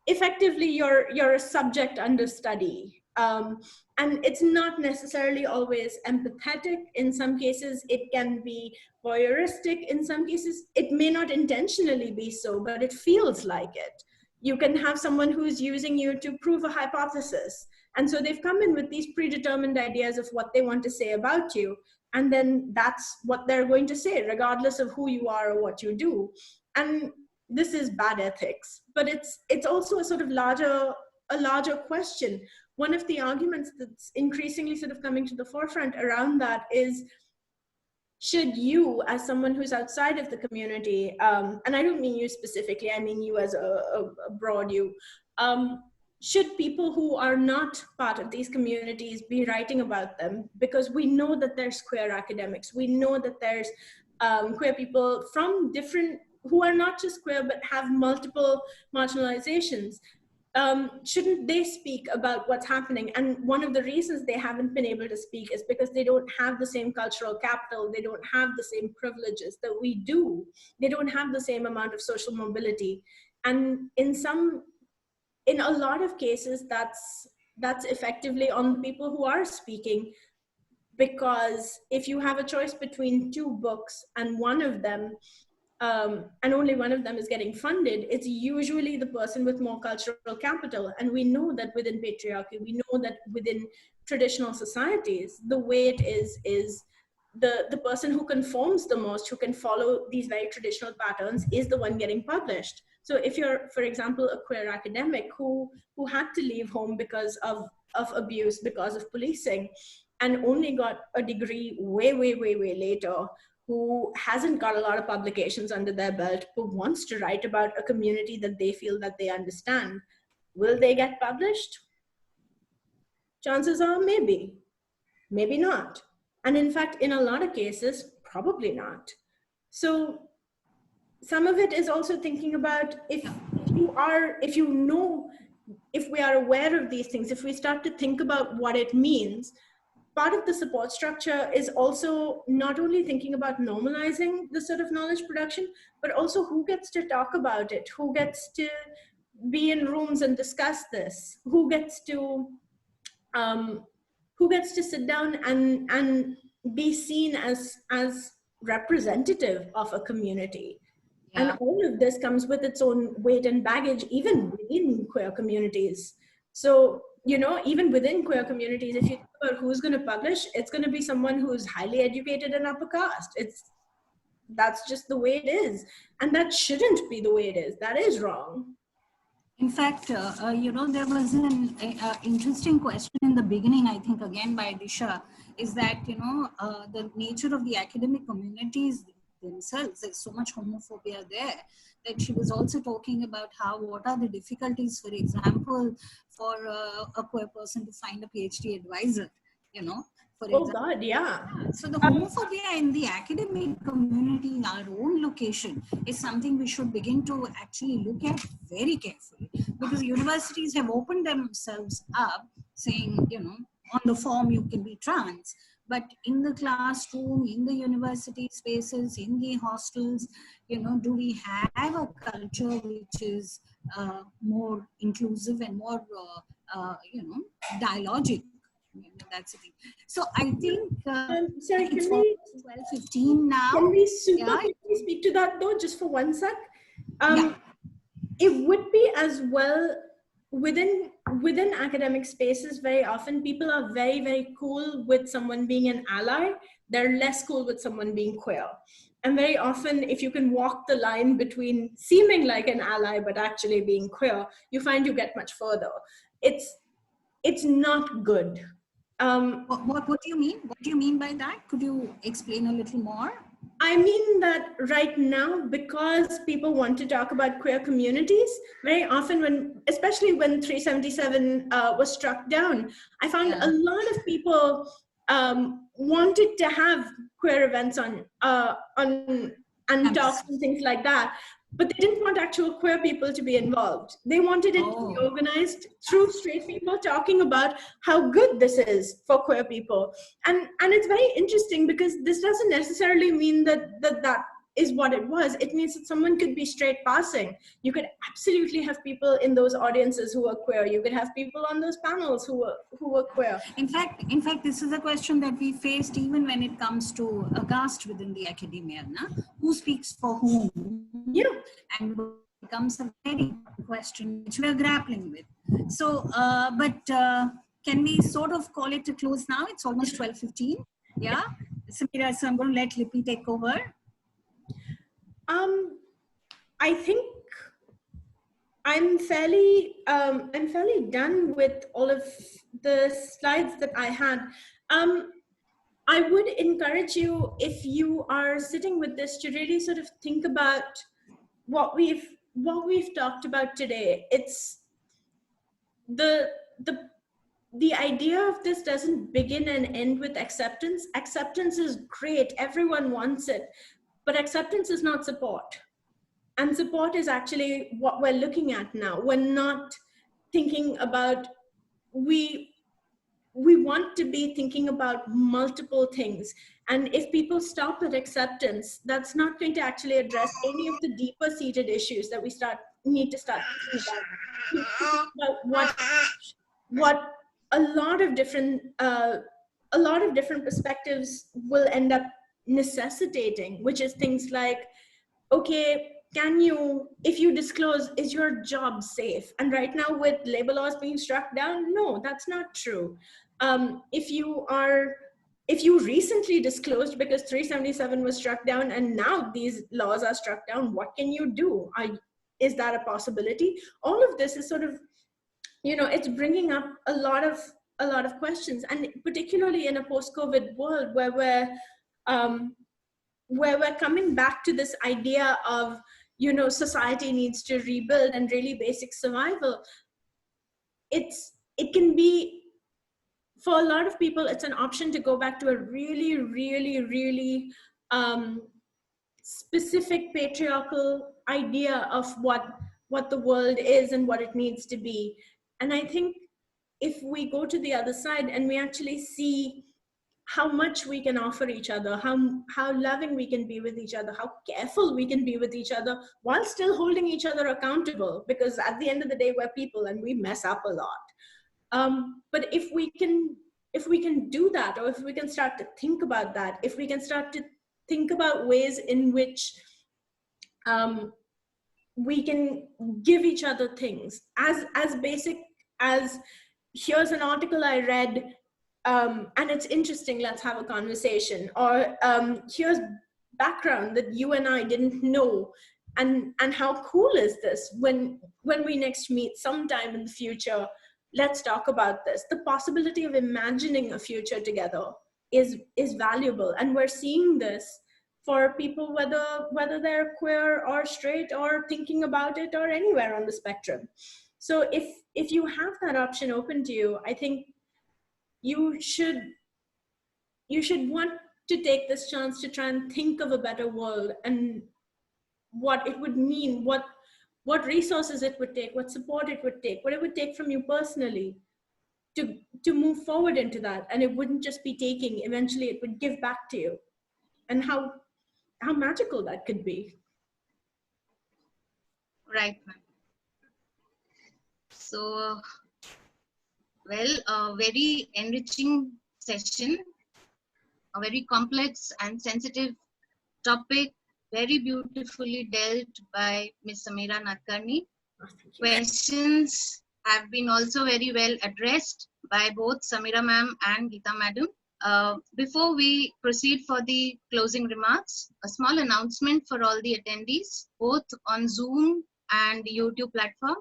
Speaker 6: effectively you're a subject under study. And it's not necessarily always empathetic. In some cases, it can be voyeuristic. In some cases, it may not intentionally be so, but it feels like it. You can have someone who's using you to prove a hypothesis. And so they've come in with these predetermined ideas of what they want to say about you. And then that's what they're going to say, regardless of who you are or what you do. And this is bad ethics, but it's also a sort of larger question. one of the arguments that's increasingly sort of coming to the forefront around that is, should you, as someone who's outside of the community, and I don't mean you specifically, I mean you as a broad you, should people who are not part of these communities be writing about them? Because we know that there's queer academics, we know that there's queer people from different, who are not just queer, but have multiple marginalizations. Shouldn't they speak about what's happening? And one of the reasons they haven't been able to speak is because they don't have the same cultural capital, they don't have the same privileges that we do, they don't have the same amount of social mobility. And in a lot of cases, that's effectively on the people who are speaking, because if you have a choice between two books and one of them, and only one of them is getting funded, it's usually the person with more cultural capital. And we know that within patriarchy, we know that within traditional societies, the way it is the person who conforms the most, who can follow these very traditional patterns, is the one getting published. So if you're, for example, a queer academic who had to leave home because of abuse, because of policing, and only got a degree way later, who hasn't got a lot of publications under their belt, who wants to write about a community that they feel that they understand, will they get published? Chances are maybe, maybe not. And in fact, in a lot of cases, probably not. So some of it is also thinking about if we are aware of these things, if we start to think about what it means, part of the support structure is also not only thinking about normalizing the sort of knowledge production, but also who gets to talk about it, who gets to be in rooms and discuss this, who gets to sit down and be seen as representative of a community. Yeah. And all of this comes with its own weight and baggage, even within queer communities. So, you know, even within queer communities, if you think about who's going to publish, it's going to be someone who's highly educated and upper caste. That's just the way it is. And that shouldn't be the way it is. That is wrong.
Speaker 5: In fact, you know, there was an interesting question in the beginning, I think, again by Disha, is that, you know, the nature of the academic communities themselves, there's so much homophobia there, that she was also talking about what are the difficulties, for example, for a queer person to find a PhD advisor, you know. For example.
Speaker 6: Oh God, yeah.
Speaker 5: So the homophobia in the academic community in our own location is something we should begin to actually look at very carefully, because universities have opened themselves up saying, you know, on the form you can be trans, but in the classroom, in the university spaces, in the hostels, you know, do we have a culture which is more inclusive and more, you know, dialogic? That's the thing. So I think
Speaker 6: sorry,
Speaker 5: it's 12:15 now.
Speaker 6: Can we quickly speak to that though, just for one sec?
Speaker 5: Yeah.
Speaker 6: It would be as well within academic spaces. Very often people are very cool with someone being an ally. They're less cool with someone being queer. And very often, if you can walk the line between seeming like an ally but actually being queer, you find you get much further. It's not good.
Speaker 5: What do you mean? What do you mean by that? Could you explain a little more?
Speaker 6: I mean that right now, because people want to talk about queer communities, very often especially when 377 was struck down, I found a lot of people wanted to have queer events on talks and things like that. But they didn't want actual queer people to be involved. They wanted it to be organized through straight people talking about how good this is for queer people. And it's very interesting, because this doesn't necessarily mean that is what it was. It means that someone could be straight passing. You could absolutely have people in those audiences who are queer. You could have people on those panels who were queer.
Speaker 5: In fact, this is a question that we faced even when it comes to a caste within the academia. Na? Who speaks for whom?
Speaker 6: Yeah.
Speaker 5: And it becomes a very important question which we are grappling with. So, can we sort of call it a close now? It's almost 12:15. Yeah. Samira, so I'm going to let Lippy take over.
Speaker 6: I think I'm fairly done with all of the slides that I had. I would encourage you, if you are sitting with this, to really sort of think about what we've talked about today. It's the idea of this doesn't begin and end with acceptance. Acceptance is great, everyone wants it, but acceptance is not support. And support is actually what we're looking at now. We're not thinking about, we want to be thinking about multiple things. And if people stop at acceptance, that's not going to actually address any of the deeper seated issues that we need to start thinking about. What a lot of different perspectives will end up necessitating, which is things like, okay, if you disclose, is your job safe? And right now with labor laws being struck down, no, that's not true. If you recently disclosed because 377 was struck down and now these laws are struck down, what can you do? Is that a possibility? All of this is sort of, it's bringing up a lot of questions, and particularly in a post-COVID world where we're coming back to this idea of, society needs to rebuild and really basic survival. It can be, for a lot of people, it's an option to go back to a really, really, really specific patriarchal idea of what the world is and what it needs to be. And I think if we go to the other side and we actually see how much we can offer each other, how loving we can be with each other, how careful we can be with each other while still holding each other accountable, because at the end of the day, we're people and we mess up a lot. But if we can do that, or if we can start to think about that, if we can start to think about ways in which we can give each other things as basic as, here's an article I read, and it's interesting, let's have a conversation. Or here's background that you and I didn't know, and how cool is this? When we next meet sometime in the future, let's talk about this. The possibility of imagining a future together is valuable, and we're seeing this for people, whether they're queer or straight or thinking about it or anywhere on the spectrum. So if you have that option open to you, I think you should want to take this chance to try and think of a better world and what it would mean, what resources it would take, what support it would take, what it would take from you personally to move forward into that. And it wouldn't just be taking, eventually it would give back to you, and how magical that could be.
Speaker 4: Right. So, well, a very enriching session, a very complex and sensitive topic, very beautifully dealt by Ms. Samira Nadkarni. Questions have been also very well addressed by both Samira ma'am and Gita madam. Before we proceed for the closing remarks, a small announcement for all the attendees, both on Zoom and YouTube platform.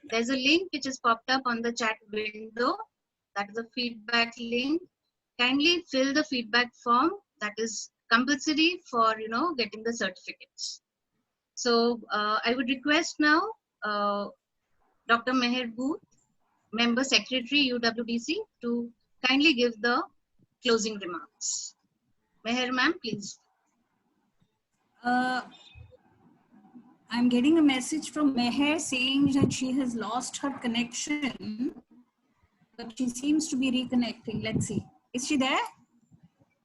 Speaker 4: There's a link which is popped up on the chat window. That is a feedback link. Kindly fill the feedback form. That is compulsory for getting the certificates. So I would request now Dr. Meher Bhoot, Member Secretary UWDC, to kindly give the closing remarks. Meher ma'am, please.
Speaker 5: I'm getting a message from Meher saying that she has lost her connection, but she seems to be reconnecting. Let's see. Is she there?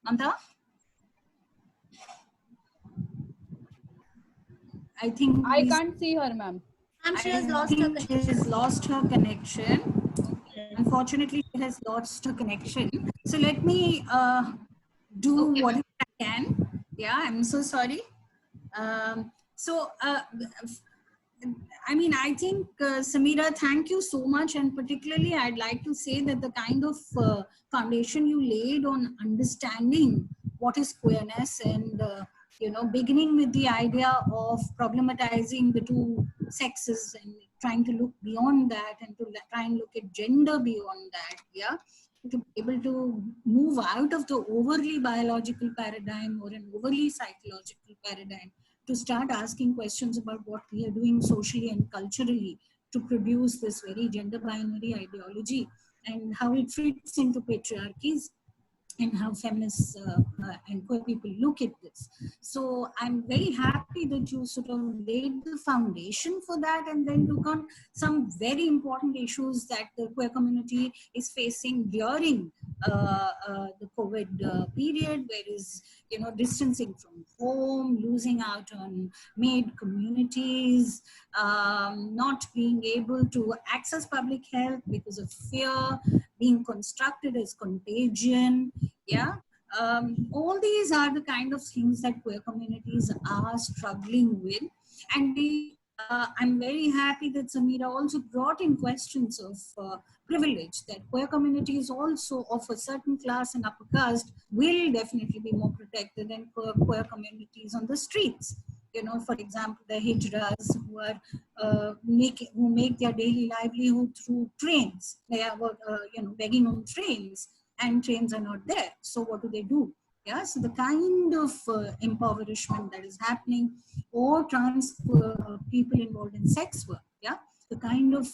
Speaker 5: Nanda? I think
Speaker 2: I can't see her, ma'am.
Speaker 5: She has lost her connection. Unfortunately, she has lost her connection. So let me do what I can. Yeah, I'm so sorry. I think, Samira, thank you so much. And particularly, I'd like to say that the kind of foundation you laid on understanding what is queerness and, beginning with the idea of problematizing the two sexes and trying to look beyond that and to try and look at gender beyond that, yeah, to be able to move out of the overly biological paradigm or an overly psychological paradigm, to start asking questions about what we are doing socially and culturally to produce this very gender binary ideology and how it fits into patriarchies and how feminists and queer people look at this. So I'm very happy that you sort of laid the foundation for that and then took on some very important issues that the queer community is facing during the COVID period, where is, you know, distancing from home, losing out on made communities, not being able to access public health because of fear, being constructed as contagion, yeah. All these are the kind of things that queer communities are struggling with. And I'm very happy that Samira also brought in questions of privilege, that queer communities also of a certain class and upper caste will definitely be more protected than queer communities on the streets. You know, for example, the hijras who are who make their daily livelihood through trains. They are, you know, begging on trains, and trains are not there. So what do? Yeah, so the kind of impoverishment that is happening, or trans people involved in sex work, yeah, the kind of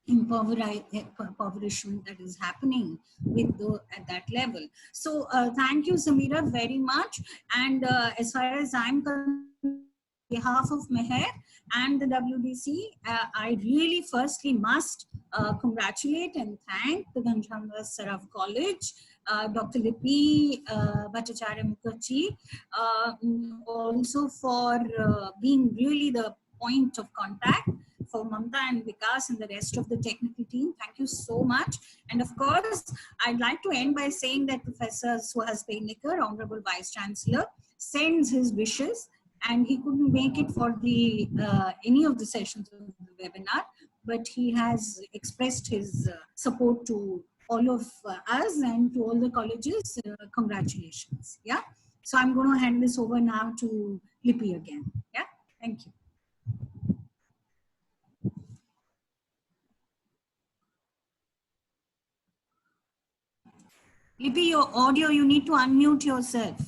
Speaker 5: impoverishment that is happening with at that level. So thank you, Samira, very much. And as far as I'm concerned, on behalf of Meher and the WDC, I really firstly must congratulate and thank the Ghanshyamdas Saraf College, Dr. Lipi Bhattacharya Mukherjee, also for being really the point of contact for Mamta and Vikas and the rest of the technical team. Thank you so much. And of course, I'd like to end by saying that Professor Suhas Peinikar, Honorable Vice Chancellor, sends his wishes, and he couldn't make it for the any of the sessions of the webinar, but he has expressed his support to all of us and to all the colleges. Congratulations. Yeah. So I'm going to hand this over now to Lipi again. Yeah. Thank you. Lipi, your audio, you need to unmute yourself.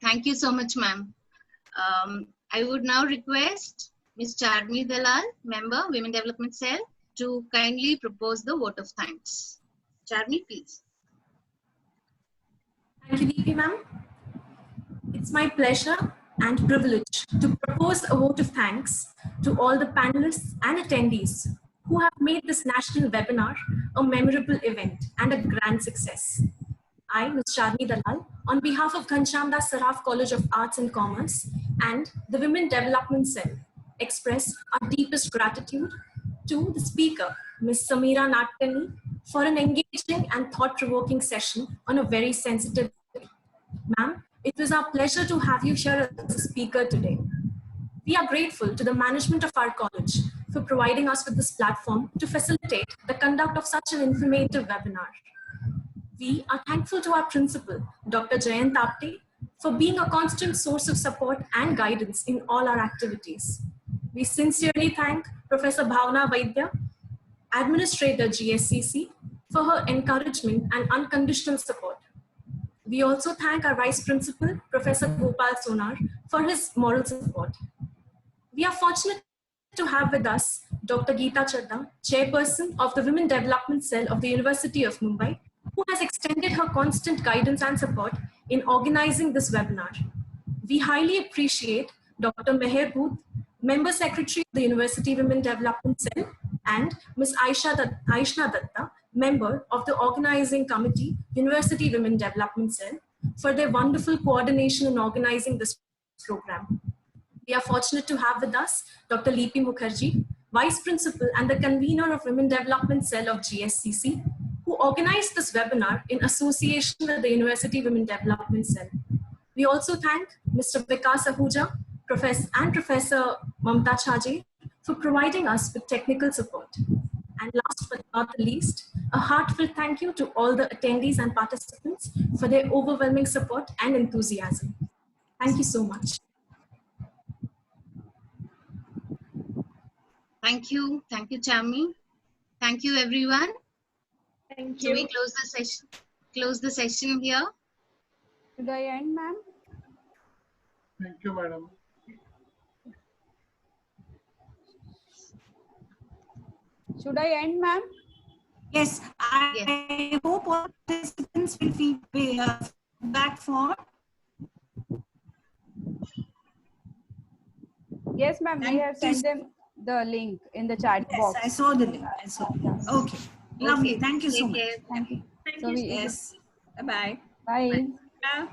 Speaker 4: Thank you so much, ma'am. I would now request Ms. Charmi Dalal, member, Women Development Cell, to kindly propose the vote of thanks. Charmi, please.
Speaker 1: Thank you, Deepi ma'am. It's my pleasure and privilege to propose a vote of thanks to all the panelists and attendees who have made this national webinar a memorable event and a grand success. I, Ms. Charmi Dalal, on behalf of Ghanshyamdas Saraf College of Arts and Commerce and the Women Development Cell, express our deepest gratitude to the speaker, Ms. Samira Nadkarni, for an engaging and thought-provoking session on a very sensitive topic. Ma'am, it was our pleasure to have you here as a speaker today. We are grateful to the management of our college for providing us with this platform to facilitate the conduct of such an informative webinar. We are thankful to our principal, Dr. Jayant Apte, for being a constant source of support and guidance in all our activities. We sincerely thank Professor Bhavna Vaidya, Administrator GSCC, for her encouragement and unconditional support. We also thank our Vice Principal, Professor Gopal Sonar, for his moral support. We are fortunate to have with us Dr. Gita Chadha, Chairperson of the Women Development Cell of the University of Mumbai, who has extended her constant guidance and support in organizing this webinar. We highly appreciate Dr. Meher Bhoot, Member Secretary of the University Women Development Cell, and Ms. Aishna Datta, Member of the Organizing Committee, University Women Development Cell, for their wonderful coordination in organizing this program. We are fortunate to have with us Dr. Lipi Mukherjee, Vice Principal and the Convener of Women Development Cell of GSCC, who organized this webinar in association with the University Women Development Cell. We also thank Mr. Vikas Ahuja and Professor Mamta Chaje for providing us with technical support. And last but not the least, a heartfelt thank you to all the attendees and participants for their overwhelming support and enthusiasm. Thank you so much.
Speaker 4: Thank you. Thank you, Chami. Thank you, everyone.
Speaker 6: Thank
Speaker 4: So
Speaker 6: you.
Speaker 4: we close the session here.
Speaker 2: Should I end, ma'am?
Speaker 3: Thank you, madam.
Speaker 2: Should I end, ma'am?
Speaker 5: Yes, I hope all participants will feedback for.
Speaker 2: Yes, ma'am. We have sent them the link in the chat box.
Speaker 5: Yes, I saw the link. I saw. Okay, lovely. Thank you so much.
Speaker 2: Thank you.
Speaker 6: Thank
Speaker 2: So
Speaker 6: you.
Speaker 2: we,
Speaker 5: Yes. Bye-bye.
Speaker 2: bye.
Speaker 6: Bye.